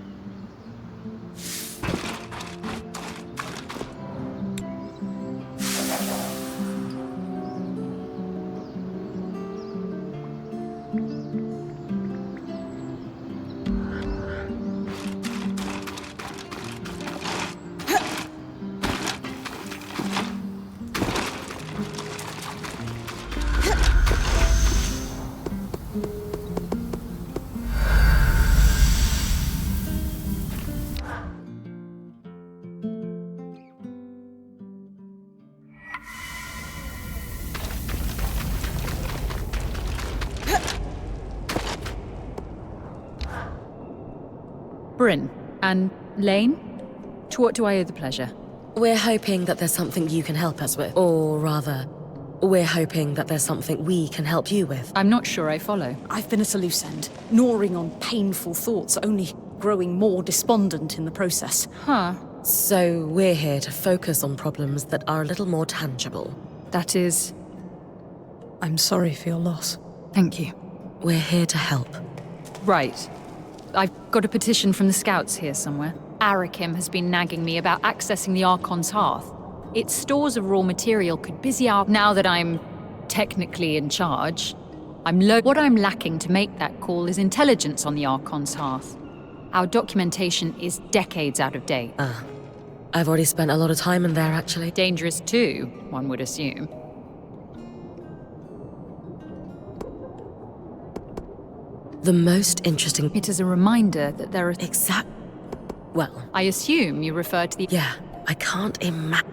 Bryn and Lane, to what do I owe the pleasure? We're hoping that there's something you can help us with. Or rather, we're hoping that there's something we can help you with. I'm not sure I follow. I've been at a loose end, gnawing on painful thoughts, only growing more despondent in the process. Huh. So we're here to focus on problems that are a little more tangible. That is... I'm sorry for your loss. Thank you. We're here to help. Right. I've got a petition from the scouts here somewhere. Arakim has been nagging me about accessing the Archon's hearth. Its stores of raw material could busy our... Now that I'm technically in charge, what I'm lacking to make that call is intelligence on the Archon's hearth. Our documentation is decades out of date. I've already spent a lot of time in there, actually. Dangerous too, one would assume. The most interesting... It is a reminder that there are... Well... I assume you refer to the... Yeah, I can't imagine...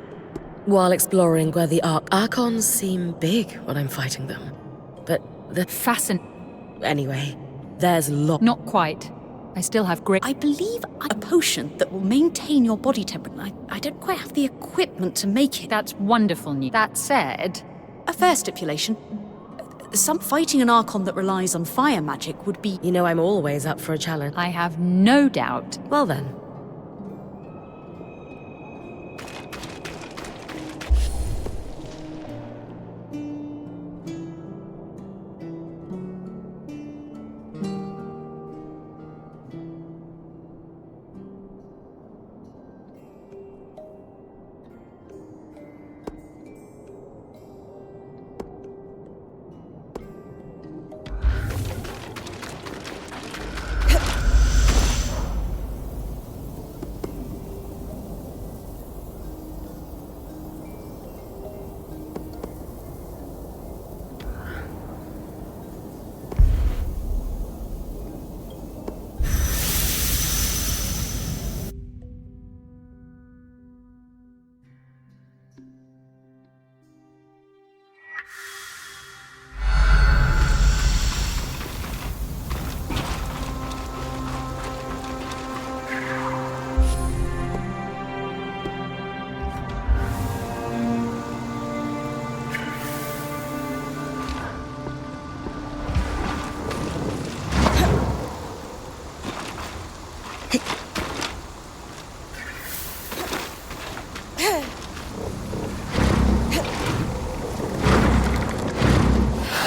While exploring where the Archons seem big when I'm fighting them. But the... Anyway, there's Not quite. I still have great... I believe a potion that will maintain your body temperature. I don't quite have the equipment to make it. That's wonderful news. That said... A fair stipulation. Some fighting an Archon that relies on fire magic would be... You know I'm always up for a challenge. I have no doubt. Well then.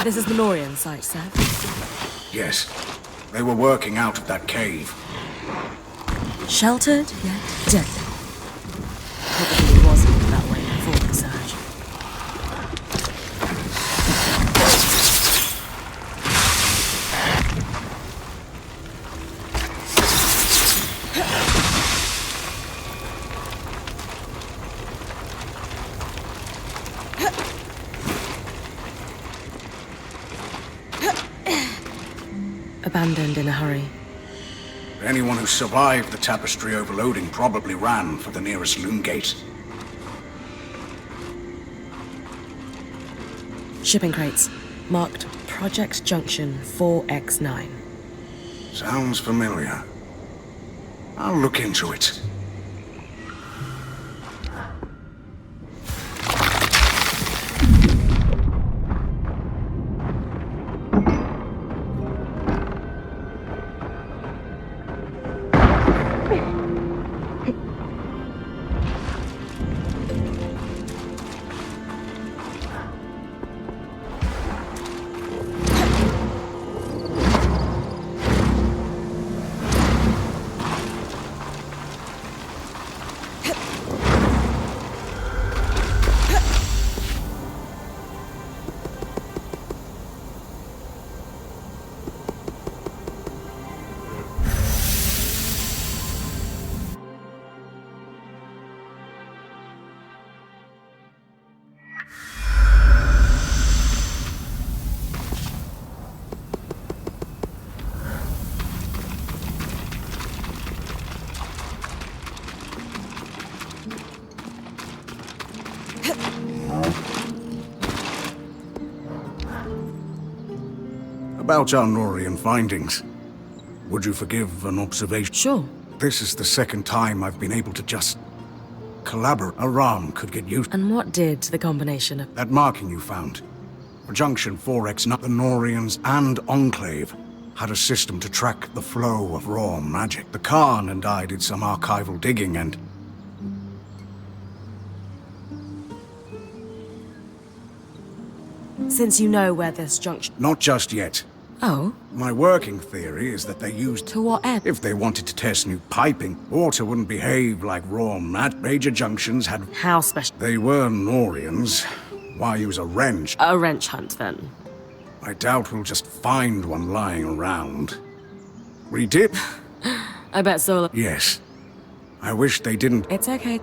This is the Norian site, sir? Yes. They were working out of that cave. Sheltered, yet deadly. Probably wasn't that way before the surge. Abandoned in a hurry. Anyone who survived the tapestry overloading probably ran for the nearest loom gate. Shipping crates. Marked Project Junction 4X9. Sounds familiar. I'll look into it. About our Norian findings, would you forgive an observation? Sure. This is the second time I've been able to just collaborate. A ram could get used. And what did the combination of... That marking you found. For Junction 4X, the Norians and Enclave had a system to track the flow of raw magic. The Khan and I did some archival digging and Since you know where this junction... Not just yet. Oh? My working theory is that they used... To what end? If they wanted to test new piping, water wouldn't behave like raw mat. Major junctions had... How special? They were Norians. Why use a wrench? A wrench hunt, then. I doubt we'll just find one lying around. Re-dip? I bet Solar... Yes. I wish they didn't... It's okay.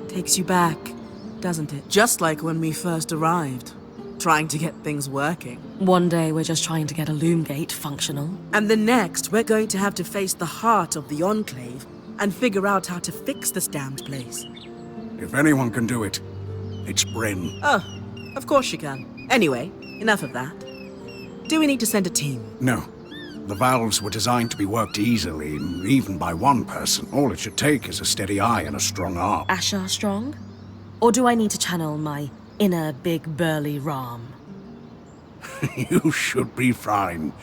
Takes you back, doesn't it? Just like when we first arrived, trying to get things working. One day we're just trying to get a loom gate functional. And the next, we're going to have to face the heart of the Enclave and figure out how to fix this damned place. If anyone can do it, it's Bryn. Oh, of course you can. Anyway, enough of that. Do we need to send a team? No. The valves were designed to be worked easily, even by one person. All it should take is a steady eye and a strong arm. Asher strong? Or do I need to channel my inner big burly Ram? You should be fine.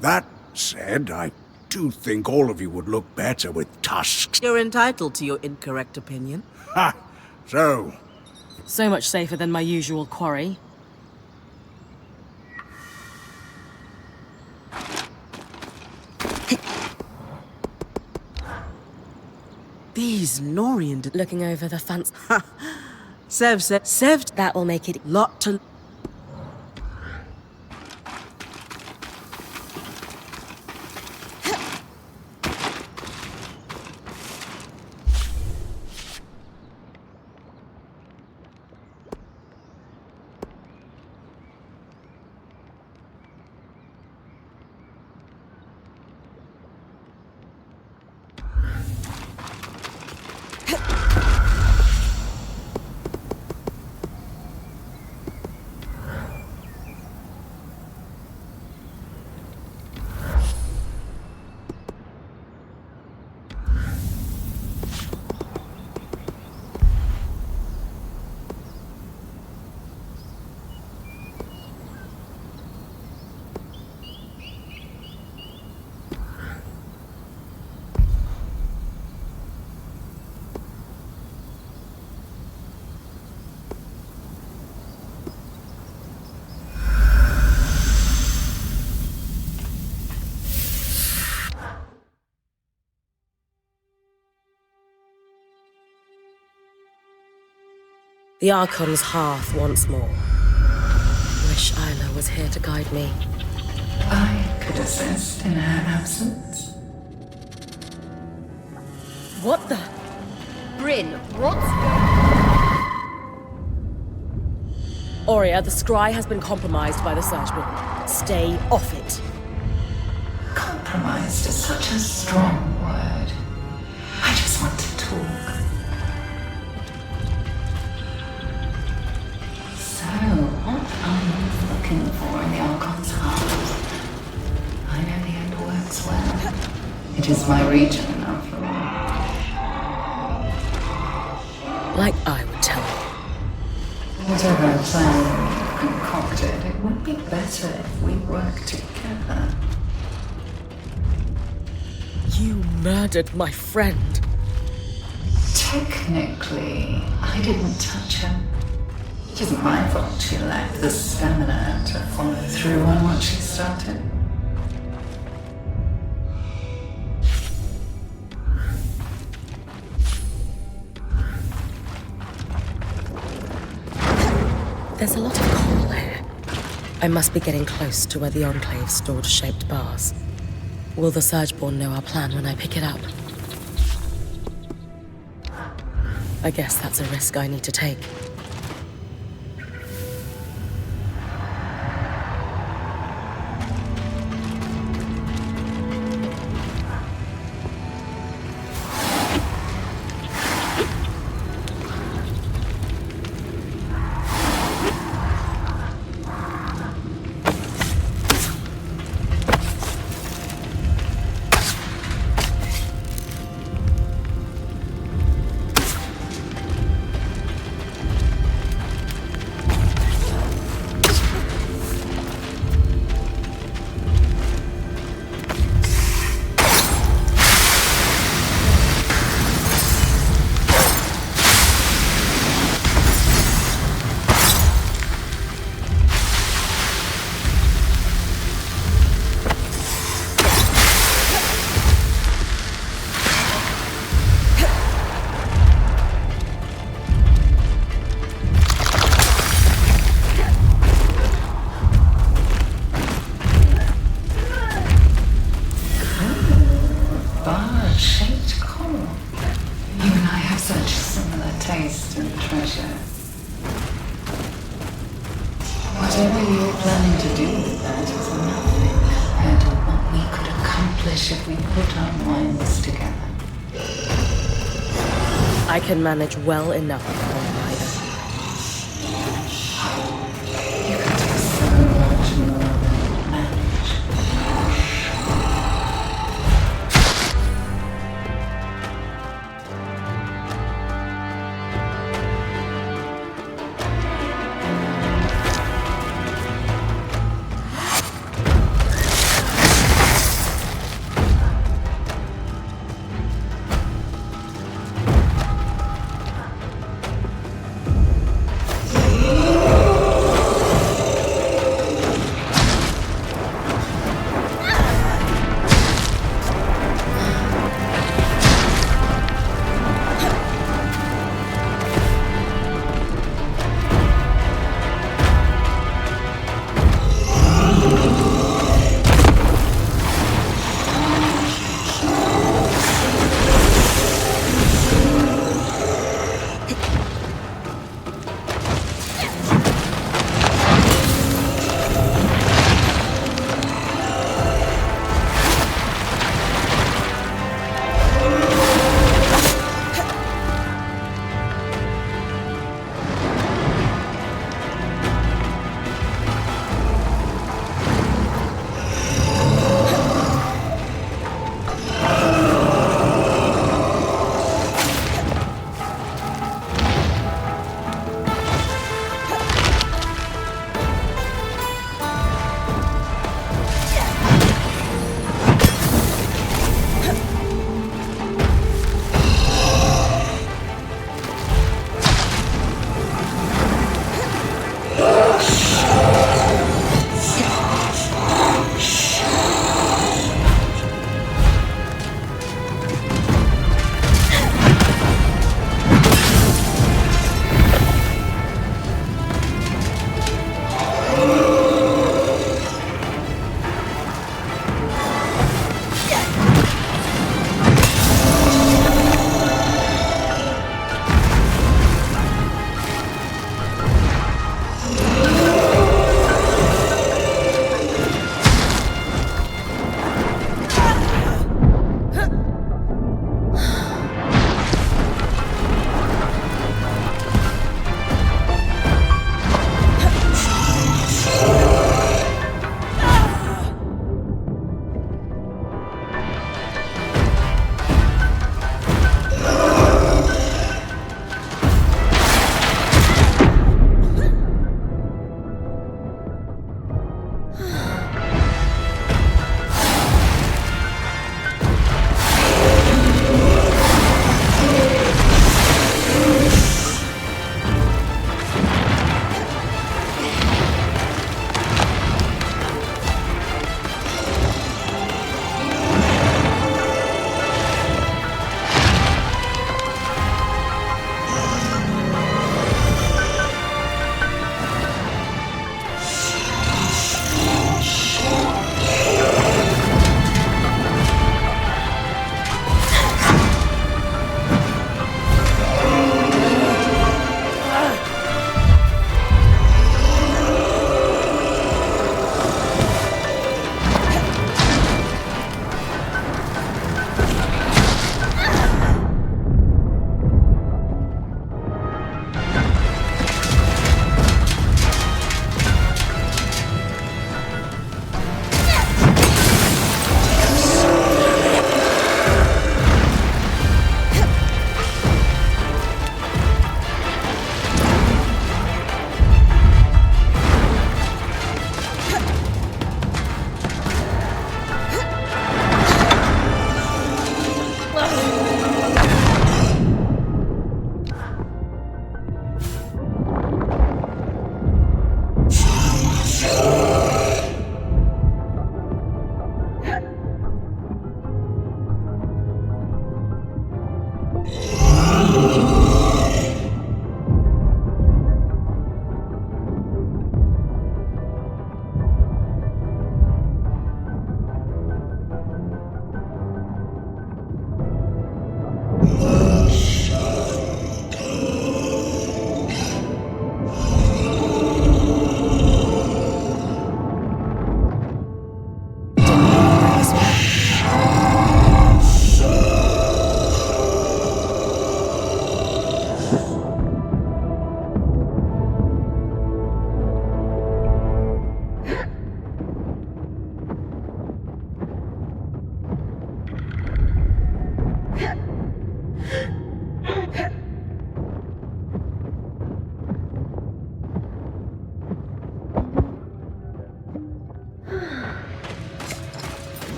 That said, I do think all of you would look better with tusks. You're entitled to your incorrect opinion. Ha! So, So much safer than my usual quarry. These Norian... Looking over the fence. Sev, That will make it... lot to... The Archon's hearth once more. Wish Isla was here to guide me. I could assist in her absence. What the? Bryn, what's... Aurea, the scry has been compromised by the Surgeborn. Stay off it. Compromised is such a strong word. I just want to talk. So, what are you looking for in the Archon's heart? I know the end works well. It is my region, after all. Like I would tell you. Whatever plan you've concocted, it would be better if we worked together. You murdered my friend. Technically, I didn't touch her. It isn't my fault she lacked the stamina to follow through on what she started. There's a lot of coral here. I must be getting close to where the Enclave stored shaped bars. Will the Surgeborn know our plan when I pick it up? I guess that's a risk I need to take. to do with that is nothing compared to what we could accomplish if we put our minds together. I can manage well enough on my own. You can do so much more than manage.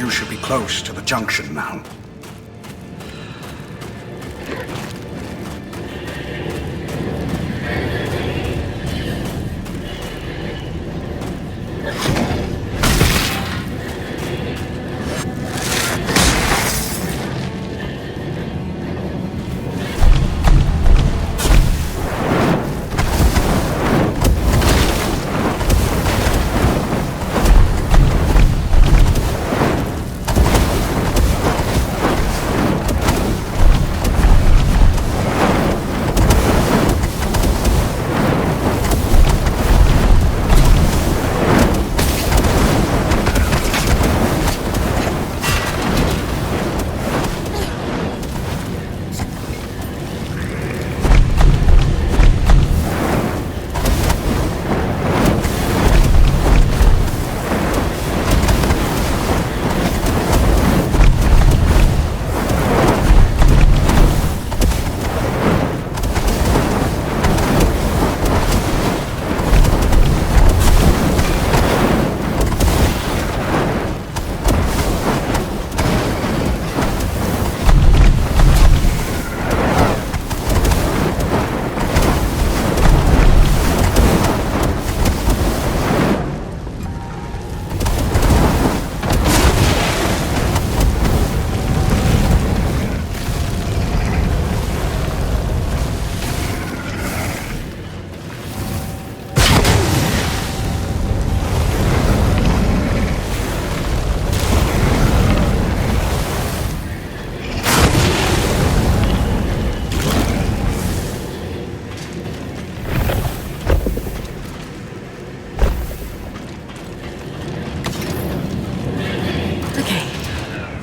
You should be close to the junction now.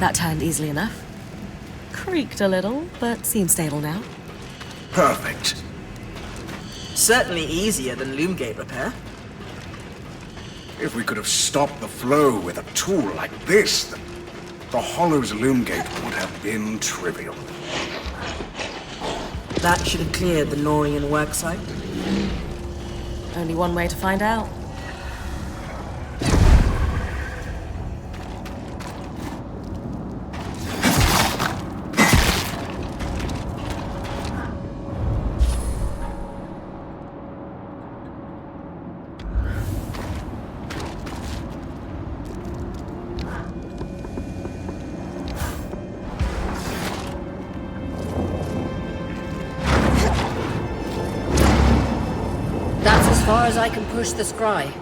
That turned easily enough. Creaked a little, but seems stable now. Perfect. Certainly easier than loom gate repair. If we could have stopped the flow with a tool like this, the Hollow's loom gate would have been trivial. That should have cleared the Norian worksite. Only one way to find out. That's as far as I can push the scry.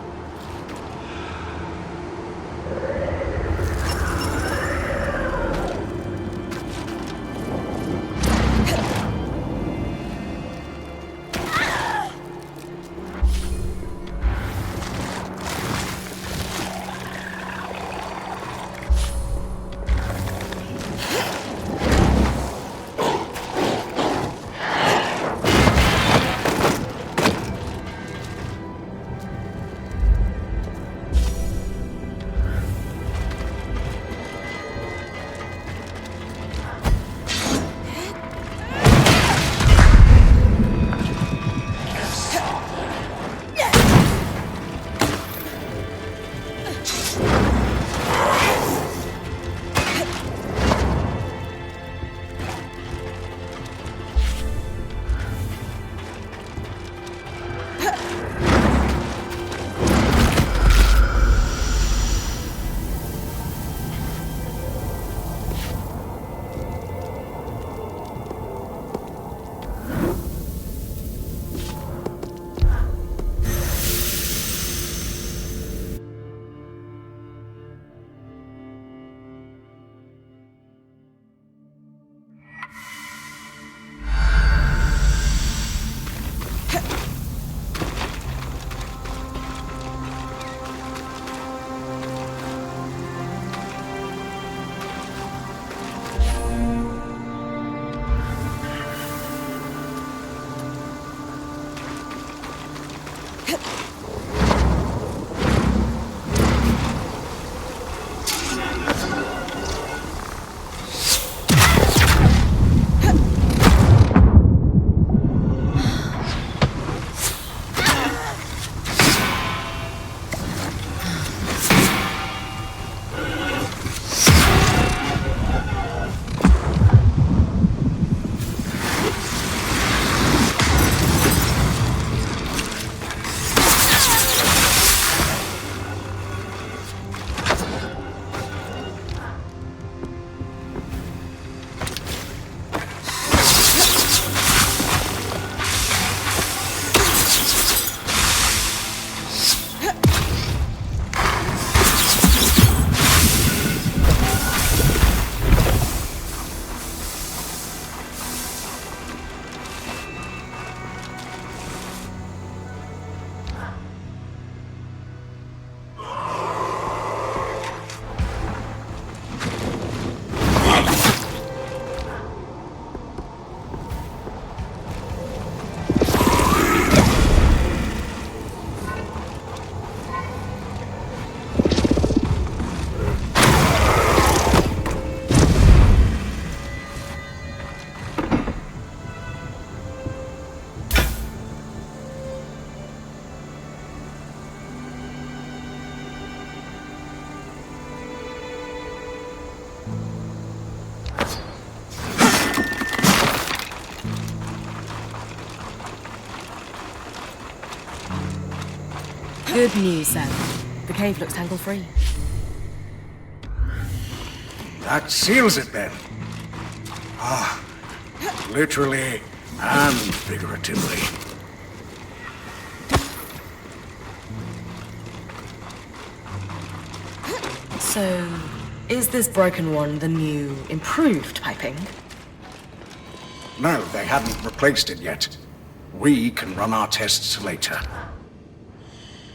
Good news, Sam. The cave looks tangle-free. That seals it then. Ah, literally and figuratively. So, is this broken one the new, improved piping? No, they hadn't replaced it yet. We can run our tests later.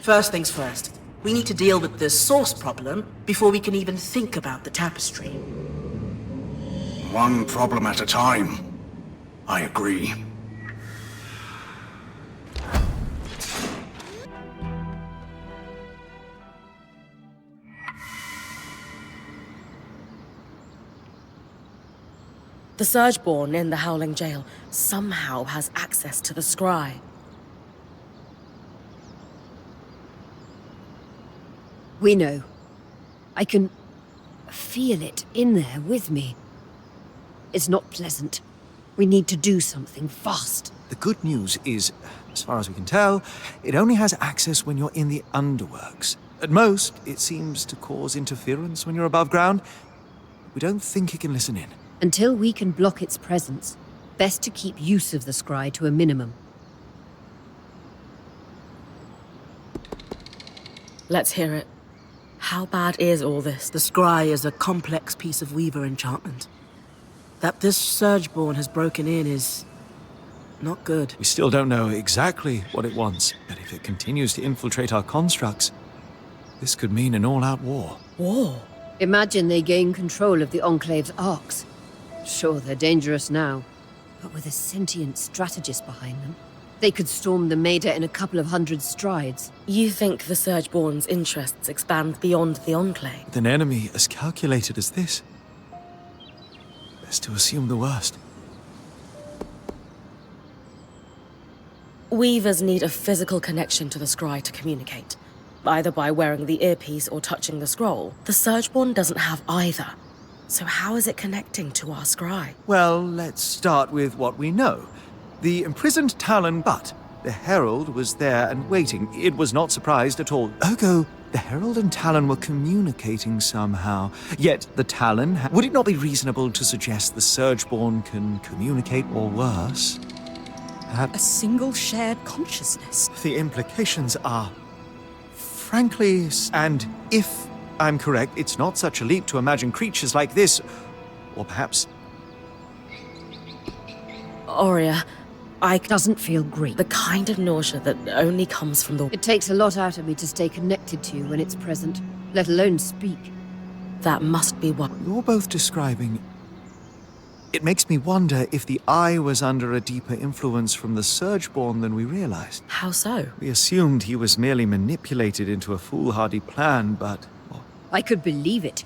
First things first, we need to deal with the source problem before we can even think about the tapestry. One problem at a time. I agree. The Surgeborn in the Howling Jail somehow has access to the scry. We know. I can feel it in there with me. It's not pleasant. We need to do something fast. The good news is, as far as we can tell, it only has access when you're in the underworks. At most, it seems to cause interference when you're above ground. We don't think it can listen in. Until we can block its presence, best to keep use of the scry to a minimum. Let's hear it. How bad is all this? The scry is a complex piece of Weaver enchantment. That this Surgeborn has broken in is not good. We still don't know exactly what it wants, but if it continues to infiltrate our constructs, this could mean an all-out war. War? Imagine they gain control of the Enclave's arcs. Sure, they're dangerous now, but with a sentient strategist behind them, they could storm the Maida in a couple of hundred strides. You think the Surgeborn's interests expand beyond the Enclave? With an enemy as calculated as this, best to assume the worst. Weavers need a physical connection to the scry to communicate, either by wearing the earpiece or touching the scroll. The Surgeborn doesn't have either. So how is it connecting to our scry? Well, let's start with what we know. The imprisoned Talon, but the Herald was there and waiting. It was not surprised at all. Ergo, the Herald and Talon were communicating somehow. Yet the Talon... Would it not be reasonable to suggest the Surgeborn can communicate, or worse? A single shared consciousness. The implications are... frankly, and if I'm correct, it's not such a leap to imagine creatures like this, or perhaps... Aurea, Doesn't feel great. the kind of nausea that only comes from the... It takes a lot out of me to stay connected to you when it's present, let alone speak. That must be what... You're both describing... It makes me wonder if the Eye was under a deeper influence from the Surgeborn than we realized. How so? We assumed he was merely manipulated into a foolhardy plan, but... well, I could believe it.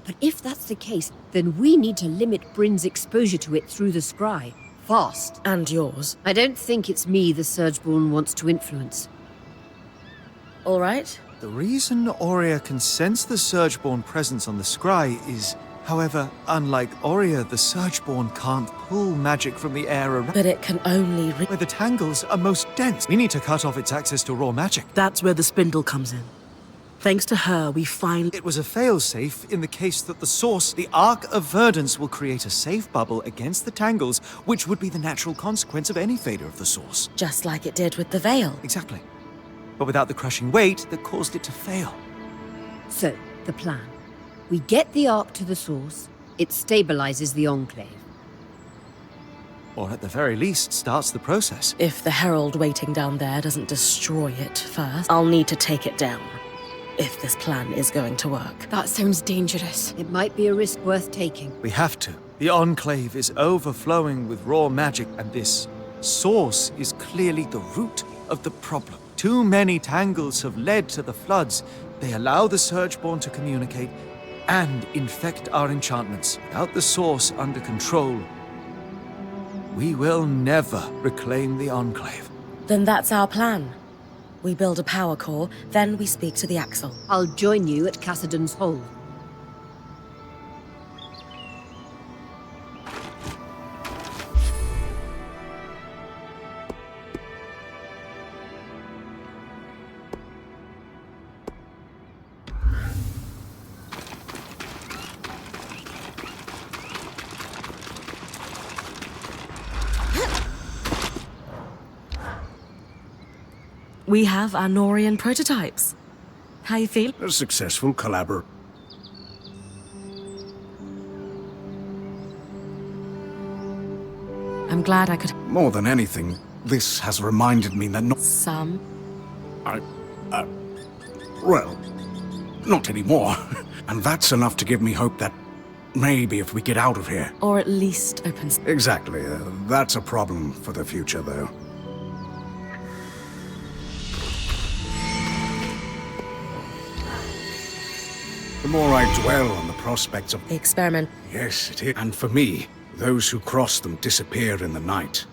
But if that's the case, then we need to limit Bryn's exposure to it through the scry. Fast. And yours. I don't think it's me the Surgeborn wants to influence. All right? the reason Aurea can sense the Surgeborn presence on the scry is... However, unlike Aurea, the Surgeborn can't pull magic from the air around... But it can only... where the tangles are most dense. We need to cut off its access to raw magic. That's where the spindle comes in. Thanks to her, we find... It was a failsafe in the case that the source, the Arc of Verdance, will create a safe bubble against the tangles, which would be the natural consequence of any failure of the source. Just like it did with the veil. Exactly. But without the crushing weight that caused it to fail. So, the plan. We get the Arc to the source, it stabilizes the Enclave. Or at the very least, starts the process. If the Herald waiting down there doesn't destroy it first, I'll need to take it down. If this plan is going to work. That sounds dangerous. It might be a risk worth taking. We have to. The Enclave is overflowing with raw magic, and this source is clearly the root of the problem. Too many tangles have led to the floods. They allow the Surgeborn to communicate and infect our enchantments. Without the source under control, we will never reclaim the Enclave. Then that's our plan. We build a power core, then we speak to the Axle. I'll join you at Cassidon's Hole. We have our Norian prototypes. How you feel? A successful collaboration. I'm glad I could... More than anything, this has reminded me that Some. well, not anymore. And that's enough to give me hope that Maybe if we get out of here. Or at least opens. Exactly. That's a problem for the future, though. The more I dwell on the prospects of... The experiment. Yes, it is. And for me, those who cross them disappear in the night.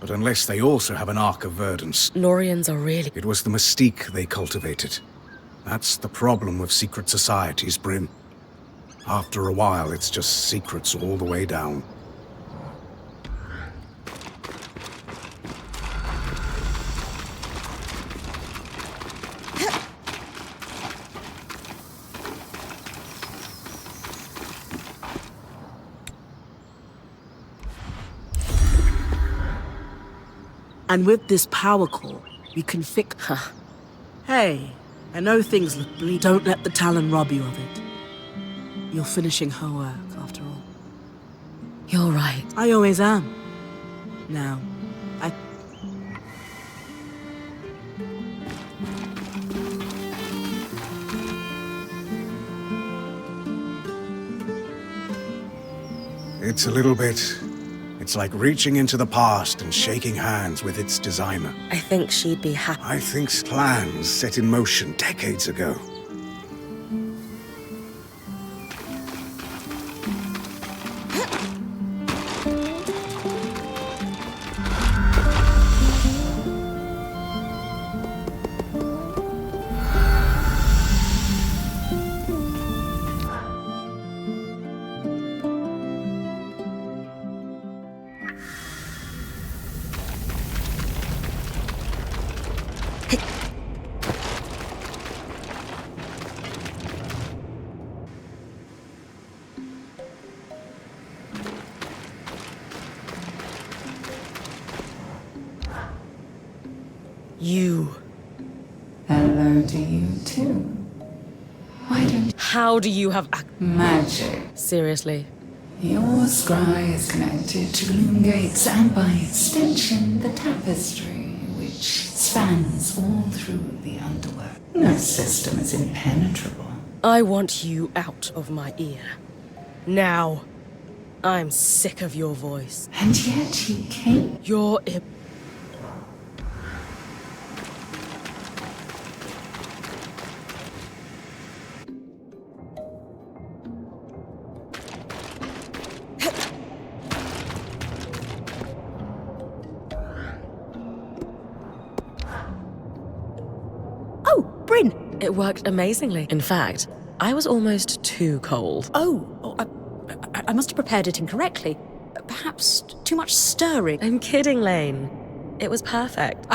But unless they also have an Ark of Verdance... Lorians are really... It was the mystique they cultivated. That's the problem with secret societies, Bryn. After a while, it's just secrets all the way down. And with this power core, we can fix... Hey, I know things look bleak. Don't let the Talon rob you of it. You're finishing her work, after all. You're right. I always am. Now, It's a little bit... It's like reaching into the past and shaking hands with its designer. I think she'd be happy. I think plans set in motion decades ago. You. Hello to you too. Why don't How do you have magic? Seriously. Your scry is connected to Gloom Gates and by extension the tapestry which spans all through the underworld. No system is impenetrable. I want you out of my ear. Now. I'm sick of your voice. And yet you came. Your Bryn! It worked amazingly. In fact, I was almost too cold. I must have prepared it incorrectly. Perhaps too much stirring. I'm kidding, Lane. It was perfect.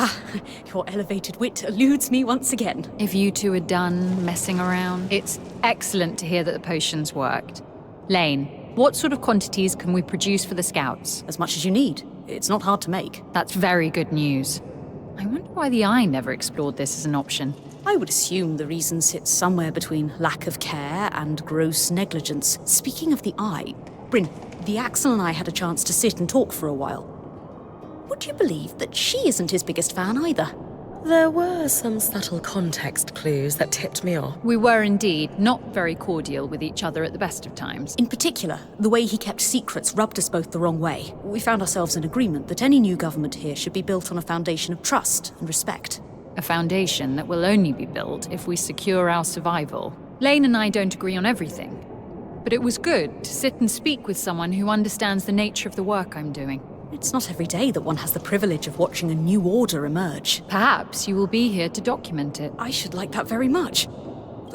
Your elevated wit eludes me once again. If you two are done messing around, it's excellent to hear that the potions worked. Lane, what sort of quantities can we produce for the scouts? As much as you need. It's not hard to make. That's very good news. I wonder why the Eye never explored this as an option. I would assume the reason sits somewhere between lack of care and gross negligence. Speaking of the Eye, Bryn, the Axel and I had a chance to sit and talk for a while. Would you believe that she isn't his biggest fan either? There were some subtle context clues that tipped me off. We were indeed not very cordial with each other at the best of times. In particular, the way he kept secrets rubbed us both the wrong way. We found ourselves in agreement that any new government here should be built on a foundation of trust and respect. A foundation that will only be built if we secure our survival. Lane and I don't agree on everything, but it was good to sit and speak with someone who understands the nature of the work I'm doing. It's not every day that one has the privilege of watching a new order emerge. Perhaps you will be here to document it. I should like that very much.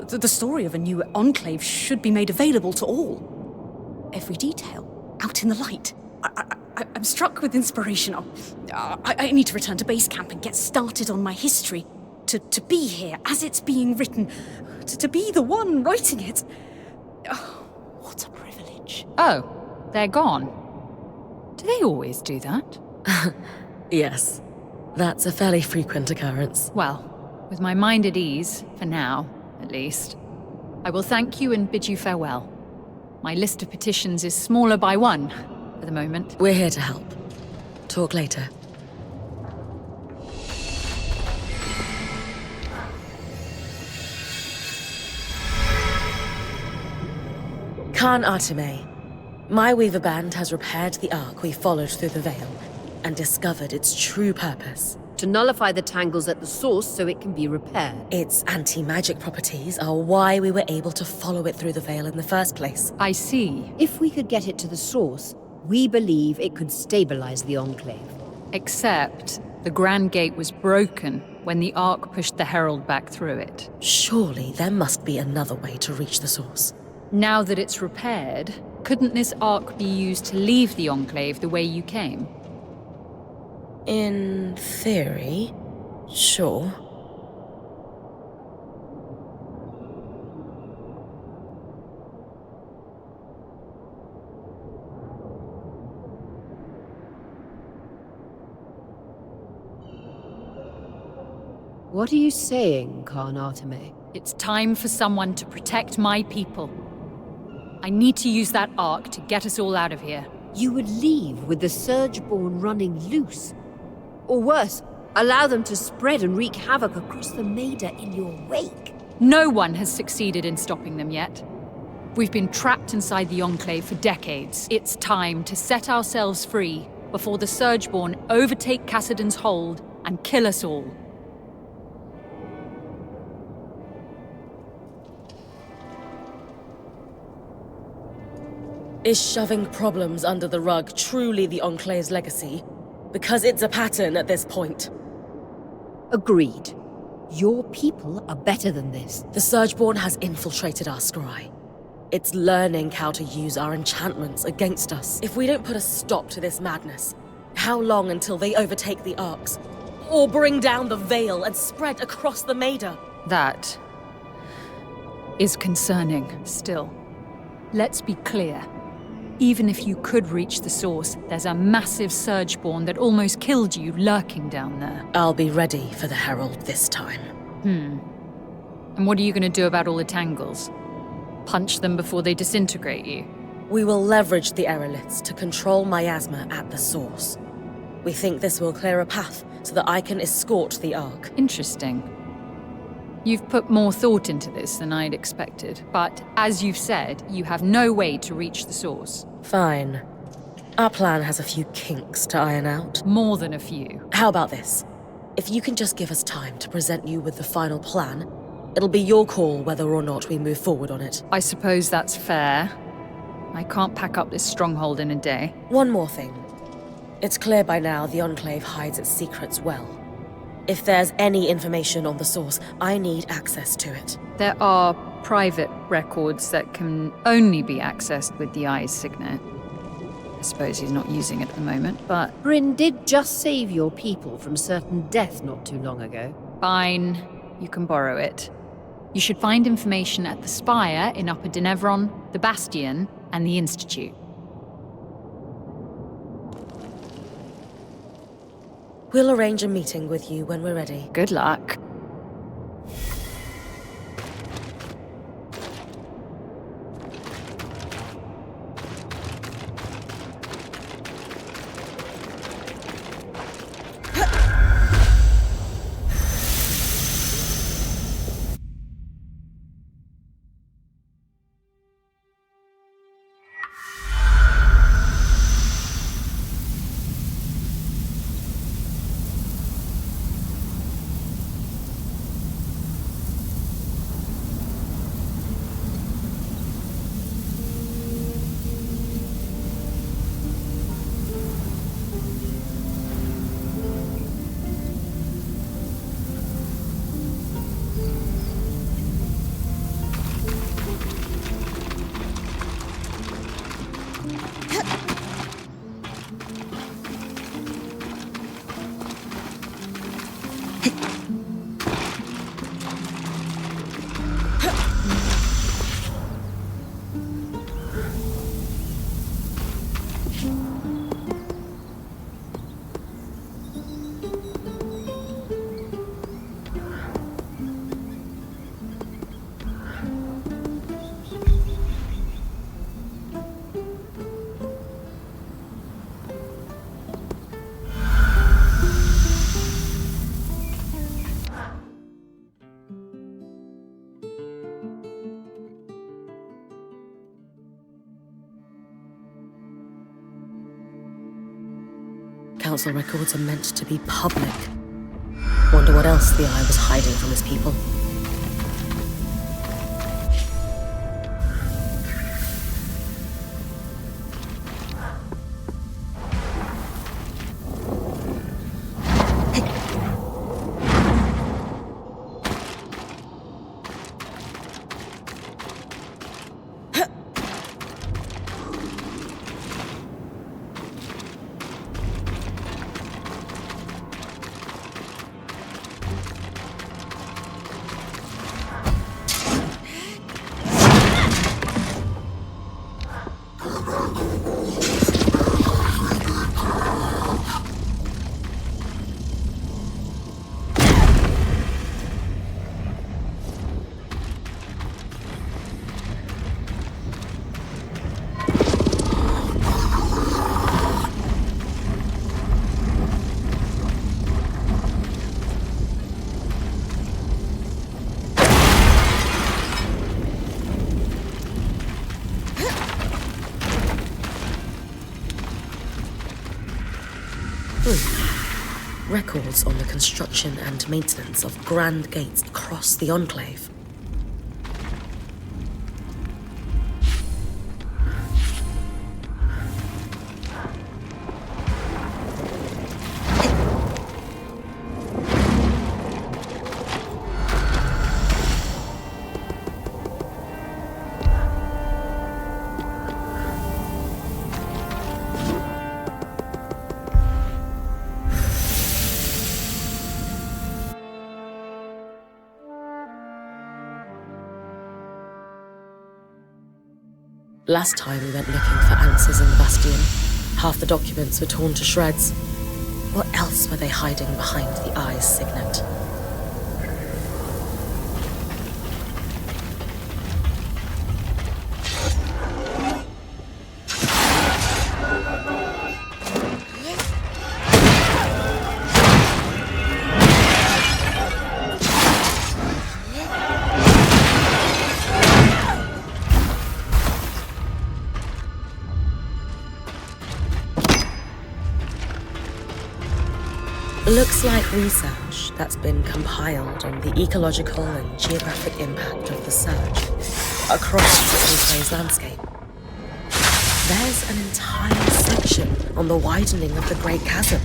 The story of a new enclave should be made available to all. Every detail, out in the light. I'm struck with inspiration. I need to return to base camp and get started on my history. To be here as it's being written. To be the one writing it. Oh, what a privilege. Oh, they're gone. Do they always do that? Yes. That's a fairly frequent occurrence. Well, with my mind at ease, for now, at least, I will thank you and bid you farewell. My list of petitions is smaller by one, for the moment. We're here to help. Talk later. Khan Arteme, my Weaver Band has repaired the Ark we followed through the Veil and discovered its true purpose. To nullify the tangles at the source so it can be repaired. Its anti-magic properties are why we were able to follow it through the Veil in the first place. I see. If we could get it to the source, we believe it could stabilize the Enclave. Except the Grand Gate was broken when the Ark pushed the Herald back through it. Surely there must be another way to reach the source. Now that it's repaired, couldn't this Ark be used to leave the Enclave the way you came? In theory, sure. What are you saying, Khan Arteme? It's time for someone to protect my people. I need to use that Ark to get us all out of here. You would leave with the Surgeborn running loose. Or worse, allow them to spread and wreak havoc across the Maida in your wake. No one has succeeded in stopping them yet. We've been trapped inside the Enclave for decades. It's time to set ourselves free before the Surgeborn overtake Cassidon's hold and kill us all. Is shoving problems under the rug truly the Enclave's legacy? Because it's a pattern at this point. Agreed. Your people are better than this. The Surgeborn has infiltrated our scry. It's learning how to use our enchantments against us. If we don't put a stop to this madness, how long until they overtake the Arks? Or bring down the Veil and spread across the Maida? That is concerning still. Let's be clear. Even if you could reach the source, there's a massive Surgeborn that almost killed you lurking down there. I'll be ready for the Herald this time. And what are you going to do about all the tangles? Punch them before they disintegrate you? We will leverage the aeroliths to control miasma at the source. We think this will clear a path so that I can escort the Ark. Interesting. You've put more thought into this than I'd expected, but as you've said, you have no way to reach the source. Fine. Our plan has a few kinks to iron out. More than a few. How about this? If you can just give us time to present you with the final plan, it'll be your call whether or not we move forward on it. I suppose that's fair. I can't pack up this stronghold in a day. One more thing. It's clear by now the Enclave hides its secrets well. If there's any information on the source, I need access to it. There are private records that can only be accessed with the Eye's signet. I suppose he's not using it at the moment, but... Bryn did just save your people from certain death not too long ago. Fine. You can borrow it. You should find information at the Spire in Upper Denevron, the Bastion, and the Institute. We'll arrange a meeting with you when we're ready. Good luck. Council records are meant to be public. Wonder what else the Eye was hiding from his people. Records on the construction and maintenance of grand gates across the Enclave. Last time we went looking for answers in the Bastion, half the documents were torn to shreds. What else were they hiding behind the Eye's signet? Looks like research that's been compiled on the ecological and geographic impact of the surge across the Enclave's landscape. There's an entire section on the widening of the Great Chasm.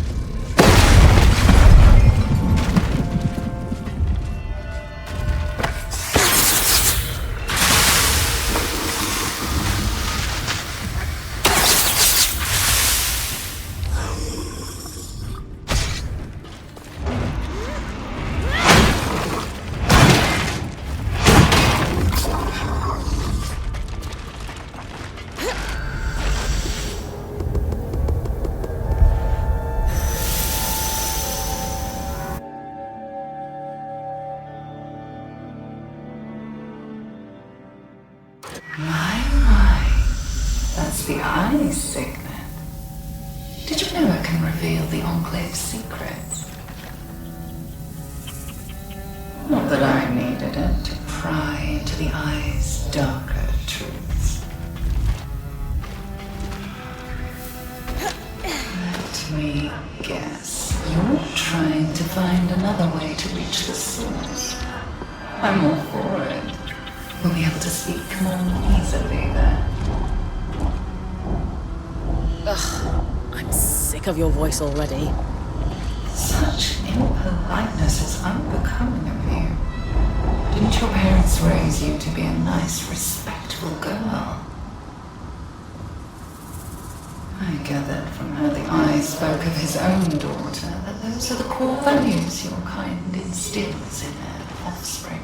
That's the Eye's signet. Did you know it can reveal the Enclave's secrets? Not that I needed it to pry into the Eye's darker truths. Let me guess. You're trying to find another way to reach the source. I'm all for it. We'll be able to speak more easily then. Ugh, I'm sick of your voice already. Such impoliteness is unbecoming of you. Didn't your parents raise you to be a nice, respectful girl? I gathered from how the Eye spoke of his own daughter that those are the core values your kind instills in their offspring.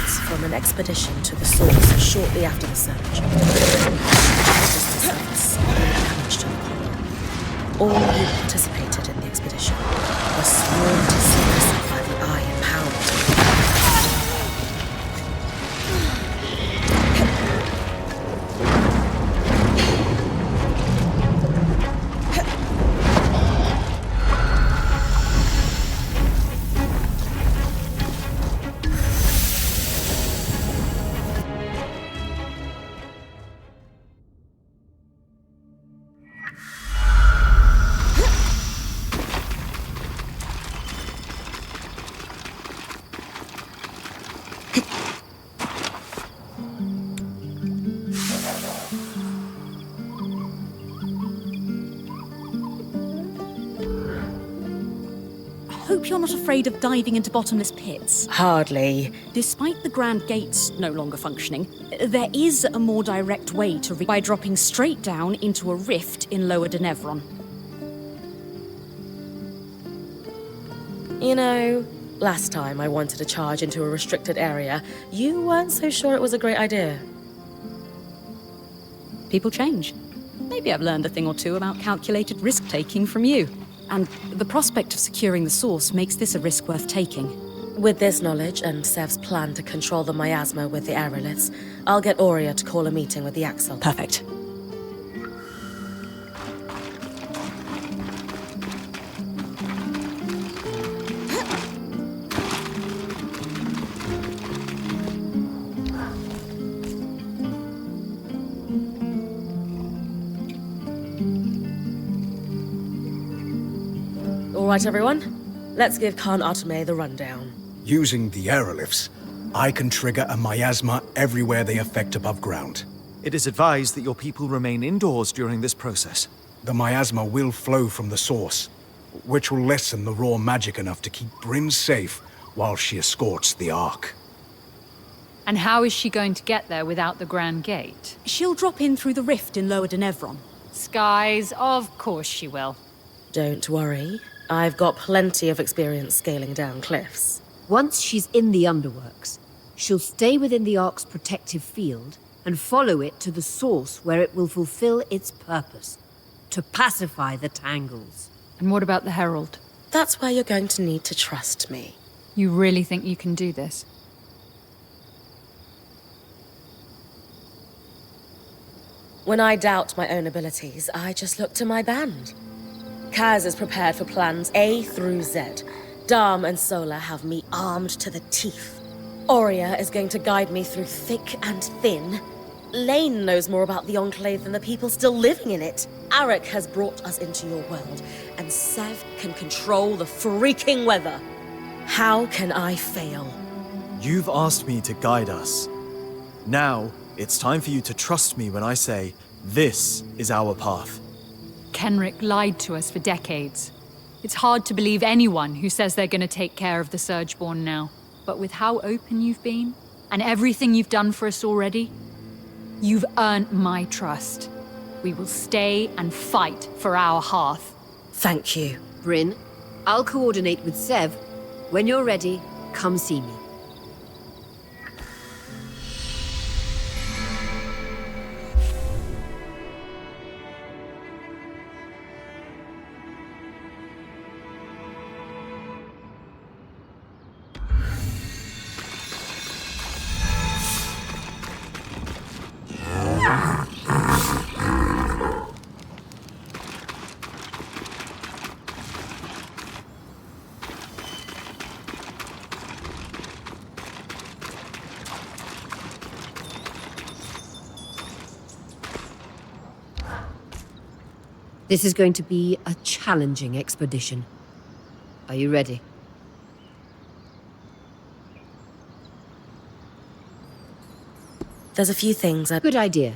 reports from an expedition to the source shortly after the surge. Damage to the core. All who participated in the expedition were sworn to secrecy by the Eye empowered. Hope you're not afraid of diving into bottomless pits. Hardly. Despite the Grand Gates no longer functioning, there is a more direct way to reach by dropping straight down into a rift in Lower Denevron. You know, last time I wanted to charge into a restricted area, you weren't so sure it was a great idea. People change. Maybe I've learned a thing or two about calculated risk-taking from you. And the prospect of securing the source makes this a risk worth taking. With this knowledge and Sev's plan to control the miasma with the aeroliths, I'll get Aurea to call a meeting with the Axel. Perfect. All right, everyone. Let's give Khan Arteme the rundown. Using the aeroliths, I can trigger a miasma everywhere they affect above ground. It is advised that your people remain indoors during this process. The miasma will flow from the source, which will lessen the raw magic enough to keep Bryn safe while she escorts the Ark. And how is she going to get there without the Grand Gate? She'll drop in through the rift in Lower Denevron. Skies, of course she will. Don't worry. I've got plenty of experience scaling down cliffs. Once she's in the underworks, she'll stay within the Ark's protective field and follow it to the source where it will fulfill its purpose, to pacify the Tangles. And what about the Herald? That's where you're going to need to trust me. You really think you can do this? When I doubt my own abilities, I just look to my band. Kaz is prepared for plans A through Z. Dam and Sola have me armed to the teeth. Aurea is going to guide me through thick and thin. Lane knows more about the Enclave than the people still living in it. Arik has brought us into your world, and Sev can control the freaking weather. How can I fail? You've asked me to guide us. Now, it's time for you to trust me when I say, this is our path. Kenrick lied to us for decades. It's hard to believe anyone who says they're going to take care of the Surgeborn now. But with how open you've been, and everything you've done for us already, you've earned my trust. We will stay and fight for our hearth. Thank you. Bryn, I'll coordinate with Sev. When you're ready, come see me. This is going to be a challenging expedition. Are you ready? There's a few things Good idea.